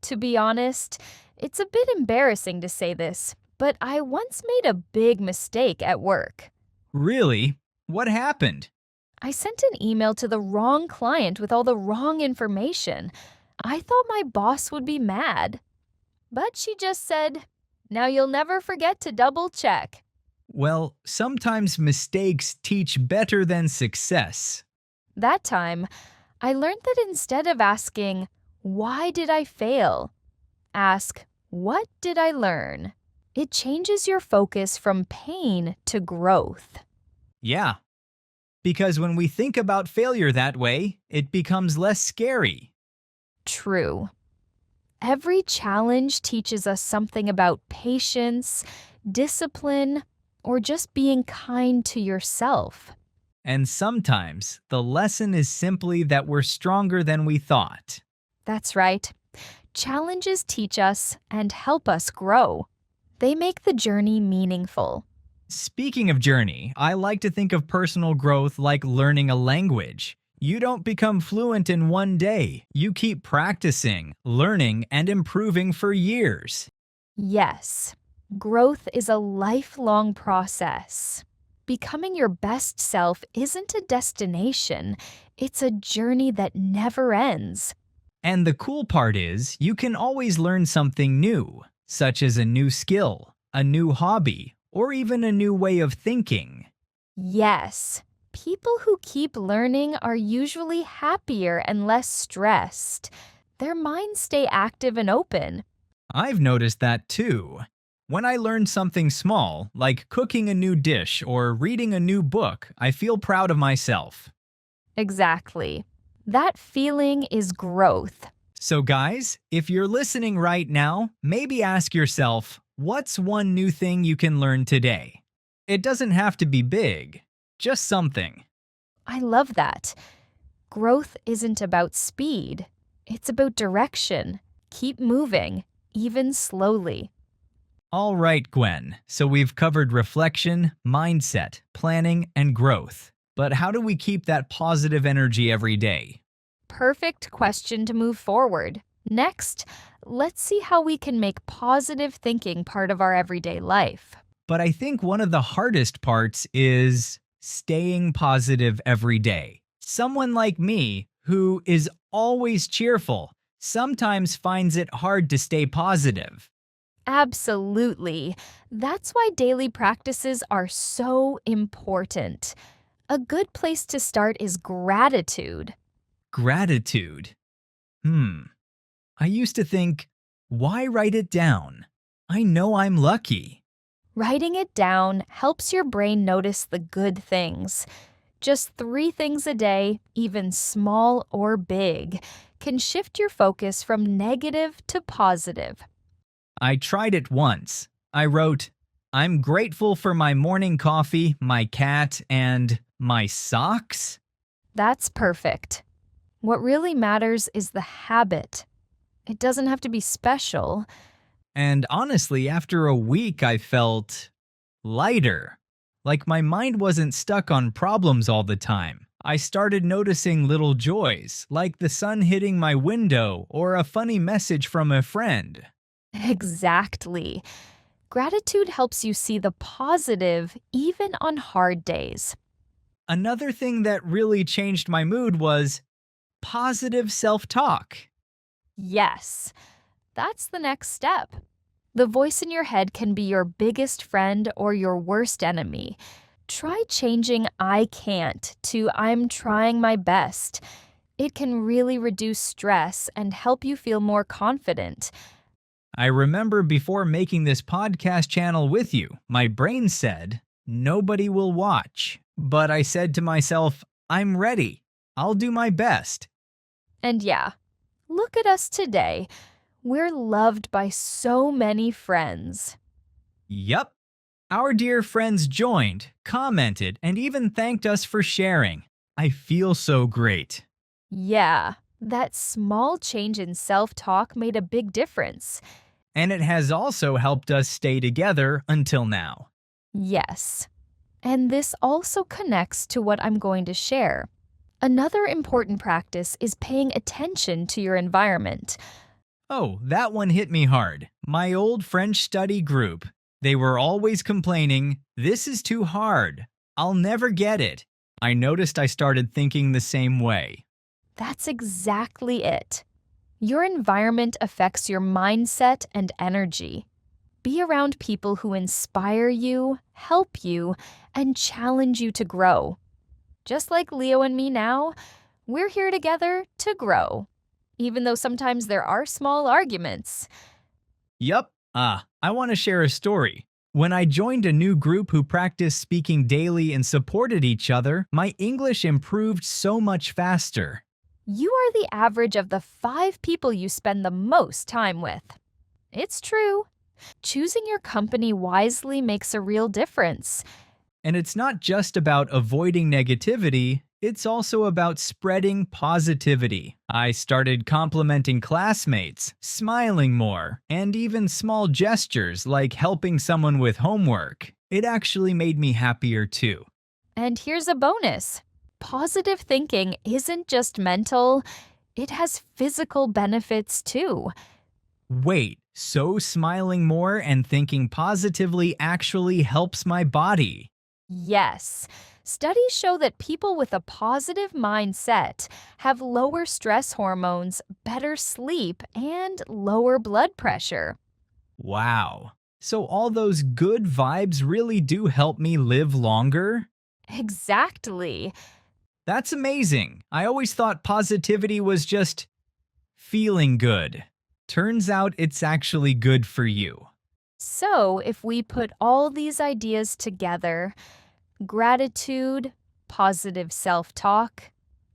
Speaker 1: To be honest, it's a bit embarrassing to say this, but I once made a big mistake at work.
Speaker 5: Really? What happened?
Speaker 1: I sent an email to the wrong client with all the wrong information. I thought my boss would be mad. But she just said, "Now you'll never forget to double check."
Speaker 5: Well, sometimes mistakes teach better than success.
Speaker 1: That time, I learned that instead of asking, "Why did I fail?" ask, "What did I learn?" It changes your focus from pain to growth.
Speaker 5: Yeah. Because when we think about failure that way, it becomes less scary.
Speaker 1: True. Every challenge teaches us something about patience, discipline, or just being kind to yourself.
Speaker 5: And sometimes the lesson is simply that we're stronger than we thought.
Speaker 1: That's right. Challenges teach us and help us grow. They make the journey meaningful.
Speaker 5: Speaking of journey, I like to think of personal growth like learning a language. You don't become fluent in one day. You keep practicing, learning, and improving for years.
Speaker 1: Yes, growth is a lifelong process. Becoming your best self isn't a destination, it's a journey that never ends.
Speaker 5: And the cool part is, you can always learn something new, such as a new skill, a new hobby, or even a new way of thinking.
Speaker 1: Yes, people who keep learning are usually happier and less stressed. Their minds stay active and open.
Speaker 5: I've noticed that too. When I learn something small, like cooking a new dish or reading a new book, I feel proud of myself.
Speaker 1: Exactly. That feeling is growth.
Speaker 5: So guys, if you're listening right now, maybe ask yourself, what's one new thing you can learn today? It doesn't have to be big, just something.
Speaker 1: I love that. Growth isn't about speed. It's about direction. Keep moving, even slowly.
Speaker 5: All right, Gwen, so we've covered reflection, mindset, planning, and growth. But how do we keep that positive energy every day?
Speaker 1: Perfect question to move forward. Next, let's see how we can make positive thinking part of our everyday life.
Speaker 5: But I think one of the hardest parts is staying positive every day. Someone like me, who is always cheerful, sometimes finds it hard to stay positive.
Speaker 1: Absolutely. That's why daily practices are so important. A good place to start is gratitude.
Speaker 5: Gratitude. I used to think, why write it down? I know I'm lucky.
Speaker 1: Writing it down helps your brain notice the good things. Just 3 things a day, even small or big, can shift your focus from negative to positive.
Speaker 5: I tried it once. I wrote, I'm grateful for my morning coffee, my cat, and my socks.
Speaker 1: That's perfect. What really matters is the habit. It doesn't have to be special.
Speaker 5: And honestly, after a week, I felt lighter. Like my mind wasn't stuck on problems all the time. I started noticing little joys, like the sun hitting my window or a funny message from a friend.
Speaker 1: Exactly. Gratitude helps you see the positive even on hard days.
Speaker 5: Another thing that really changed my mood was positive self-talk.
Speaker 1: Yes, that's the next step. The voice in your head can be your biggest friend or your worst enemy. Try changing "I can't" to "I'm trying my best." It can really reduce stress and help you feel more confident.
Speaker 5: I remember before making this podcast channel with you, my brain said, nobody will watch. But I said to myself, I'm ready. I'll do my best.
Speaker 1: And yeah, look at us today. We're loved by so many friends.
Speaker 5: Yup. Our dear friends joined, commented, and even thanked us for sharing. I feel so great.
Speaker 1: Yeah, that small change in self-talk made a big difference.
Speaker 5: And it has also helped us stay together until now.
Speaker 1: Yes. And this also connects to what I'm going to share. Another important practice is paying attention to your environment.
Speaker 5: Oh, that one hit me hard. My old French study group. They were always complaining, this is too hard. I'll never get it. I noticed I started thinking the same way.
Speaker 1: That's exactly it. Your environment affects your mindset and energy. Be around people who inspire you, help you, and challenge you to grow. Just like Leo and me now, we're here together to grow, even though sometimes there are small arguments.
Speaker 5: Yup. I want to share a story. When I joined a new group who practiced speaking daily and supported each other, my English improved so much faster.
Speaker 1: You are the average of the 5 people you spend the most time with. It's true. Choosing your company wisely makes a real difference.
Speaker 5: And it's not just about avoiding negativity, it's also about spreading positivity. I started complimenting classmates, smiling more, and even small gestures like helping someone with homework. It actually made me happier too.
Speaker 1: And here's a bonus. Positive thinking isn't just mental, it has physical benefits too.
Speaker 5: Wait, so smiling more and thinking positively actually helps my body?
Speaker 1: Yes. Studies show that people with a positive mindset have lower stress hormones, better sleep, and lower blood pressure.
Speaker 5: Wow. So all those good vibes really do help me live longer?
Speaker 1: Exactly.
Speaker 5: That's amazing. I always thought positivity was just feeling good. Turns out it's actually good for you.
Speaker 1: So, if we put all these ideas together, gratitude, positive self-talk,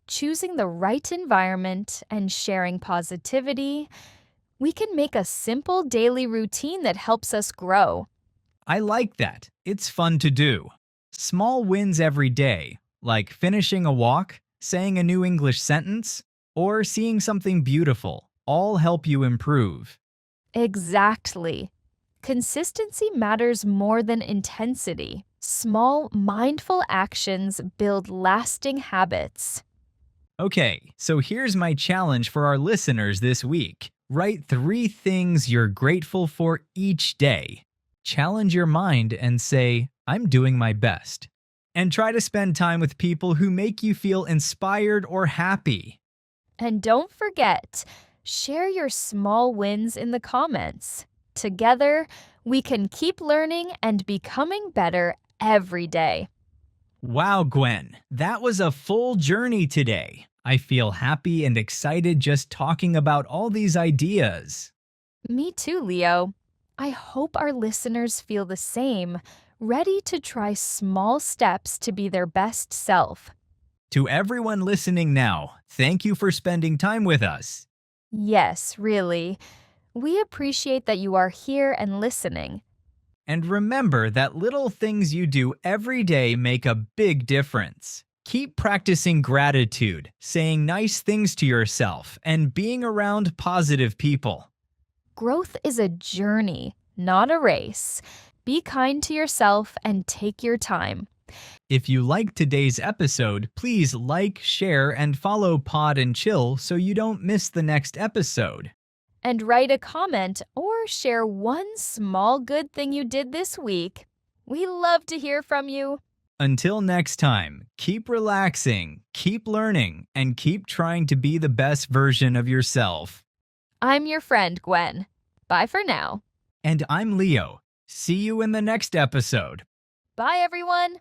Speaker 1: choosing the right environment, and sharing positivity, we can make a simple daily routine that helps us grow.
Speaker 5: I like that. It's fun to do. Small wins every day, like finishing a walk, saying a new English sentence, or seeing something beautiful, all help you improve.
Speaker 1: Exactly. Consistency matters more than intensity. Small, mindful actions build lasting habits.
Speaker 5: Okay, so here's my challenge for our listeners this week. Write 3 things you're grateful for each day. Challenge your mind and say, I'm doing my best. And try to spend time with people who make you feel inspired or happy.
Speaker 1: And don't forget, share your small wins in the comments. Together, we can keep learning and becoming better every day.
Speaker 5: Wow, Gwen, that was a full journey today. I feel happy and excited just talking about all these ideas.
Speaker 1: Me too, Leo. I hope our listeners feel the same, ready to try small steps to be their best self.
Speaker 5: To everyone listening now, thank you for spending time with us.
Speaker 1: Yes, really. We appreciate that you are here and listening.
Speaker 5: And remember that little things you do every day make a big difference. Keep practicing gratitude, saying nice things to yourself, and being around positive people.
Speaker 1: Growth is a journey, not a race. Be kind to yourself and take your time.
Speaker 5: If you liked today's episode, please like, share, and follow Pod and Chill so you don't miss the next episode.
Speaker 1: And write a comment or share one small good thing you did this week. We love to hear from you.
Speaker 5: Until next time, keep relaxing, keep learning, and keep trying to be the best version of yourself.
Speaker 1: I'm your friend, Gwen. Bye for now.
Speaker 5: And I'm Leo. See you in the next episode.
Speaker 1: Bye, everyone!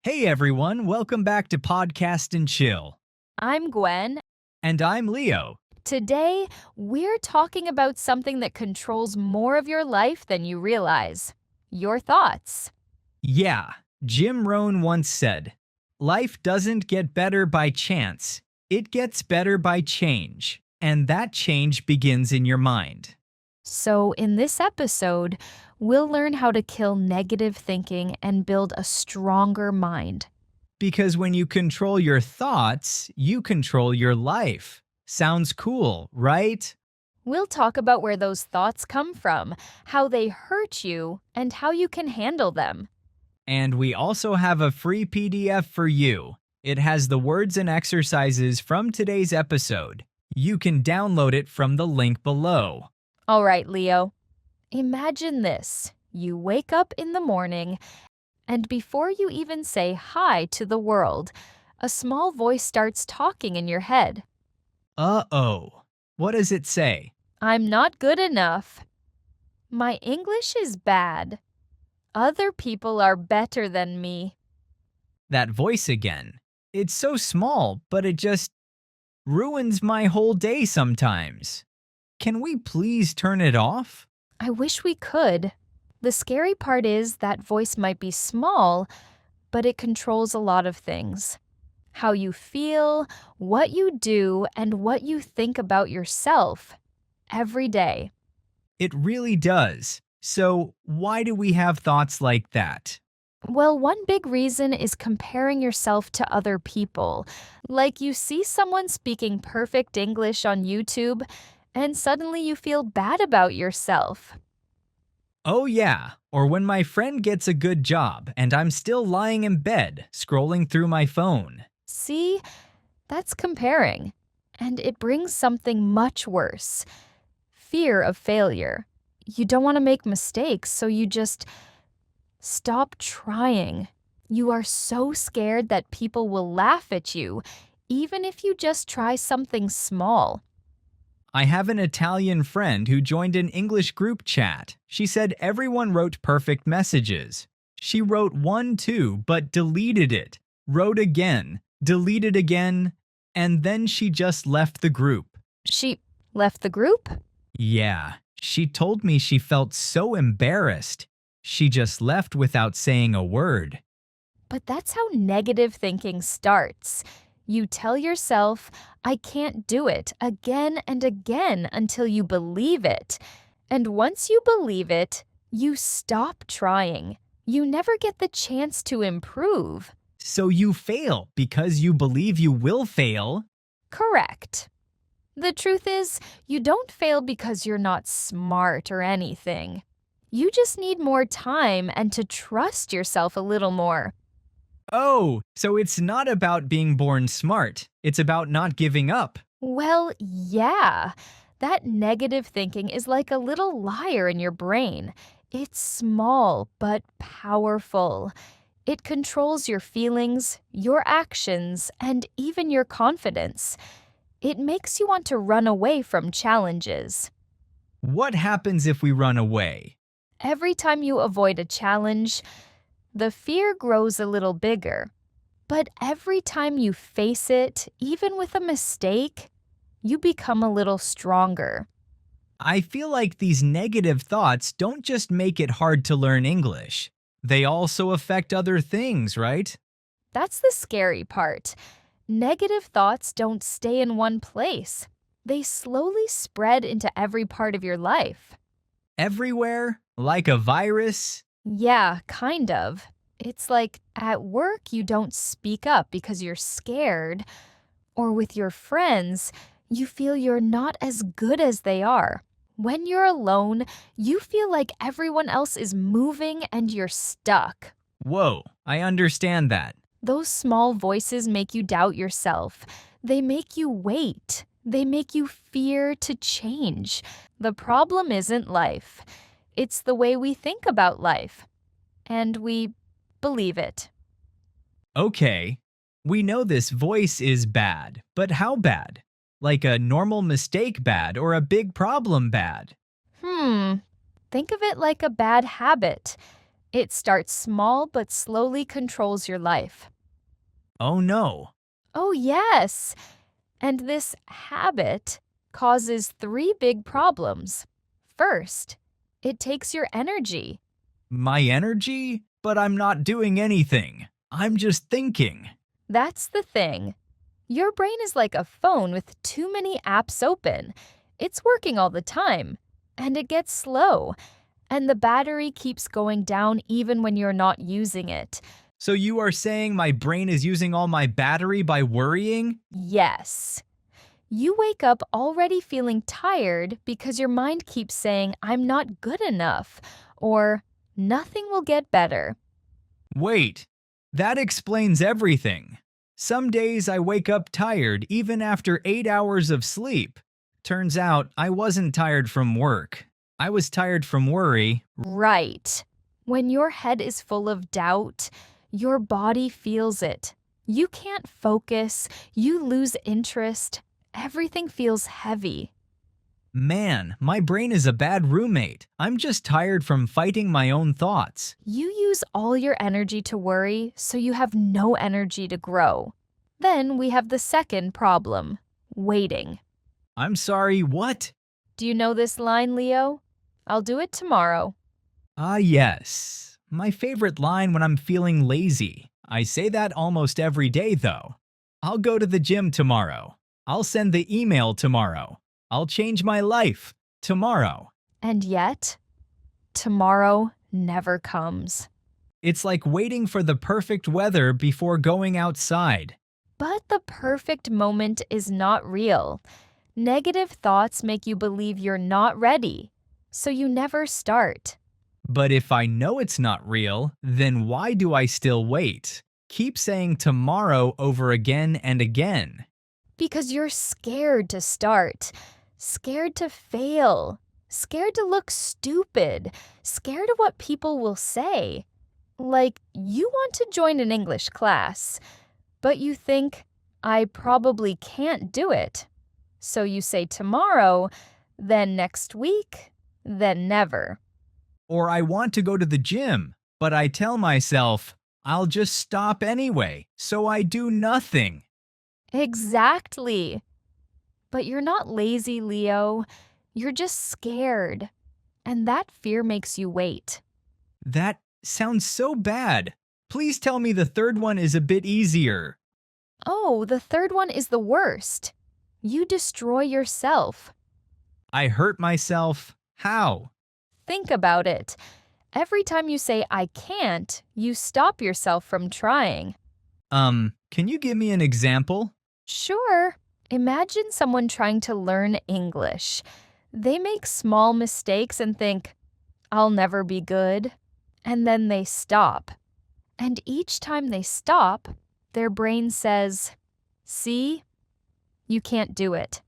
Speaker 5: Hey everyone, welcome back to Podcast and Chill.
Speaker 1: I'm Gwen.
Speaker 5: And I'm Leo.
Speaker 1: Today, we're talking about something that controls more of your life than you realize. Your thoughts.
Speaker 5: Yeah, Jim Rohn once said, "Life doesn't get better by chance. It gets better by change. And that change begins in your mind."
Speaker 1: So, in this episode, we'll learn how to kill negative thinking and build a stronger mind.
Speaker 5: Because when you control your thoughts, you control your life. Sounds cool, right?
Speaker 1: We'll talk about where those thoughts come from, how they hurt you, and how you can handle them.
Speaker 5: And we also have a free PDF for you. It has the words and exercises from today's episode. You can download it from the link below.
Speaker 1: All right, Leo. Imagine this. You wake up in the morning, and before you even say hi to the world, a small voice starts talking in your head.
Speaker 5: Uh-oh. What does it say?
Speaker 1: I'm not good enough. My English is bad. Other people are better than me.
Speaker 5: That voice again. It's so small, but it just ruins my whole day sometimes. Can we please turn it off?
Speaker 1: I wish we could. The scary part is that voice might be small, but it controls a lot of things. How you feel, what you do, and what you think about yourself every day.
Speaker 5: It really does. So, why do we have thoughts like that?
Speaker 1: Well, one big reason is comparing yourself to other people. Like you see someone speaking perfect English on YouTube, and suddenly you feel bad about yourself.
Speaker 5: Oh yeah, or when my friend gets a good job and I'm still lying in bed, scrolling through my phone.
Speaker 1: See, that's comparing. And it brings something much worse. Fear of failure. You don't want to make mistakes, so you just stop trying. You are so scared that people will laugh at you, even if you just try something small.
Speaker 5: I have an Italian friend who joined an English group chat. She said everyone wrote perfect messages. She wrote one too, but deleted it. Wrote again, deleted again, and then she just left the group.
Speaker 1: She left the group?
Speaker 5: Yeah, she told me she felt so embarrassed. She just left without saying a word.
Speaker 1: But that's how negative thinking starts. You tell yourself, I can't do it, again and again until you believe it. And once you believe it, you stop trying. You never get the chance to improve.
Speaker 5: So you fail because you believe you will fail.
Speaker 1: Correct. The truth is, you don't fail because you're not smart or anything. You just need more time and to trust yourself a little more.
Speaker 5: Oh, so it's not about being born smart. It's about not giving up.
Speaker 1: Well, yeah. That negative thinking is like a little liar in your brain. It's small but powerful. It controls your feelings, your actions, and even your confidence. It makes you want to run away from challenges.
Speaker 5: What happens if we run away?
Speaker 1: Every time you avoid a challenge, the fear grows a little bigger. But every time you face it, even with a mistake, you become a little stronger.
Speaker 5: I feel like these negative thoughts don't just make it hard to learn English. They also affect other things, right?
Speaker 1: That's the scary part. Negative thoughts don't stay in one place. They slowly spread into every part of your life.
Speaker 5: Everywhere? Like a virus?
Speaker 1: Yeah, kind of. It's like at work you don't speak up because you're scared, or with your friends, you feel you're not as good as they are. When you're alone, you feel like everyone else is moving and you're stuck.
Speaker 5: Whoa, I understand that.
Speaker 1: Those small voices make you doubt yourself. They make you wait. They make you fear to change. The problem isn't life. It's the way we think about life. and we believe it.
Speaker 5: Okay, we know this voice is bad, but how bad? Like a normal mistake bad or a big problem bad?
Speaker 1: Think of it like a bad habit. It starts small but slowly controls your life.
Speaker 5: Oh no.
Speaker 1: Oh, yes. And this habit causes three big problems. First, it takes your energy.
Speaker 5: My energy? But I'm not doing anything. I'm just thinking.
Speaker 1: That's the thing. Your brain is like a phone with too many apps open. It's working all the time, and it gets slow, and the battery keeps going down even when you're not using it.
Speaker 5: So you are saying my brain is using all my battery by worrying?
Speaker 1: Yes. You wake up already feeling tired because your mind keeps saying, I'm not good enough, or nothing will get better.
Speaker 5: Wait, that explains everything. Some days I wake up tired even after 8 hours of sleep. Turns out I wasn't tired from work. I was tired from worry.
Speaker 1: Right. When your head is full of doubt, your body feels it. You can't focus, you lose interest, everything feels heavy.
Speaker 5: Man, my brain is a bad roommate. I'm just tired from fighting my own thoughts.
Speaker 1: You use all your energy to worry, so you have no energy to grow. Then we have the second problem, waiting.
Speaker 5: I'm sorry, what?
Speaker 1: Do you know this line, Leo? I'll do it tomorrow.
Speaker 5: Ah, yes. My favorite line when I'm feeling lazy. I say that almost every day, though. I'll go to the gym tomorrow. I'll send the email tomorrow. I'll change my life tomorrow.
Speaker 1: And yet, tomorrow never comes.
Speaker 5: It's like waiting for the perfect weather before going outside.
Speaker 1: But the perfect moment is not real. Negative thoughts make you believe you're not ready, so you never start.
Speaker 5: But if I know it's not real, then why do I still wait? Keep saying tomorrow over again and again.
Speaker 1: Because you're scared to start, scared to fail, scared to look stupid, scared of what people will say. Like, you want to join an English class, but you think, I probably can't do it. So you say tomorrow, then next week, then never.
Speaker 5: Or I want to go to the gym, but I tell myself, I'll just stop anyway, so I do nothing.
Speaker 1: Exactly. But you're not lazy, Leo. You're just scared. And that fear makes you wait.
Speaker 5: That sounds so bad. Please tell me the third one is a bit easier.
Speaker 1: Oh, the third one is the worst. You destroy yourself.
Speaker 5: I hurt myself. How?
Speaker 1: Think about it. Every time you say, I can't, you stop yourself from trying.
Speaker 5: Can you give me an example?
Speaker 1: Sure. Imagine someone trying to learn English. They make small mistakes and think, I'll never be good. And then they stop. And each time they stop, their brain says, see, you can't do it.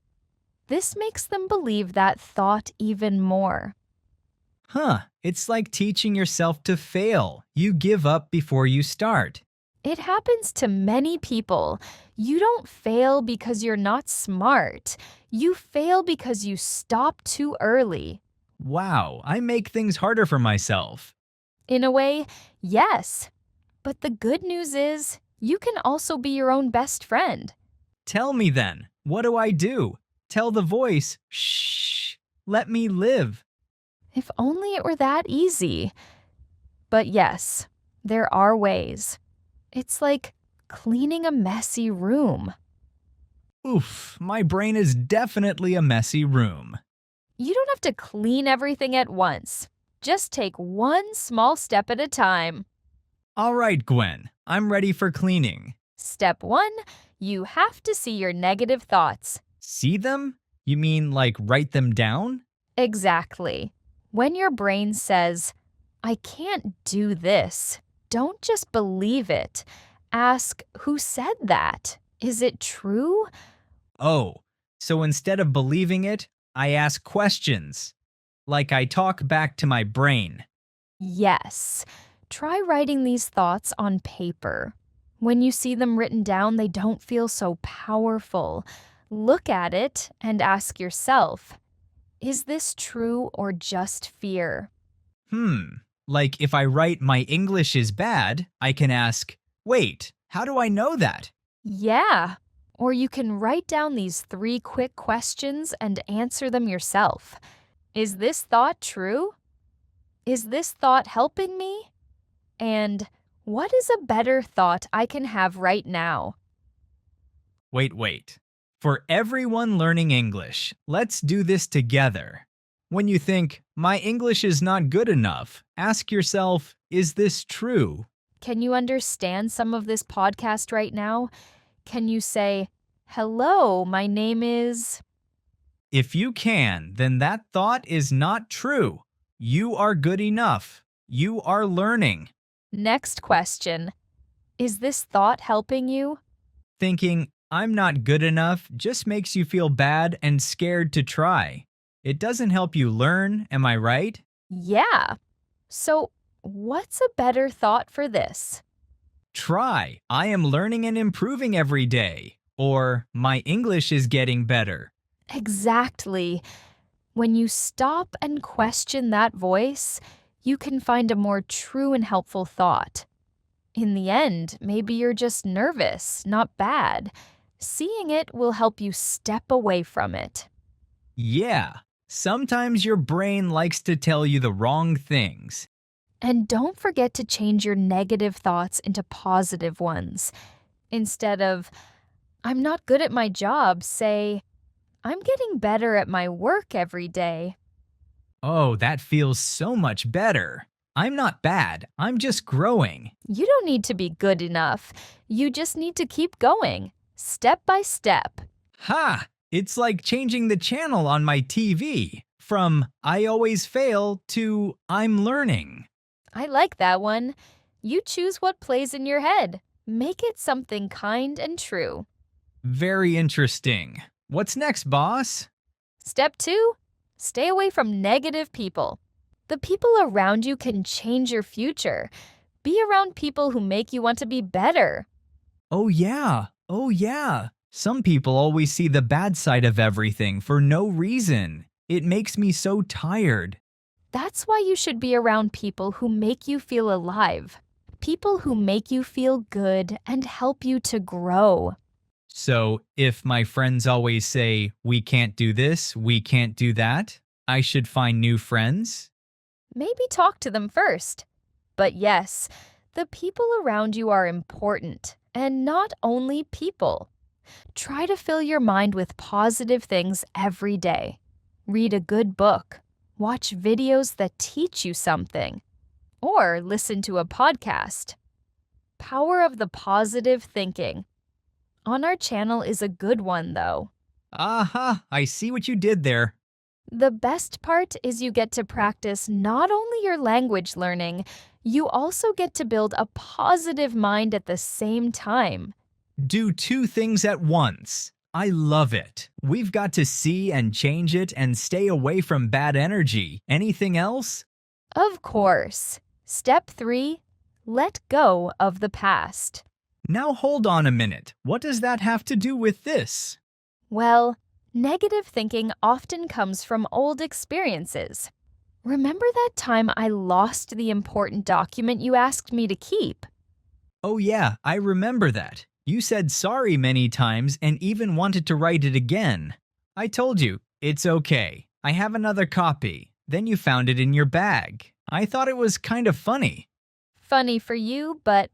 Speaker 1: This makes them believe that thought even more.
Speaker 5: Huh, it's like teaching yourself to fail. You give up before you start.
Speaker 1: It happens to many people. You don't fail because you're not smart. You fail because you stop too early.
Speaker 5: Wow, I make things harder for myself.
Speaker 1: In a way, yes. But the good news is, you can also be your own best friend.
Speaker 5: Tell me then, what do I do? Tell the voice, shh, let me live.
Speaker 1: If only it were that easy. But yes, there are ways. It's like cleaning a messy room.
Speaker 5: Oof, my brain is definitely a messy room.
Speaker 1: You don't have to clean everything at once. Just take one small step at a time.
Speaker 5: All right, Gwen, I'm ready for cleaning.
Speaker 1: Step 1, you have to see your negative thoughts.
Speaker 5: See them? You mean like write them down?
Speaker 1: Exactly. When your brain says, I can't do this, don't just believe it. Ask, who said that? Is it true?
Speaker 5: Oh, so instead of believing it, I ask questions. Like I talk back to my brain.
Speaker 1: Yes. Try writing these thoughts on paper. When you see them written down, they don't feel so powerful. Look at it and ask yourself, is this true or just fear?
Speaker 5: Like if I write my English is bad, I can ask, wait, how do I know that?
Speaker 1: Yeah. Or you can write down these 3 quick questions and answer them yourself. Is this thought true? Is this thought helping me? And what is a better thought I can have right now?
Speaker 5: Wait. For everyone learning English, let's do this together. When you think, my English is not good enough, ask yourself, is this true?
Speaker 1: Can you understand some of this podcast right now? Can you say, hello, my name is...
Speaker 5: If you can, then that thought is not true. You are good enough. You are learning.
Speaker 1: Next question. Is this thought helping you?
Speaker 5: Thinking, I'm not good enough just makes you feel bad and scared to try. It doesn't help you learn, am I right?
Speaker 1: Yeah. So, what's a better thought for this?
Speaker 5: Try, I am learning and improving every day. Or, my English is getting better.
Speaker 1: Exactly. When you stop and question that voice, you can find a more true and helpful thought. In the end, maybe you're just nervous, not bad. Seeing it will help you step away from it.
Speaker 5: Yeah, sometimes your brain likes to tell you the wrong things.
Speaker 1: And don't forget to change your negative thoughts into positive ones. Instead of, I'm not good at my job, say, I'm getting better at my work every day.
Speaker 5: Oh, that feels so much better. I'm not bad, I'm just growing.
Speaker 1: You don't need to be good enough. You just need to keep going, step by step.
Speaker 5: Ha! It's like changing the channel on my TV from I always fail to I'm learning.
Speaker 1: I like that one. You choose what plays in your head. Make it something kind and true.
Speaker 5: Very interesting. What's next, boss?
Speaker 1: Step 2, stay away from negative people. The people around you can change your future. Be around people who make you want to be better.
Speaker 5: Oh yeah. Some people always see the bad side of everything for no reason. It makes me so tired.
Speaker 1: That's why you should be around people who make you feel alive. People who make you feel good and help you to grow.
Speaker 5: So, if my friends always say, we can't do this, we can't do that, I should find new friends?
Speaker 1: Maybe talk to them first. But yes, the people around you are important, and not only people. Try to fill your mind with positive things every day. Read a good book. Watch videos that teach you something. Or listen to a podcast. Power of the positive thinking. On our channel is a good one, though.
Speaker 5: Aha, I see what you did there.
Speaker 1: The best part is you get to practice not only your language learning, you also get to build a positive mind at the same time.
Speaker 5: Do 2 things at once. I love it. We've got to see and change it and stay away from bad energy. Anything else?
Speaker 1: Of course. Step 3, let go of the past.
Speaker 5: Now hold on a minute. What does that have to do with this?
Speaker 1: Well, negative thinking often comes from old experiences. Remember that time I lost the important document you asked me to keep?
Speaker 5: Oh yeah, I remember that. You said sorry many times and even wanted to write it again. I told you, it's okay. I have another copy. Then you found it in your bag. I thought it was kind of funny.
Speaker 1: Funny for you, but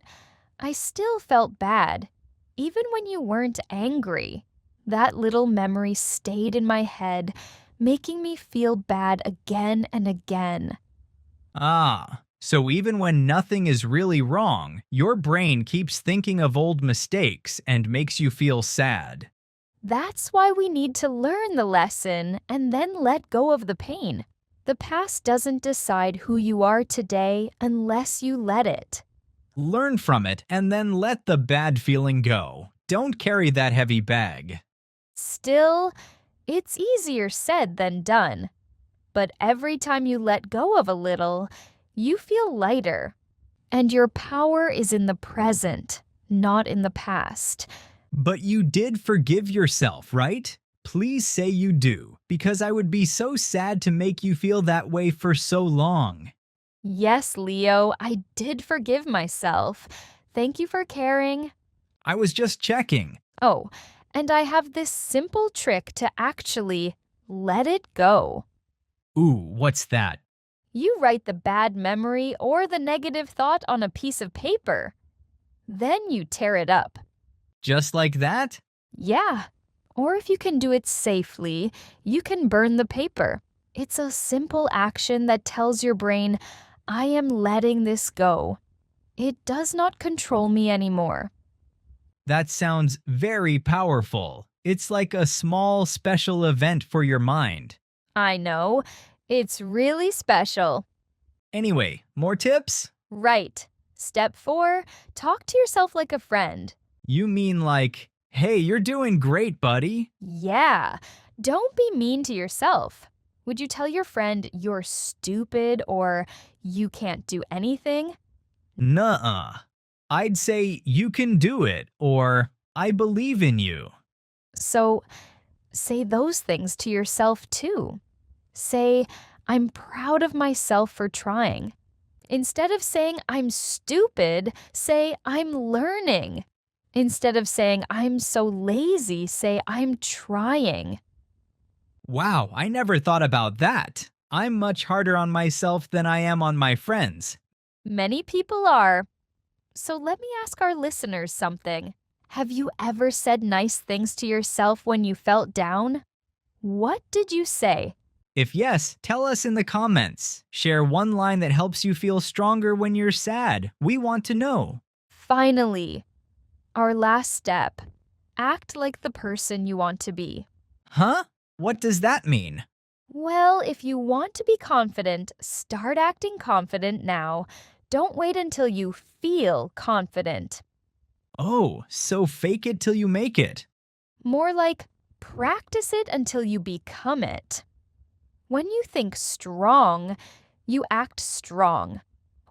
Speaker 1: I still felt bad, even when you weren't angry. That little memory stayed in my head, making me feel bad again and again.
Speaker 5: Ah, so even when nothing is really wrong, your brain keeps thinking of old mistakes and makes you feel sad.
Speaker 1: That's why we need to learn the lesson and then let go of the pain. The past doesn't decide who you are today unless you let it.
Speaker 5: Learn from it and then let the bad feeling go. Don't carry that heavy bag.
Speaker 1: Still, it's easier said than done. But every time you let go of a little, you feel lighter. And your power is in the present, not in the past.
Speaker 5: But you did forgive yourself, right? Please say you do, because I would be so sad to make you feel that way for so long.
Speaker 1: Yes, Leo, I did forgive myself. Thank you for caring.
Speaker 5: I was just checking.
Speaker 1: Oh, and I have this simple trick to actually let it go.
Speaker 5: Ooh, what's that?
Speaker 1: You write the bad memory or the negative thought on a piece of paper. Then you tear it up.
Speaker 5: Just like that?
Speaker 1: Yeah. Or if you can do it safely, you can burn the paper. It's a simple action that tells your brain, I am letting this go. It does not control me anymore.
Speaker 5: That sounds very powerful. It's like a small special event for your mind.
Speaker 1: I know. It's really special.
Speaker 5: Anyway, more tips?
Speaker 1: Right. Step 4, talk to yourself like a friend.
Speaker 5: You mean like, hey, you're doing great, buddy?
Speaker 1: Yeah. Don't be mean to yourself. Would you tell your friend you're stupid or you can't do anything?
Speaker 5: Nuh-uh. I'd say you can do it, or I believe in you.
Speaker 1: So say those things to yourself too. Say, I'm proud of myself for trying. Instead of saying I'm stupid, say I'm learning. Instead of saying I'm so lazy, say I'm trying.
Speaker 5: Wow, I never thought about that. I'm much harder on myself than I am on my friends.
Speaker 1: Many people are. So let me ask our listeners something. Have you ever said nice things to yourself when you felt down? What did you say?
Speaker 5: If yes, tell us in the comments. Share one line that helps you feel stronger when you're sad. We want to know.
Speaker 1: Finally, our last step. Act like the person you want to be.
Speaker 5: Huh? What does that mean?
Speaker 1: Well, if you want to be confident, start acting confident now. Don't wait until you feel confident.
Speaker 5: Oh, so fake it till you make it.
Speaker 1: More like practice it until you become it. When you think strong, you act strong.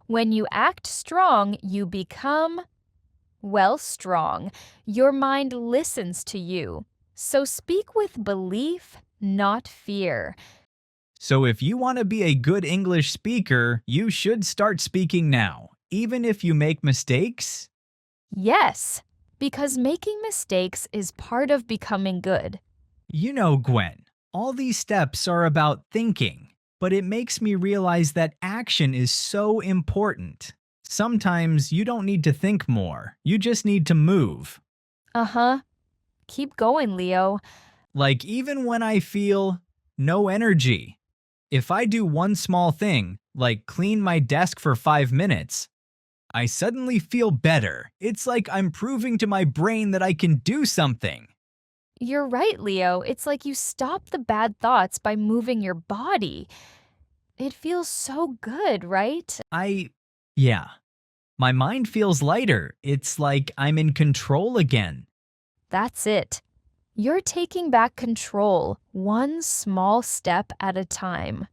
Speaker 1: When you act strong, you become, well, strong. Your mind listens to you. So speak with belief, not fear.
Speaker 5: So if you want to be a good English speaker, you should start speaking now, even if you make mistakes.
Speaker 1: Yes, because making mistakes is part of becoming good.
Speaker 5: You know, Gwen, all these steps are about thinking, but it makes me realize that action is so important. Sometimes you don't need to think more, you just need to move.
Speaker 1: Uh-huh. Keep going, Leo.
Speaker 5: Like even when I feel no energy. If I do one small thing, like clean my desk for 5 minutes, I suddenly feel better. It's like I'm proving to my brain that I can do something.
Speaker 1: You're right, Leo. It's like you stop the bad thoughts by moving your body. It feels so good, right?
Speaker 5: Yeah. My mind feels lighter. It's like I'm in control again.
Speaker 1: That's it. You're taking back control, one small step at a time.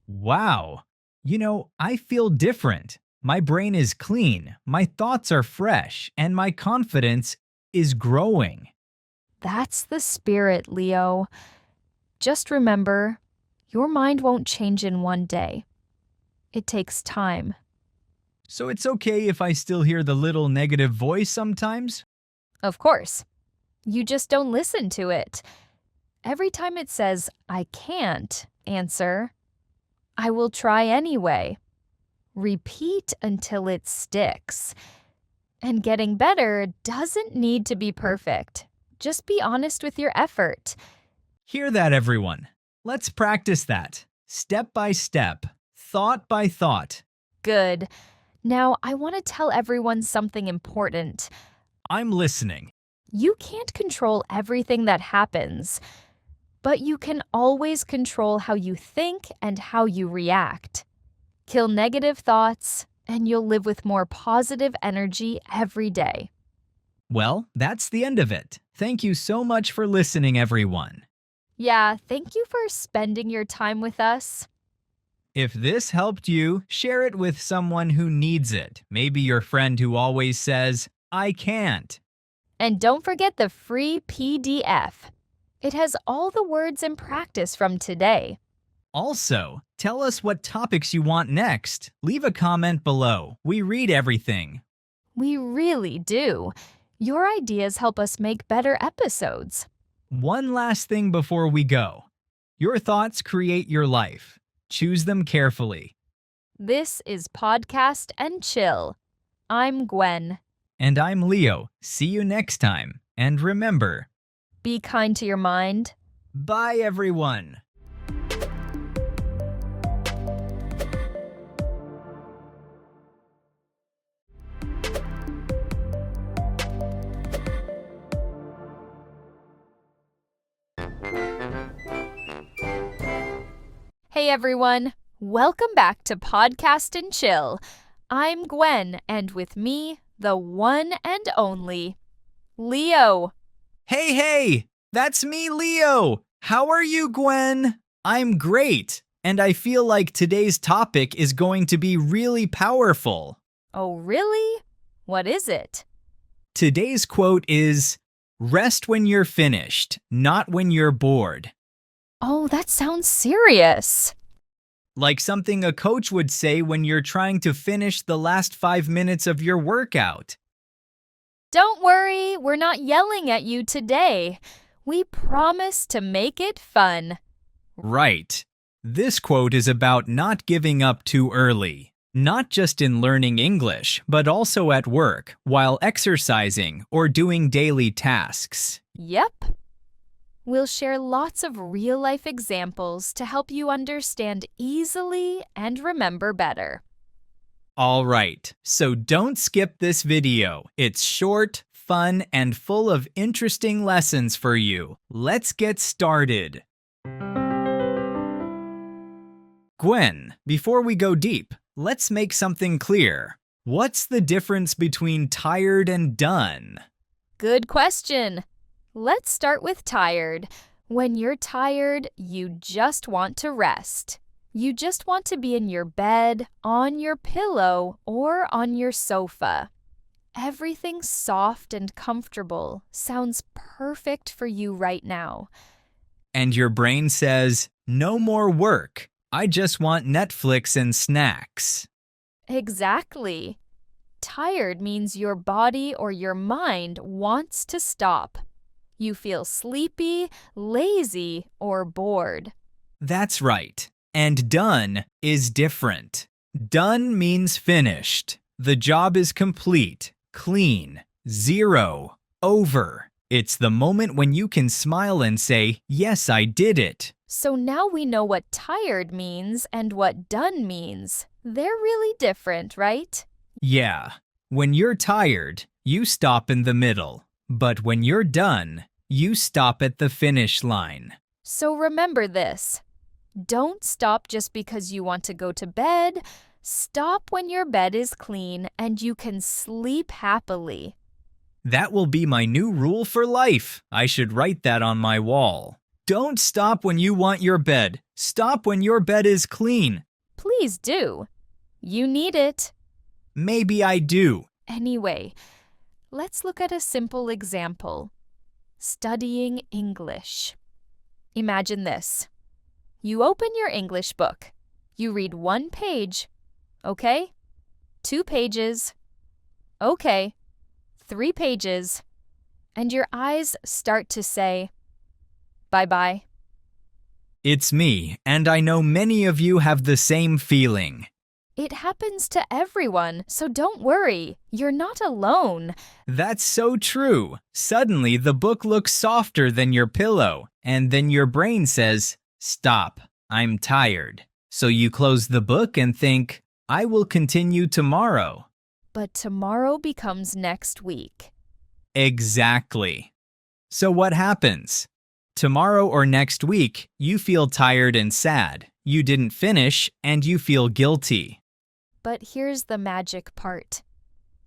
Speaker 5: Wow. You know, I feel different. My brain is clean, my thoughts are fresh, and my confidence is growing.
Speaker 1: That's the spirit, Leo. Just remember, your mind won't change in one day. It takes time.
Speaker 5: So it's okay if I still hear the little negative voice sometimes?
Speaker 1: Of course. You just don't listen to it. Every time it says, I can't, answer, I will try anyway. Repeat until it sticks. And getting better doesn't need to be perfect. Just be honest with your effort.
Speaker 5: Hear that, everyone. Let's practice that. Step by step, thought by thought.
Speaker 1: Good. Now, I want to tell everyone something important.
Speaker 5: I'm listening.
Speaker 1: You can't control everything that happens, but you can always control how you think and how you react. Kill negative thoughts, and you'll live with more positive energy every day.
Speaker 5: Well, that's the end of it. Thank you so much for listening, everyone.
Speaker 1: Yeah, thank you for spending your time with us.
Speaker 5: If this helped you, share it with someone who needs it. Maybe your friend who always says, I can't.
Speaker 1: And don't forget the free PDF. It has all the words and practice from today.
Speaker 5: Also, tell us what topics you want next. Leave a comment below. We read everything.
Speaker 1: We really do. Your ideas help us make better episodes.
Speaker 5: One last thing before we go. Your thoughts create your life. Choose them carefully.
Speaker 1: This is Podcast and Chill. I'm Gwen.
Speaker 5: And I'm Leo. See you next time. And remember,
Speaker 1: Be kind to your mind.
Speaker 5: bye everyone.
Speaker 1: Hey everyone, welcome back to Podcast and Chill. I'm Gwen, and with me, the one and only Leo.
Speaker 5: Hey, that's me, Leo. How are you, Gwen? I'm great, and I feel like today's topic is going to be really powerful.
Speaker 1: Oh, really? What is it?
Speaker 5: Today's quote is, rest when you're finished, not when you're bored.
Speaker 1: Oh, that sounds serious.
Speaker 5: Like something a coach would say when you're trying to finish the last 5 minutes of your workout.
Speaker 1: Don't worry, we're not yelling at you today. We promise to make it fun.
Speaker 5: Right. This quote is about not giving up too early. Not just in learning English, but also at work, while exercising or doing daily tasks.
Speaker 1: Yep. We'll share lots of real-life examples to help you understand easily and remember better.
Speaker 5: All right, so don't skip this video. It's short, fun, and full of interesting lessons for you. Let's get started. Gwen, before we go deep, let's make something clear. What's the difference between tired and done?
Speaker 1: Good question. Let's start with tired. When you're tired, you just want to rest. You just want to be in your bed, on your pillow, or on your sofa. Everything soft and comfortable sounds perfect for you right now.
Speaker 5: And your brain says, no more work. I just want Netflix and snacks.
Speaker 1: Exactly. Tired means your body or your mind wants to stop. You feel sleepy, lazy, or bored.
Speaker 5: That's right. And done is different. Done means finished. The job is complete, clean, zero, over. It's the moment when you can smile and say, yes, I did it.
Speaker 1: So now we know what tired means and what done means. They're really different, right?
Speaker 5: Yeah. When you're tired, you stop in the middle. But when you're done, you stop at the finish line.
Speaker 1: So remember this. Don't stop just because you want to go to bed. Stop when your bed is clean and you can sleep happily.
Speaker 5: That will be my new rule for life. I should write that on my wall. Don't stop when you want your bed. Stop when your bed is clean.
Speaker 1: Please do. You need it.
Speaker 5: Maybe I do.
Speaker 1: Anyway, let's look at a simple example. Studying English. Imagine this. You open your English book. You read 1 page. Okay? 2 pages. Okay. 3 pages. And your eyes start to say, bye-bye.
Speaker 5: It's me, and I know many of you have the same feeling.
Speaker 1: It happens to everyone, so don't worry. You're not alone.
Speaker 5: That's so true. Suddenly, the book looks softer than your pillow, and then your brain says, stop, I'm tired. So you close the book and think, I will continue tomorrow.
Speaker 1: But tomorrow becomes next week.
Speaker 5: Exactly. So what happens? Tomorrow or next week, you feel tired and sad. You didn't finish, and you feel guilty.
Speaker 1: But here's the magic part.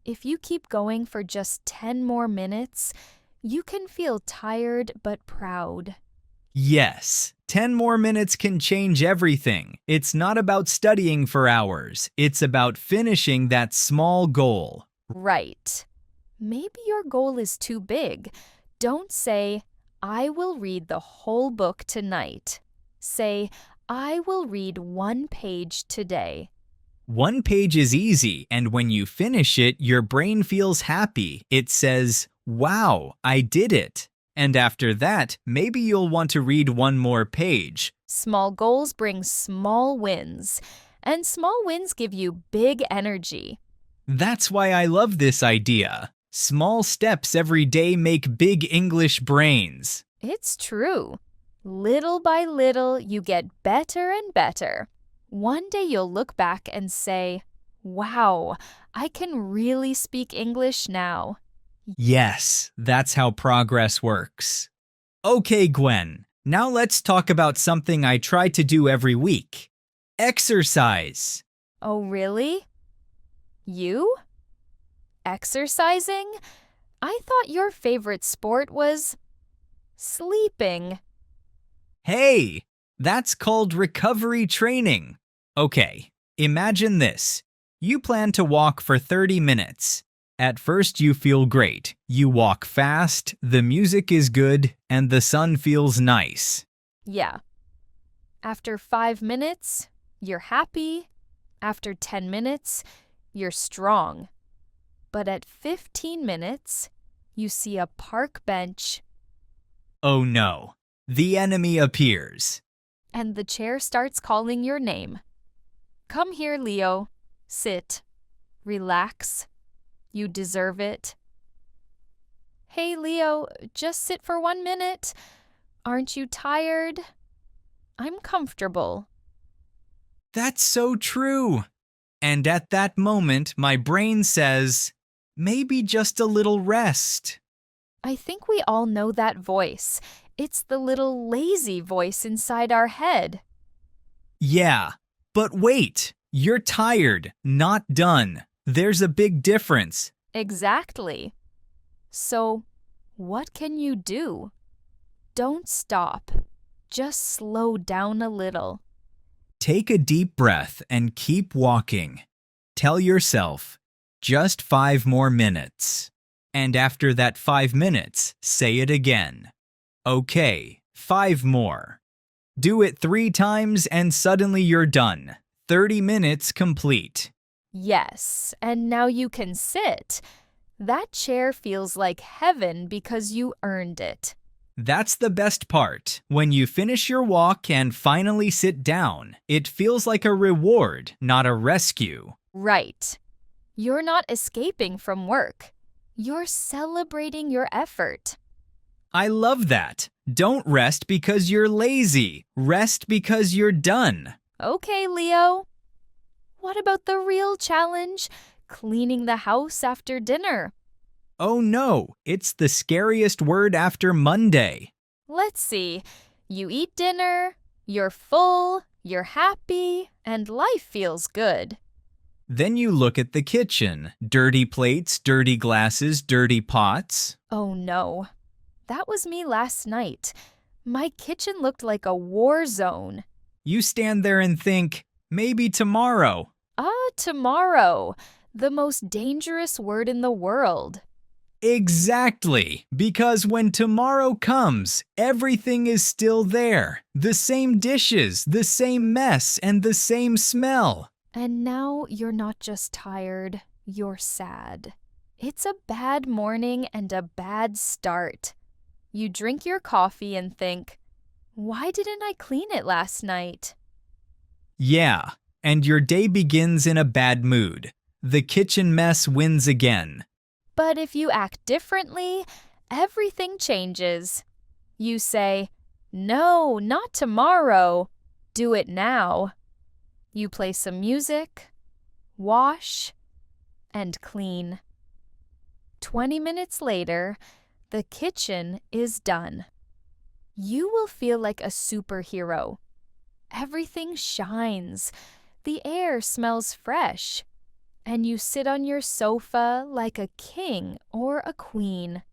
Speaker 1: If you keep going for just 10 more minutes, you can feel tired but proud.
Speaker 5: Yes, 10 more minutes can change everything. It's not about studying for hours. It's about finishing that small goal.
Speaker 1: Right. Maybe your goal is too big. Don't say, I will read the whole book tonight. Say, I will read 1 page today.
Speaker 5: 1 page is easy, and when you finish it, your brain feels happy. It says, wow, I did it. And after that, maybe you'll want to read 1 more page.
Speaker 1: Small goals bring small wins, and small wins give you big energy.
Speaker 5: That's why I love this idea. Small steps every day make big English brains.
Speaker 1: It's true. Little by little, you get better and better. One day you'll look back and say, wow, I can really speak English now.
Speaker 5: Yes, that's how progress works. Okay, Gwen, now let's talk about something I try to do every week. Exercise.
Speaker 1: Oh, really? You? Exercising? I thought your favorite sport was sleeping.
Speaker 5: Hey, that's called recovery training. Okay, imagine this. You plan to walk for 30 minutes. At first you feel great. You walk fast, the music is good, and the sun feels nice.
Speaker 1: Yeah. After 5 minutes, you're happy. After 10 minutes, you're strong. But at 15 minutes, you see a park bench.
Speaker 5: Oh no, the enemy appears.
Speaker 1: And the chair starts calling your name. Come here, Leo. Sit. Relax. You deserve it. Hey, Leo, just sit for 1 minute. Aren't you tired? I'm comfortable.
Speaker 5: That's so true. And at that moment, my brain says, maybe just a little rest.
Speaker 1: I think we all know that voice. It's the little lazy voice inside our head.
Speaker 5: Yeah, but wait, you're tired, not done. There's a big difference.
Speaker 1: Exactly. So, what can you do? Don't stop. Just slow down a little.
Speaker 5: Take a deep breath and keep walking. Tell yourself, just 5 more minutes. And after that 5 minutes, say it again. Okay, 5 more. Do it 3 times and suddenly you're done. 30 minutes complete.
Speaker 1: Yes, and now you can sit. That chair feels like heaven because you earned it.
Speaker 5: That's the best part. When you finish your walk and finally sit down, it feels like a reward, not a rescue.
Speaker 1: Right. You're not escaping from work. You're celebrating your effort.
Speaker 5: I love that. Don't rest because you're lazy. Rest because you're done.
Speaker 1: Okay, Leo. What about the real challenge? Cleaning the house after dinner.
Speaker 5: Oh no, it's the scariest word after Monday.
Speaker 1: Let's see. You eat dinner, you're full, you're happy, and life feels good.
Speaker 5: Then you look at the kitchen. Dirty plates, dirty glasses, dirty pots.
Speaker 1: Oh no. That was me last night. My kitchen looked like a war zone.
Speaker 5: You stand there and think, maybe tomorrow.
Speaker 1: Tomorrow. The most dangerous word in the world.
Speaker 5: Exactly, because when tomorrow comes, everything is still there. The same dishes, the same mess, and the same smell.
Speaker 1: And now you're not just tired, you're sad. It's a bad morning and a bad start. You drink your coffee and think, why didn't I clean it last night?
Speaker 5: Yeah, and your day begins in a bad mood. The kitchen mess wins again.
Speaker 1: But if you act differently, everything changes. You say, no, not tomorrow. Do it now. You play some music, wash, and clean. 20 minutes later, the kitchen is done. You will feel like a superhero. Everything shines. The air smells fresh. And you sit on your sofa like a king or a queen.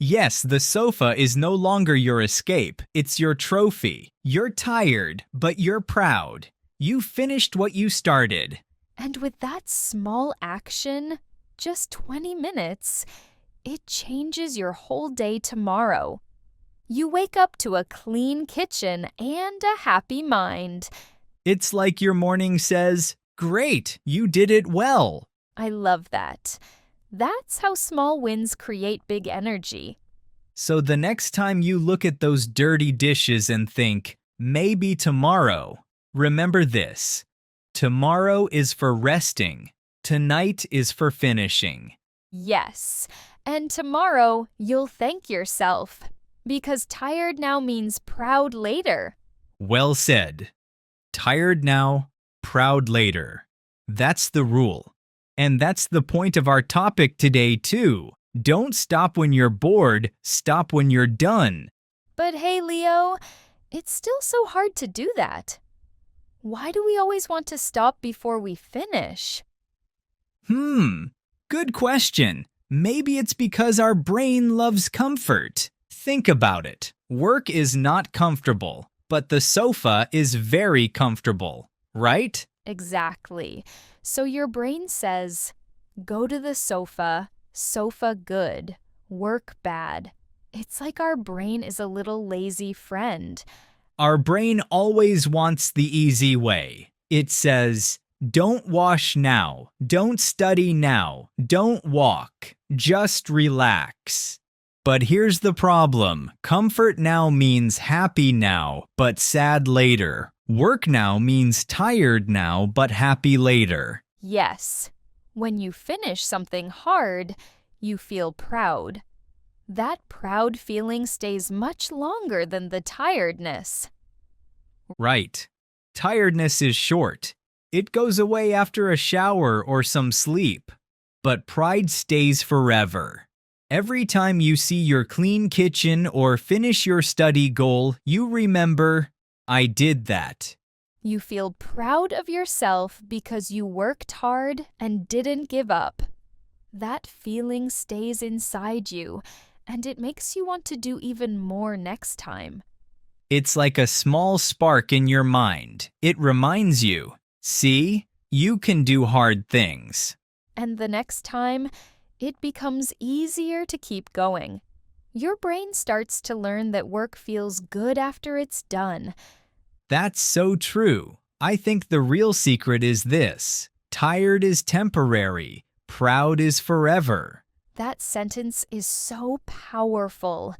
Speaker 5: Yes, the sofa is no longer your escape, it's your trophy. You're tired, but you're proud. You finished what you started.
Speaker 1: And with that small action, just 20 minutes, it changes your whole day tomorrow. You wake up to a clean kitchen and a happy mind.
Speaker 5: It's like your morning says, "Great, you did it well."
Speaker 1: I love that. That's how small wins create big energy.
Speaker 5: So the next time you look at those dirty dishes and think, maybe tomorrow, remember this. Tomorrow is for resting. Tonight is for finishing.
Speaker 1: Yes, and tomorrow you'll thank yourself, because tired now means proud later.
Speaker 5: Well said. Tired now, proud later. That's the rule. And that's the point of our topic today, too. Don't stop when you're bored, stop when you're done.
Speaker 1: But hey, Leo, it's still so hard to do that. Why do we always want to stop before we finish?
Speaker 5: Good question. Maybe it's because our brain loves comfort. Think about it. Work is not comfortable, but the sofa is very comfortable, right?
Speaker 1: Exactly. So your brain says, go to the sofa good, work bad. It's like our brain is a little lazy friend.
Speaker 5: Our brain always wants the easy way. It says, don't wash now, don't study now, don't walk, just relax. But here's the problem. Comfort now means happy now, but sad later. Work now means tired now, but happy later.
Speaker 1: Yes. When you finish something hard, you feel proud. That proud feeling stays much longer than the tiredness.
Speaker 5: Right. Tiredness is short. It goes away after a shower or some sleep. But pride stays forever. Every time you see your clean kitchen or finish your study goal, you remember, I did that.
Speaker 1: You feel proud of yourself because you worked hard and didn't give up. That feeling stays inside you, and it makes you want to do even more next time.
Speaker 5: It's like a small spark in your mind. It reminds you, see, you can do hard things.
Speaker 1: And the next time, it becomes easier to keep going. Your brain starts to learn that work feels good after it's done.
Speaker 5: That's so true. I think the real secret is this. Tired is temporary. Proud is forever.
Speaker 1: That sentence is so powerful.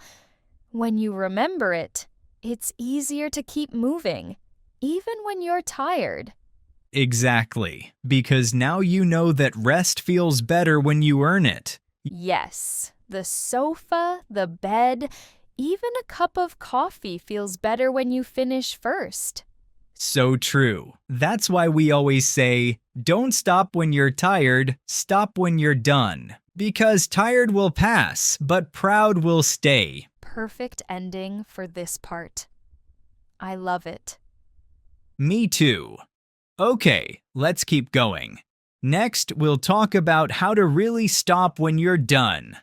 Speaker 1: When you remember it, it's easier to keep moving, even when you're tired.
Speaker 5: Exactly. Because now you know that rest feels better when you earn it.
Speaker 1: Yes, the sofa, the bed, even a cup of coffee feels better when you finish first.
Speaker 5: So true. That's why we always say, don't stop when you're tired, stop when you're done. Because tired will pass, but proud will stay.
Speaker 1: Perfect ending for this part. I love it.
Speaker 5: Me too. Okay, let's keep going. Next, we'll talk about how to really stop when you're done.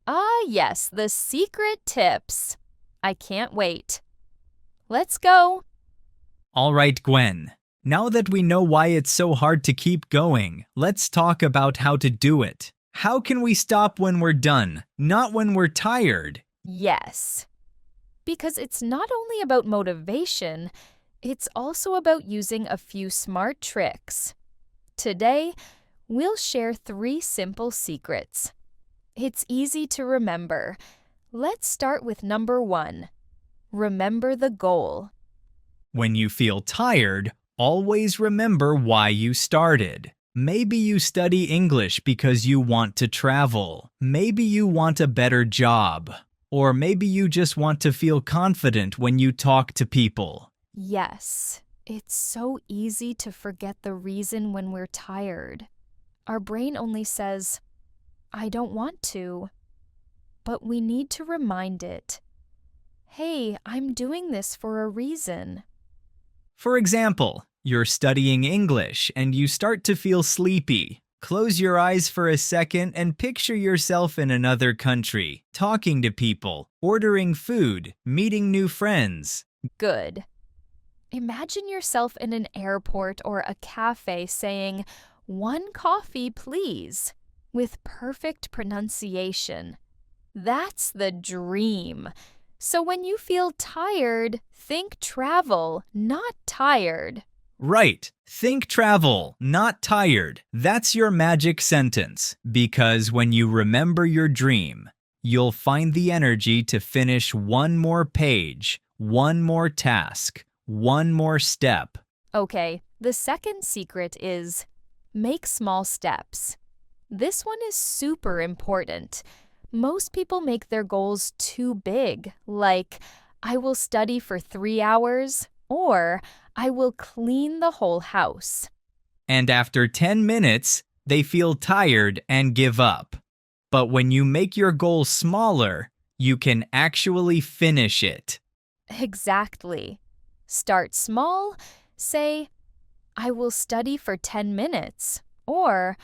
Speaker 1: Ah, yes, the secret tips. I can't wait. Let's go.
Speaker 5: All right, Gwen. Now that we know why it's so hard to keep going, let's talk about how to do it. How can we stop when we're done, not when we're tired?
Speaker 1: Yes. Because it's not only about motivation, it's also about using a few smart tricks. Today, we'll share 3 simple secrets. It's easy to remember. Let's start with number 1. Remember the goal.
Speaker 5: When you feel tired, always remember why you started. Maybe you study English because you want to travel. Maybe you want a better job. Or maybe you just want to feel confident when you talk to people.
Speaker 1: Yes, it's so easy to forget the reason when we're tired. Our brain only says, I don't want to. But we need to remind it, hey, I'm doing this for a reason.
Speaker 5: For example, you're studying English and you start to feel sleepy. Close your eyes for a second and picture yourself in another country, talking to people, ordering food, meeting new friends.
Speaker 1: Good. Imagine yourself in an airport or a cafe saying, "One coffee, please," with perfect pronunciation. That's the dream. So when you feel tired, think travel, not tired.
Speaker 5: Right. Think travel, not tired. That's your magic sentence. Because when you remember your dream, you'll find the energy to finish one more page, one more task, one more step.
Speaker 1: Okay, the second secret is make small steps. This one is super important. Most people make their goals too big, like, I will study for 3 hours, or I will clean the whole house.
Speaker 5: And after 10 minutes, they feel tired and give up. But when you make your goal smaller, you can actually finish it.
Speaker 1: Exactly. Start small. Say, I will study for 10 minutes, or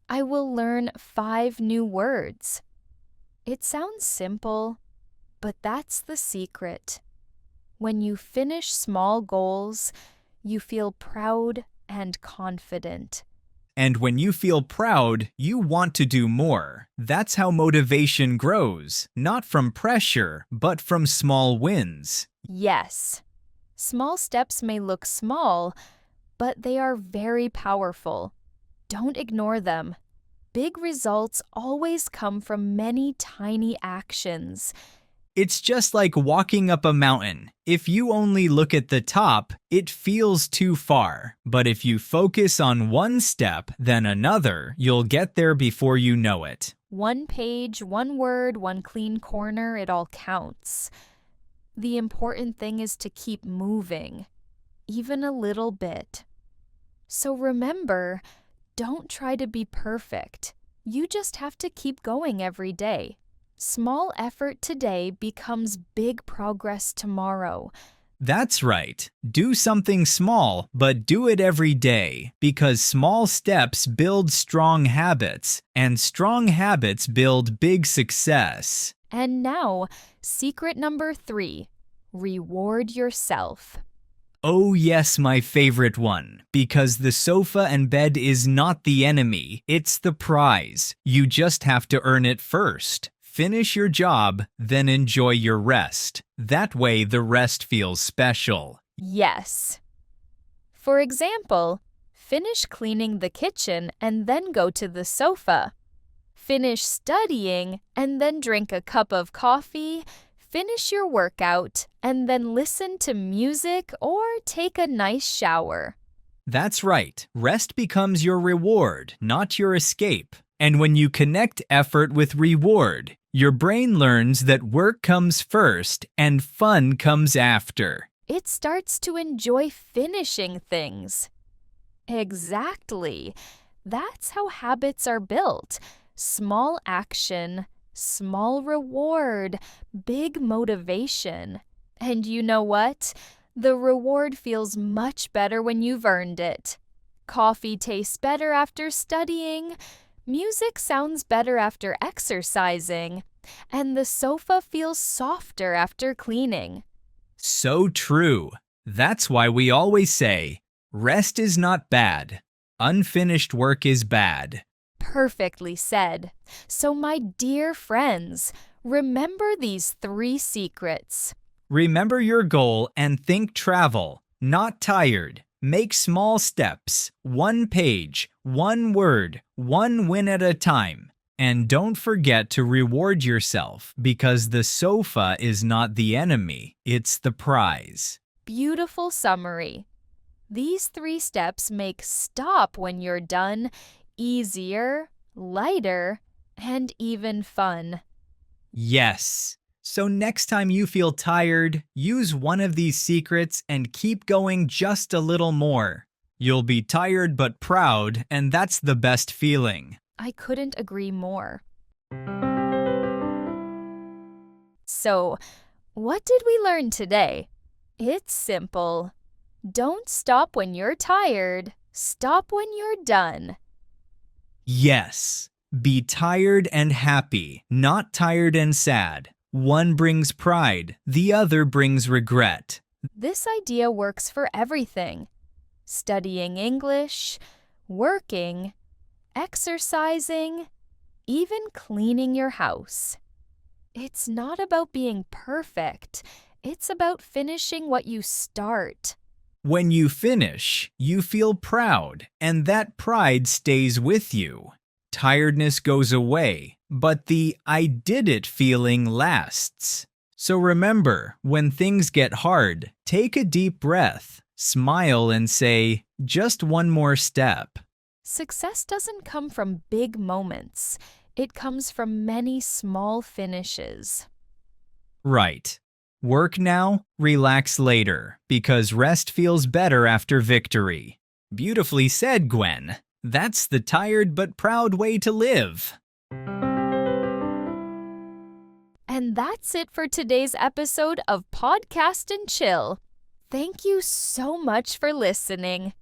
Speaker 1: I will learn 5 new words. It sounds simple, but that's the secret. When you finish small goals, you feel proud and confident.
Speaker 5: And when you feel proud, you want to do more. That's how motivation grows, not from pressure, but from small wins.
Speaker 1: Yes, small steps may look small, but they are very powerful. Don't ignore them. Big results always come from many tiny actions.
Speaker 5: It's just like walking up a mountain. If you only look at the top, it feels too far. But if you focus on one step, then another, you'll get there before you know it.
Speaker 1: One page, one word, one clean corner, it all counts. The important thing is to keep moving, even a little bit. So remember, don't try to be perfect. You just have to keep going every day. Small effort today becomes big progress tomorrow.
Speaker 5: That's right. Do something small, but do it every day, because small steps build strong habits, and strong habits build big success.
Speaker 1: And now, secret number 3, reward yourself.
Speaker 5: Oh yes, my favorite one, because the sofa and bed is not the enemy, it's the prize. You just have to earn it first. Finish your job, then enjoy your rest. That way the rest feels special.
Speaker 1: Yes. For example, finish cleaning the kitchen and then go to the sofa. Finish studying and then drink a cup of coffee. Finish your workout and then listen to music or take a nice shower.
Speaker 5: That's right. Rest becomes your reward, not your escape. And when you connect effort with reward, your brain learns that work comes first and fun comes after.
Speaker 1: It starts to enjoy finishing things. Exactly. That's how habits are built. Small action, small reward, big motivation. And you know what? The reward feels much better when you've earned it. Coffee tastes better after studying. Music sounds better after exercising. And the sofa feels softer after cleaning.
Speaker 5: So true. That's why we always say, rest is not bad. Unfinished work is bad.
Speaker 1: Perfectly said. So my dear friends, remember these 3 secrets.
Speaker 5: Remember your goal and think travel, not tired. Make small steps, one page, one word, one win at a time. And don't forget to reward yourself, because the sofa is not the enemy, it's the prize.
Speaker 1: Beautiful summary. These 3 steps make stop when you're done easier, lighter, and even fun.
Speaker 5: Yes. So next time you feel tired, use one of these secrets and keep going just a little more. You'll be tired but proud, and that's the best feeling.
Speaker 1: I couldn't agree more. So, what did we learn today? It's simple. Don't stop when you're tired. Stop when you're done.
Speaker 5: Yes. Be tired and happy, not tired and sad. One brings pride, the other brings regret.
Speaker 1: This idea works for everything: studying English, working, exercising, even cleaning your house. It's not about being perfect, it's about finishing what you start.
Speaker 5: When you finish, you feel proud, and that pride stays with you. Tiredness goes away, but the I did it feeling lasts. So remember, when things get hard, take a deep breath, smile, and say, just one more step.
Speaker 1: Success doesn't come from big moments, it comes from many small finishes.
Speaker 5: Right. Work now, relax later, because rest feels better after victory. Beautifully said, Gwen. That's the tired but proud way to live.
Speaker 1: And that's it for today's episode of Podcast and Chill. Thank you so much for listening.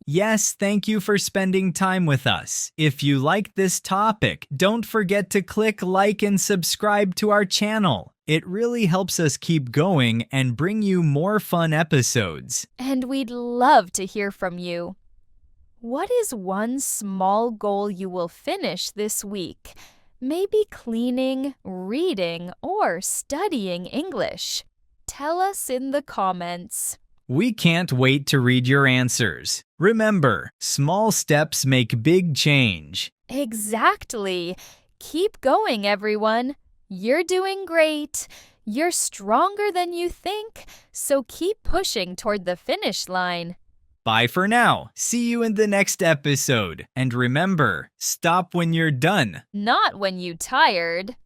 Speaker 5: Yes, thank you for spending time with us. If you liked this topic, don't forget to click like and subscribe to our channel. It really helps us keep going and bring you more fun episodes.
Speaker 1: And we'd love to hear from you. What is one small goal you will finish this week? Maybe cleaning, reading, or studying English. Tell us in the comments.
Speaker 5: We can't wait to read your answers. Remember, small steps make big change.
Speaker 1: Exactly. Keep going, everyone. You're doing great. You're stronger than you think, so keep pushing toward the finish line.
Speaker 5: Bye for now. See you in the next episode. And remember, stop when you're done.
Speaker 1: Not when you tired.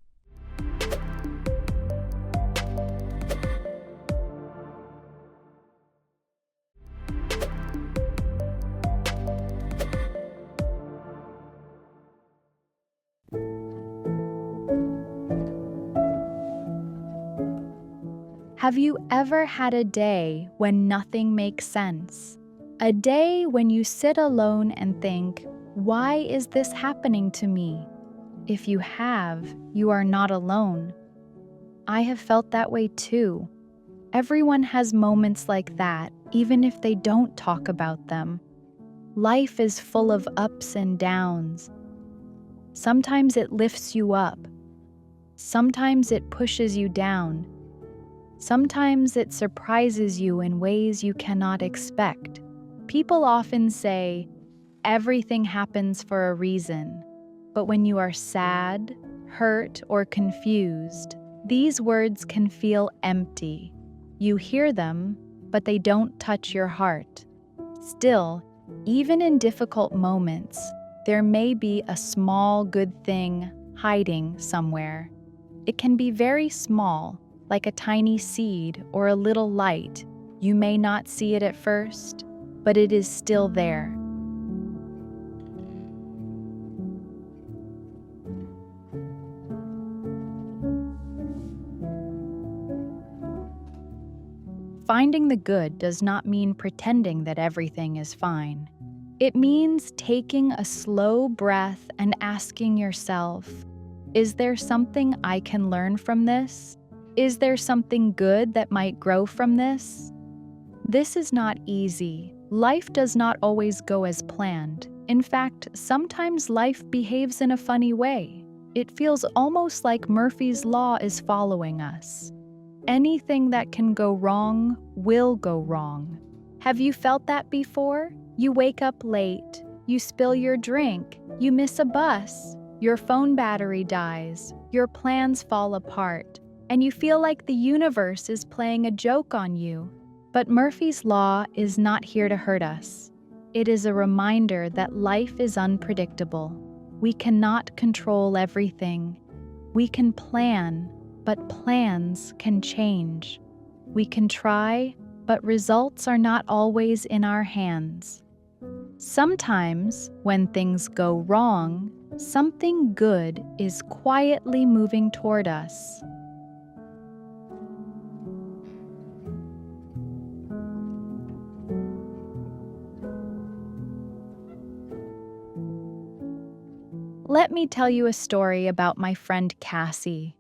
Speaker 2: Have you ever had a day when nothing makes sense? A day when you sit alone and think, why is this happening to me? If you have, you are not alone. I have felt that way too. Everyone has moments like that, even if they don't talk about them. Life is full of ups and downs. Sometimes it lifts you up. Sometimes it pushes you down. Sometimes it surprises you in ways you cannot expect. People often say, everything happens for a reason. But when you are sad, hurt, or confused, these words can feel empty. You hear them, but they don't touch your heart. Still, even in difficult moments, there may be a small good thing hiding somewhere. It can be very small, like a tiny seed or a little light. You may not see it at first, but it is still there. Finding the good does not mean pretending that everything is fine. It means taking a slow breath and asking yourself, is there something I can learn from this? Is there something good that might grow from this? This is not easy. Life does not always go as planned. In fact, sometimes life behaves in a funny way. It feels almost like Murphy's Law is following us. Anything that can go wrong will go wrong. Have you felt that before? You wake up late, you spill your drink, you miss a bus, your phone battery dies, your plans fall apart, and you feel like the universe is playing a joke on you. But Murphy's Law is not here to hurt us. It is a reminder that life is unpredictable. We cannot control everything. We can plan, but plans can change. We can try, but results are not always in our hands. Sometimes, when things go wrong, something good is quietly moving toward us. Let me tell you a story about my friend Cassie.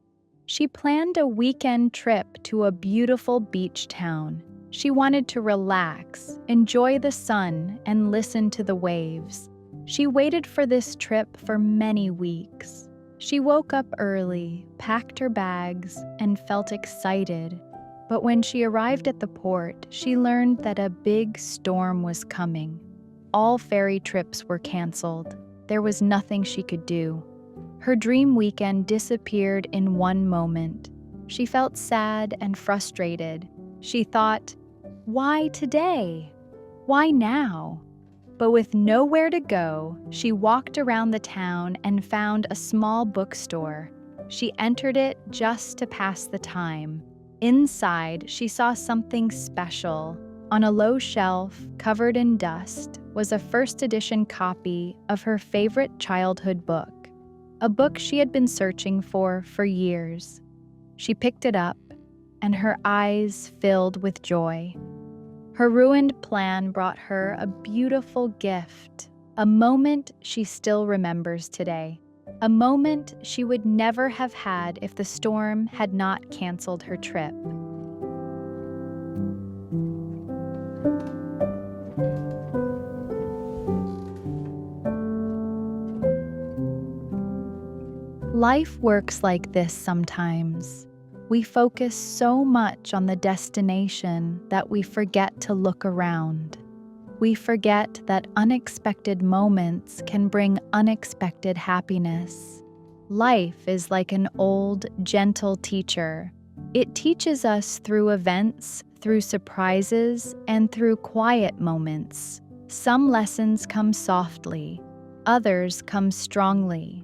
Speaker 2: She planned a weekend trip to a beautiful beach town. She wanted to relax, enjoy the sun, and listen to the waves. She waited for this trip for many weeks. She woke up early, packed her bags, and felt excited. But when she arrived at the port, she learned that a big storm was coming. All ferry trips were canceled. There was nothing she could do. Her dream weekend disappeared in one moment. She felt sad and frustrated. She thought, "Why today? Why now?" But with nowhere to go, she walked around the town and found a small bookstore. She entered it just to pass the time. Inside, she saw something special. On a low shelf, covered in dust, was a first edition copy of her favorite childhood book, a book she had been searching for years. She picked it up, and her eyes filled with joy. Her ruined plan brought her a beautiful gift, a moment she still remembers today, a moment she would never have had if the storm had not canceled her trip. Life works like this sometimes. We focus so much on the destination that we forget to look around. We forget that unexpected moments can bring unexpected happiness. Life is like an old, gentle teacher. It teaches us through events, through surprises, and through quiet moments. Some lessons come softly, others come strongly,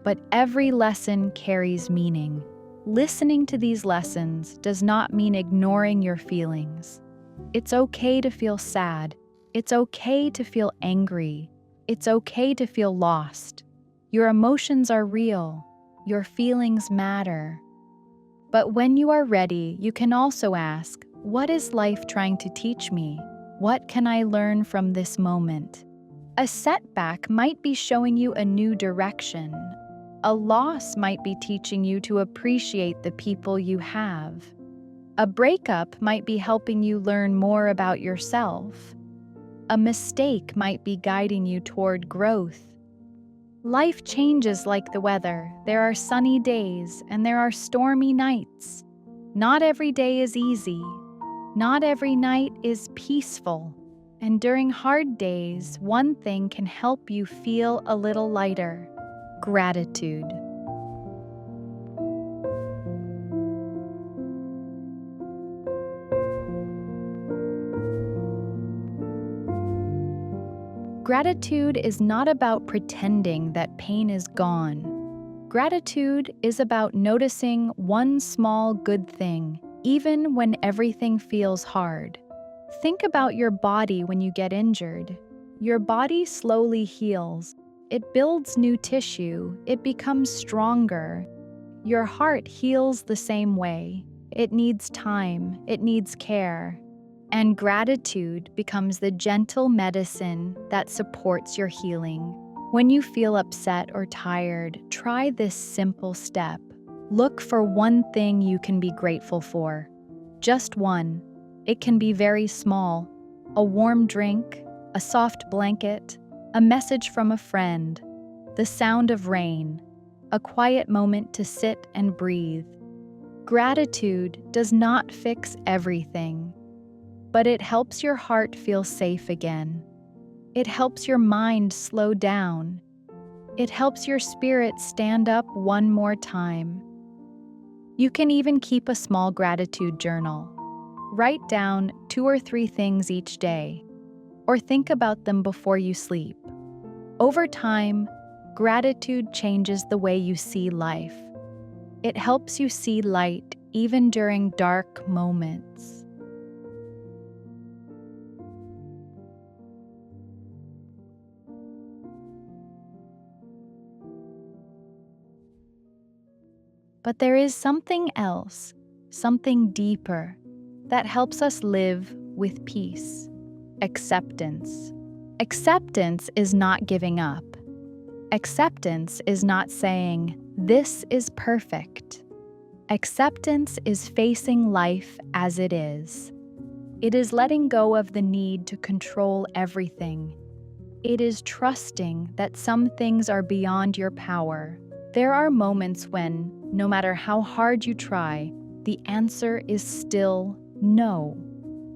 Speaker 2: but every lesson carries meaning. Listening to these lessons does not mean ignoring your feelings. It's okay to feel sad. It's okay to feel angry. It's okay to feel lost. Your emotions are real. Your feelings matter. But when you are ready, you can also ask, what is life trying to teach me? What can I learn from this moment? A setback might be showing you a new direction. A loss might be teaching you to appreciate the people you have. A breakup might be helping you learn more about yourself. A mistake might be guiding you toward growth. Life changes like the weather. There are sunny days and there are stormy nights. Not every day is easy. Not every night is peaceful. And during hard days, one thing can help you feel a little lighter: gratitude. Gratitude is not about pretending that pain is gone. Gratitude is about noticing one small good thing, even when everything feels hard. Think about your body when you get injured. Your body slowly heals. It builds new tissue. It becomes stronger. Your heart heals the same way. It needs time. It needs care. And gratitude becomes the gentle medicine that supports your healing. When you feel upset or tired, try this simple step. Look for one thing you can be grateful for. Just one. It can be very small. A warm drink, a soft blanket, a message from a friend, the sound of rain, a quiet moment to sit and breathe. Gratitude does not fix everything, but it helps your heart feel safe again. It helps your mind slow down. It helps your spirit stand up one more time. You can even keep a small gratitude journal. Write down 2 or 3 things each day, or think about them before you sleep. Over time, gratitude changes the way you see life. It helps you see light even during dark moments. But there is something else, something deeper, that helps us live with peace. Acceptance. Acceptance is not giving up. Acceptance is not saying, "This is perfect." Acceptance is facing life as it is. It is letting go of the need to control everything. It is trusting that some things are beyond your power. There are moments when, no matter how hard you try, the answer is still no.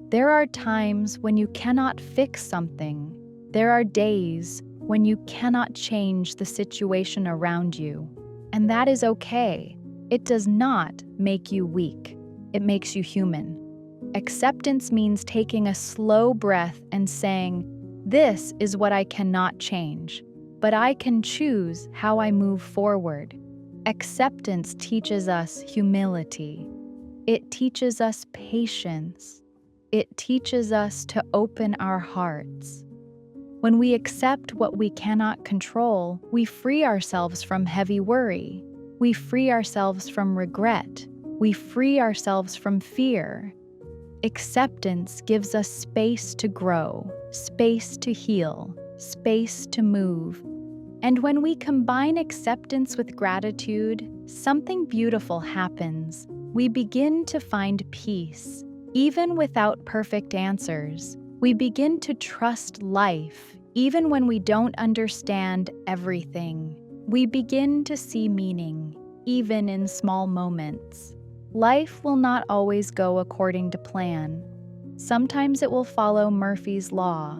Speaker 2: There are times when you cannot fix something. There are days when you cannot change the situation around you. And that is okay. It does not make you weak. It makes you human. Acceptance means taking a slow breath and saying, "This is what I cannot change, but I can choose how I move forward." Acceptance teaches us humility. It teaches us patience. It teaches us to open our hearts. When we accept what we cannot control, we free ourselves from heavy worry. We free ourselves from regret. We free ourselves from fear. Acceptance gives us space to grow, space to heal, space to move. And when we combine acceptance with gratitude, something beautiful happens. We begin to find peace. Even without perfect answers, we begin to trust life, even when we don't understand everything. We begin to see meaning, even in small moments. Life will not always go according to plan. Sometimes it will follow Murphy's Law.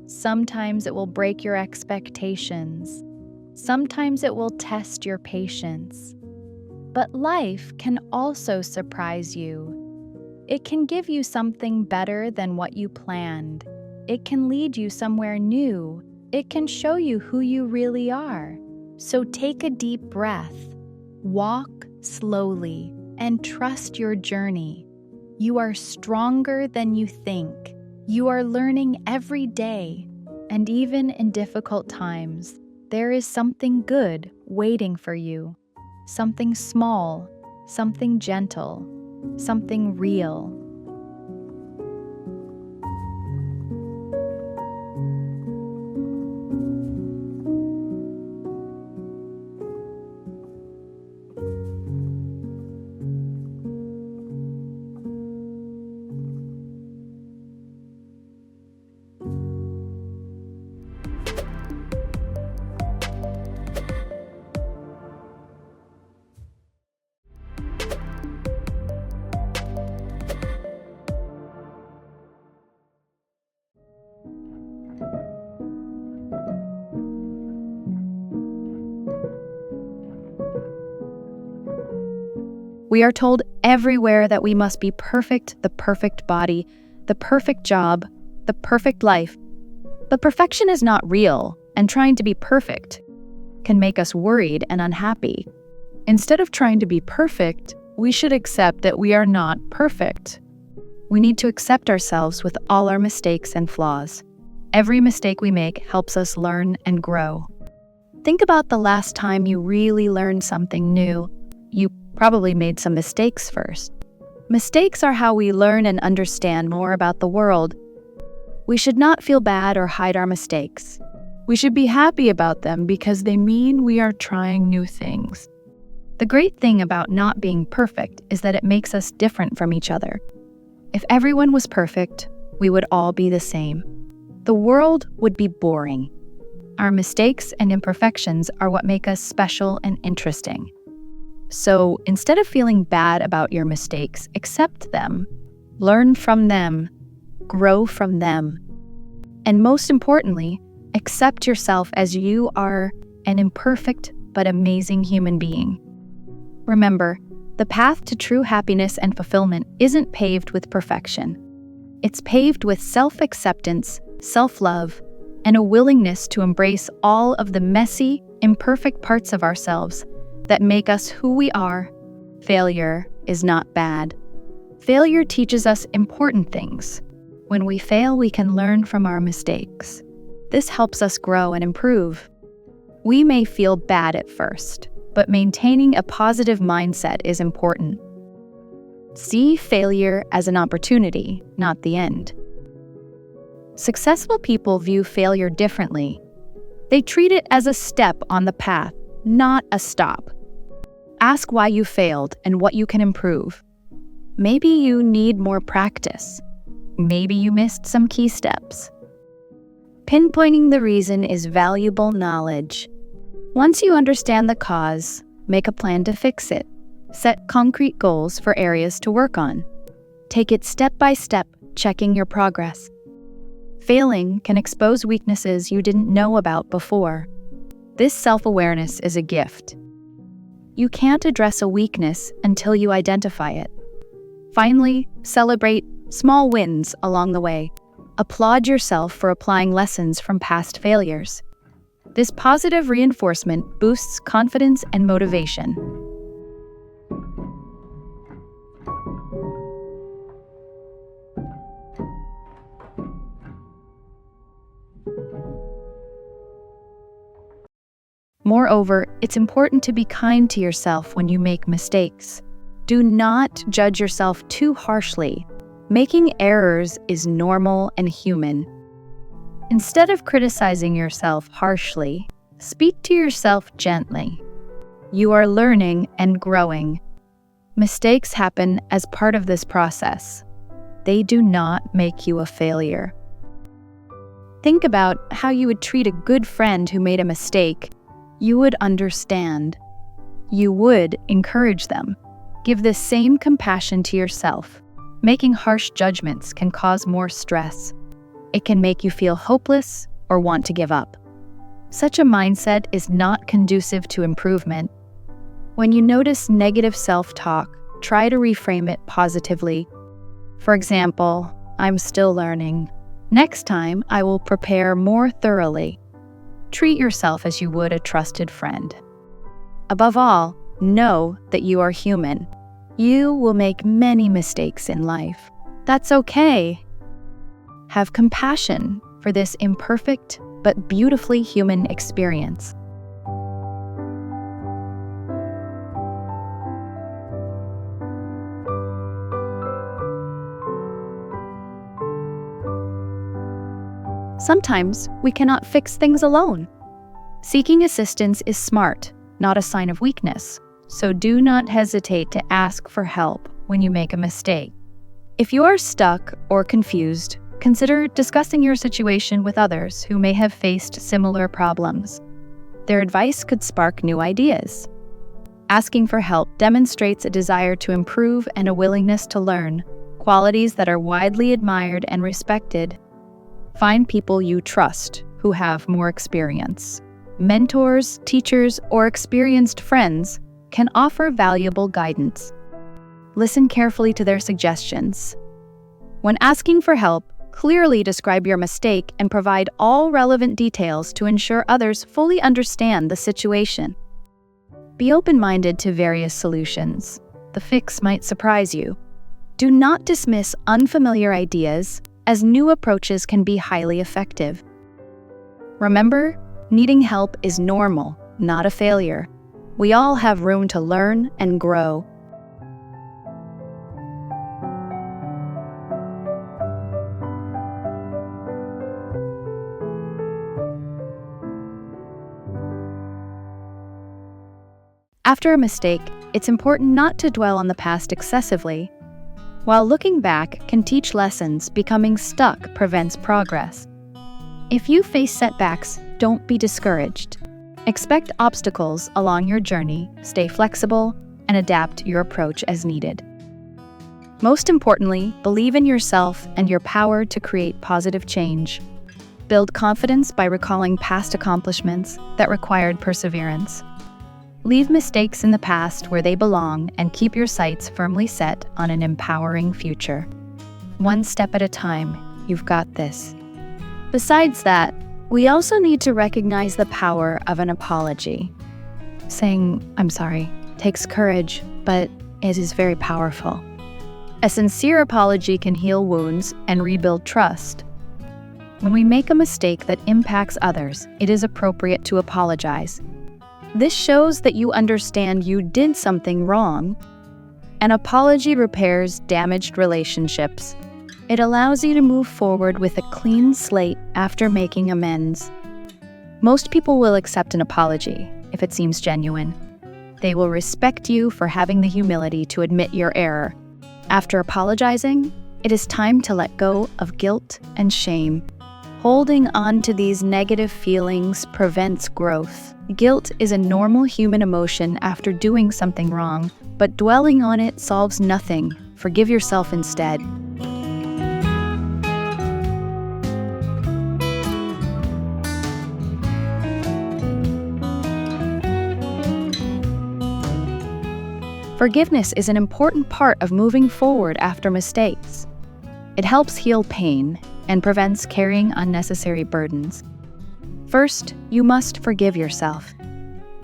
Speaker 2: Sometimes it will break your expectations. Sometimes it will test your patience. But life can also surprise you. It can give you something better than what you planned. It can lead you somewhere new. It can show you who you really are. So take a deep breath. Walk slowly and trust your journey. You are stronger than you think. You are learning every day. And even in difficult times, there is something good waiting for you. Something small, something gentle, something real. We are told everywhere that we must be perfect, the perfect body, the perfect job, the perfect life. But perfection is not real, and trying to be perfect can make us worried and unhappy. Instead of trying to be perfect, we should accept that we are not perfect. We need to accept ourselves with all our mistakes and flaws. Every mistake we make helps us learn and grow. Think about the last time you really learned something new. You probably made some mistakes first. Mistakes are how we learn and understand more about the world. We should not feel bad or hide our mistakes. We should be happy about them because they mean we are trying new things. The great thing about not being perfect is that it makes us different from each other. If everyone was perfect, we would all be the same. The world would be boring. Our mistakes and imperfections are what make us special and interesting. So instead of feeling bad about your mistakes, accept them, learn from them, grow from them. And most importantly, accept yourself as you are an imperfect but amazing human being. Remember, the path to true happiness and fulfillment isn't paved with perfection. It's paved with self-acceptance, self-love, and a willingness to embrace all of the messy, imperfect parts of ourselves that make us who we are. Failure is not bad. Failure teaches us important things. When we fail, we can learn from our mistakes. This helps us grow and improve. We may feel bad at first, but maintaining a positive mindset is important. See failure as an opportunity, not the end. Successful people view failure differently. They treat it as a step on the path, not a stop. Ask why you failed and what you can improve. Maybe you need more practice. Maybe you missed some key steps. Pinpointing the reason is valuable knowledge. Once you understand the cause, make a plan to fix it. Set concrete goals for areas to work on. Take it step by step, checking your progress. Failing can expose weaknesses you didn't know about before. This self-awareness is a gift. You can't address a weakness until you identify it. Finally, celebrate small wins along the way. Applaud yourself for applying lessons from past failures. This positive reinforcement boosts confidence and motivation. Moreover, it's important to be kind to yourself when you make mistakes. Do not judge yourself too harshly. Making errors is normal and human. Instead of criticizing yourself harshly, speak to yourself gently. You are learning and growing. Mistakes happen as part of this process. They do not make you a failure. Think about how you would treat a good friend who made a mistake. You would understand. You would encourage them. Give the same compassion to yourself. Making harsh judgments can cause more stress. It can make you feel hopeless or want to give up. Such a mindset is not conducive to improvement. When you notice negative self-talk, try to reframe it positively. For example, I'm still learning. Next time, I will prepare more thoroughly. Treat yourself as you would a trusted friend. Above all, know that you are human. You will make many mistakes in life. That's okay. Have compassion for this imperfect but beautifully human experience. Sometimes we cannot fix things alone. Seeking assistance is smart, not a sign of weakness, so do not hesitate to ask for help when you make a mistake. If you are stuck or confused, consider discussing your situation with others who may have faced similar problems. Their advice could spark new ideas. Asking for help demonstrates a desire to improve and a willingness to learn, qualities that are widely admired and respected. Find people you trust who have more experience. Mentors, teachers, or experienced friends can offer valuable guidance. Listen carefully to their suggestions. When asking for help, clearly describe your mistake and provide all relevant details to ensure others fully understand the situation. Be open-minded to various solutions. The fix might surprise you. Do not dismiss unfamiliar ideas, as new approaches can be highly effective. Remember, needing help is normal, not a failure. We all have room to learn and grow. After a mistake, it's important not to dwell on the past excessively. While looking back can teach lessons, becoming stuck prevents progress. If you face setbacks, don't be discouraged. Expect obstacles along your journey, stay flexible, and adapt your approach as needed. Most importantly, believe in yourself and your power to create positive change. Build confidence by recalling past accomplishments that required perseverance. Leave mistakes in the past where they belong and keep your sights firmly set on an empowering future. One step at a time, you've got this. Besides that, we also need to recognize the power of an apology. Saying, "I'm sorry," takes courage, but it is very powerful. A sincere apology can heal wounds and rebuild trust. When we make a mistake that impacts others, it is appropriate to apologize. This shows that you understand you did something wrong. An apology repairs damaged relationships. It allows you to move forward with a clean slate after making amends. Most people will accept an apology if it seems genuine. They will respect you for having the humility to admit your error. After apologizing, it is time to let go of guilt and shame. Holding on to these negative feelings prevents growth. Guilt is a normal human emotion after doing something wrong, but dwelling on it solves nothing. Forgive yourself instead. Forgiveness is an important part of moving forward after mistakes. It helps heal pain and prevents carrying unnecessary burdens. First, you must forgive yourself.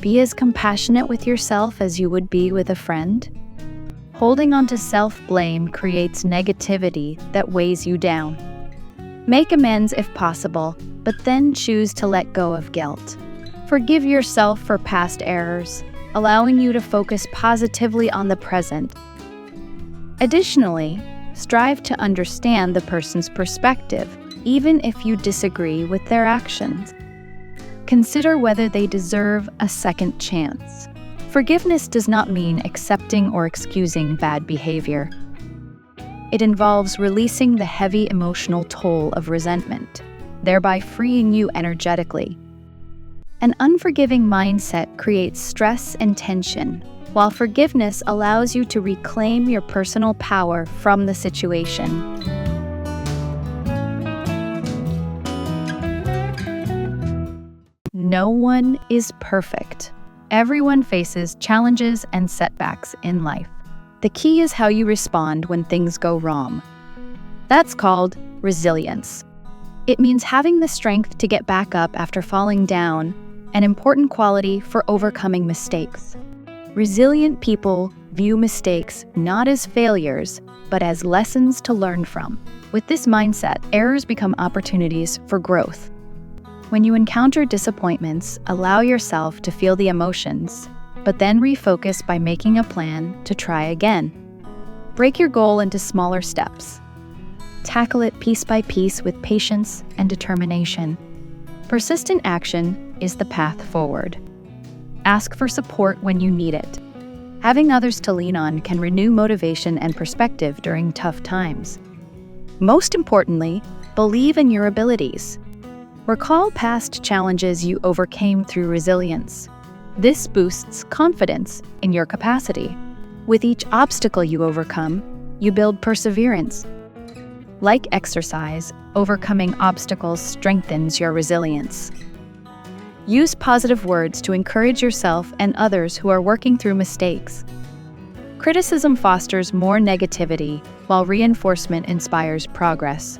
Speaker 2: Be as compassionate with yourself as you would be with a friend. Holding on to self-blame creates negativity that weighs you down. Make amends if possible, but then choose to let go of guilt. Forgive yourself for past errors, allowing you to focus positively on the present. Additionally, strive to understand the person's perspective, even if you disagree with their actions. Consider whether they deserve a second chance. Forgiveness does not mean accepting or excusing bad behavior. It involves releasing the heavy emotional toll of resentment, thereby freeing you energetically. An unforgiving mindset creates stress and tension, while forgiveness allows you to reclaim your personal power from the situation. No one is perfect. Everyone faces challenges and setbacks in life. The key is how you respond when things go wrong. That's called resilience. It means having the strength to get back up after falling down, an important quality for overcoming mistakes. Resilient people view mistakes not as failures, but as lessons to learn from. With this mindset, errors become opportunities for growth. When you encounter disappointments, allow yourself to feel the emotions, but then refocus by making a plan to try again. Break your goal into smaller steps. Tackle it piece by piece with patience and determination. Persistent action is the path forward. Ask for support when you need it. Having others to lean on can renew motivation and perspective during tough times. Most importantly, believe in your abilities. Recall past challenges you overcame through resilience. This boosts confidence in your capacity. With each obstacle you overcome, you build perseverance. Like exercise, overcoming obstacles strengthens your resilience. Use positive words to encourage yourself and others who are working through mistakes. Criticism fosters more negativity, while reinforcement inspires progress.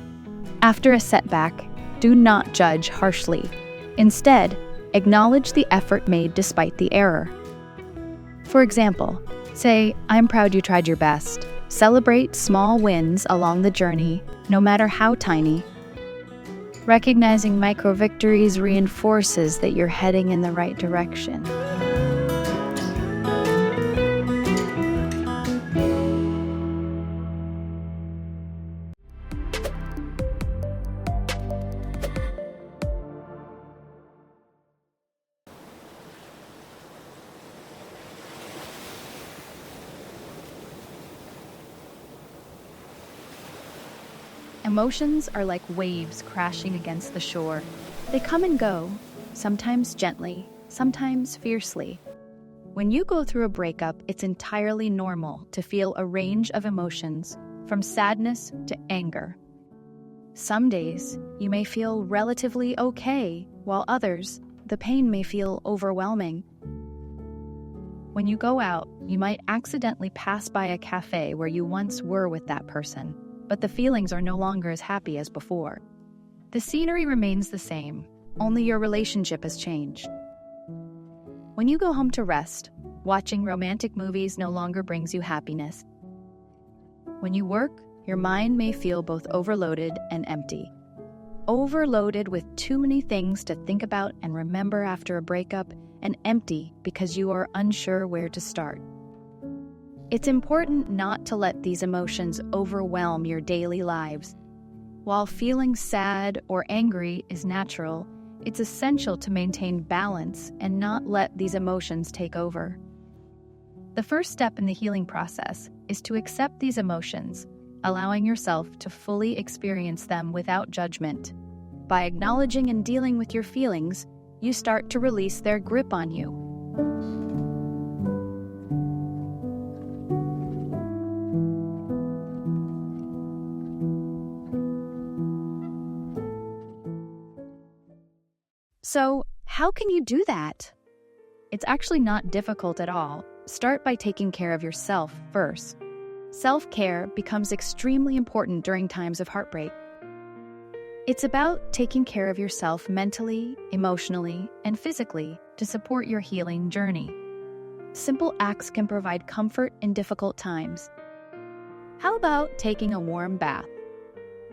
Speaker 2: After a setback, do not judge harshly. Instead, acknowledge the effort made despite the error. For example, say, "I'm proud you tried your best." Celebrate small wins along the journey, no matter how tiny. Recognizing micro-victories reinforces that you're heading in the right direction. Emotions are like waves crashing against the shore. They come and go, sometimes gently, sometimes fiercely. When you go through a breakup, it's entirely normal to feel a range of emotions, from sadness to anger. Some days, you may feel relatively okay, while others, the pain may feel overwhelming. When you go out, you might accidentally pass by a cafe where you once were with that person, but the feelings are no longer as happy as before. The scenery remains the same, only your relationship has changed. When you go home to rest, watching romantic movies no longer brings you happiness. When you work, your mind may feel both overloaded and empty. Overloaded with too many things to think about and remember after a breakup, and empty because you are unsure where to start. It's important not to let these emotions overwhelm your daily lives. While feeling sad or angry is natural, it's essential to maintain balance and not let these emotions take over. The first step in the healing process is to accept these emotions, allowing yourself to fully experience them without judgment. By acknowledging and dealing with your feelings, you start to release their grip on you. So, how can you do that? It's actually not difficult at all. Start by taking care of yourself first. Self-care becomes extremely important during times of heartbreak. It's about taking care of yourself mentally, emotionally, and physically to support your healing journey. Simple acts can provide comfort in difficult times. How about taking a warm bath?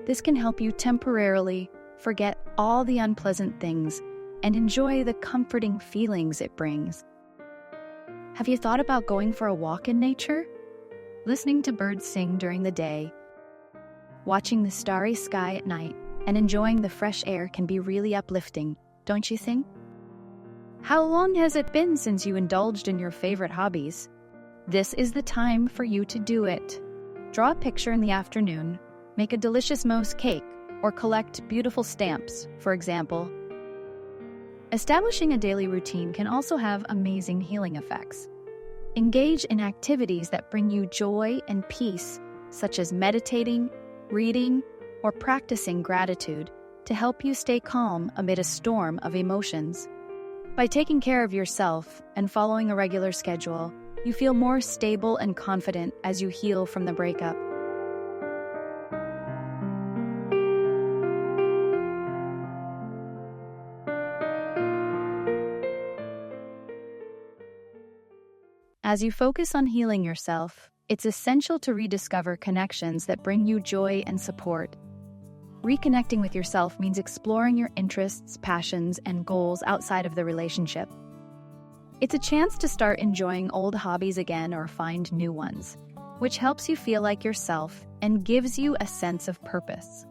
Speaker 2: This can help you temporarily forget all the unpleasant things and enjoy the comforting feelings it brings. Have you thought about going for a walk in nature? Listening to birds sing during the day, watching the starry sky at night, and enjoying the fresh air can be really uplifting, don't you think? How long has it been since you indulged in your favorite hobbies? This is the time for you to do it. Draw a picture in the afternoon, make a delicious mousse cake, or collect beautiful stamps, for example. Establishing a daily routine can also have amazing healing effects. Engage in activities that bring you joy and peace, such as meditating, reading, or practicing gratitude to help you stay calm amid a storm of emotions. By taking care of yourself and following a regular schedule, you feel more stable and confident as you heal from the breakup. As you focus on healing yourself, it's essential to rediscover connections that bring you joy and support. Reconnecting with yourself means exploring your interests, passions, and goals outside of the relationship. It's a chance to start enjoying old hobbies again or find new ones, which helps you feel like yourself and gives you a sense of purpose.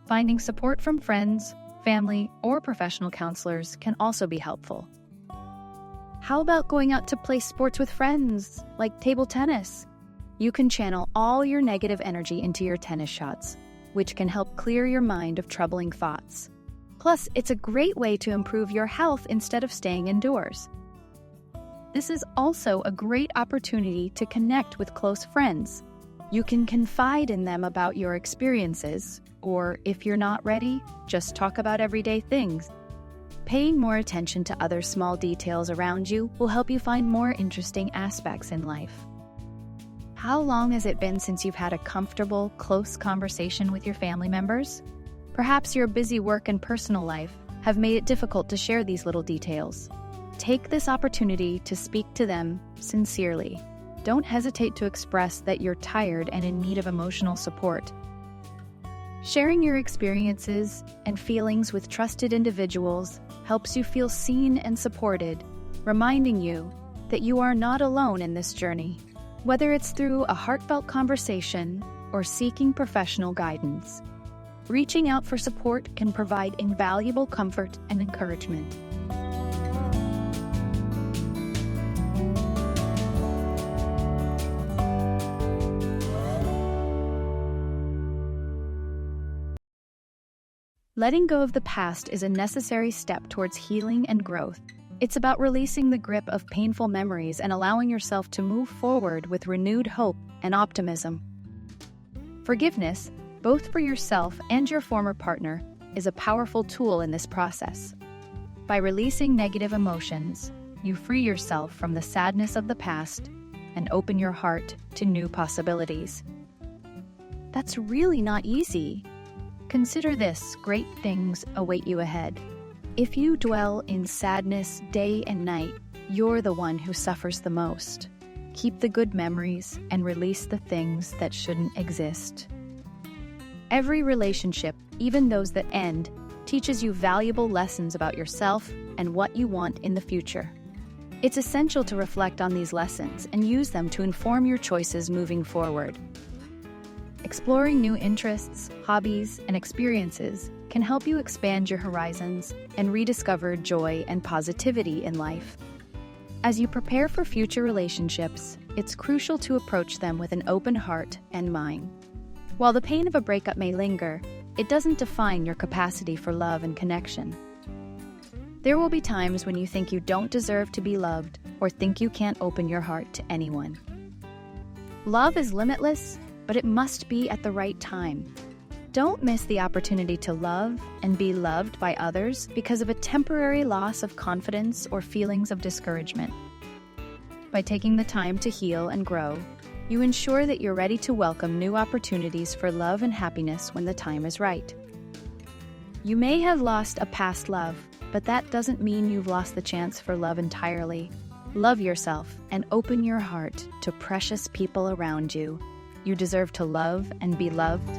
Speaker 2: Finding support from friends, family, or professional counselors can also be helpful. How about going out to play sports with friends, like table tennis? You can channel all your negative energy into your tennis shots, which can help clear your mind of troubling thoughts. Plus, it's a great way to improve your health instead of staying indoors. This is also a great opportunity to connect with close friends. You can confide in them about your experiences, or if you're not ready, just talk about everyday things. Paying more attention to other small details around you will help you find more interesting aspects in life. How long has it been since you've had a comfortable, close conversation with your family members? Perhaps your busy work and personal life have made it difficult to share these little details. Take this opportunity to speak to them sincerely. Don't hesitate to express that you're tired and in need of emotional support. Sharing your experiences and feelings with trusted individuals helps you feel seen and supported, reminding you that you are not alone in this journey. Whether it's through a heartfelt conversation or seeking professional guidance, reaching out for support can provide invaluable comfort and encouragement. Letting go of the past is a necessary step towards healing and growth. It's about releasing the grip of painful memories and allowing yourself to move forward with renewed hope and optimism. Forgiveness, both for yourself and your former partner, is a powerful tool in this process. By releasing negative emotions, you free yourself from the sadness of the past and open your heart to new possibilities. That's really not easy. Consider this: great things await you ahead. If you dwell in sadness day and night, you're the one who suffers the most. Keep the good memories and release the things that shouldn't exist. Every relationship, even those that end, teaches you valuable lessons about yourself and what you want in the future. It's essential to reflect on these lessons and use them to inform your choices moving forward. Exploring new interests, hobbies, and experiences can help you expand your horizons and rediscover joy and positivity in life. As you prepare for future relationships, it's crucial to approach them with an open heart and mind. While the pain of a breakup may linger, it doesn't define your capacity for love and connection. There will be times when you think you don't deserve to be loved or think you can't open your heart to anyone. Love is limitless, but it must be at the right time. Don't miss the opportunity to love and be loved by others because of a temporary loss of confidence or feelings of discouragement. By taking the time to heal and grow, you ensure that you're ready to welcome new opportunities for love and happiness when the time is right. You may have lost a past love, but that doesn't mean you've lost the chance for love entirely. Love yourself and open your heart to precious people around you. You deserve to love and be loved.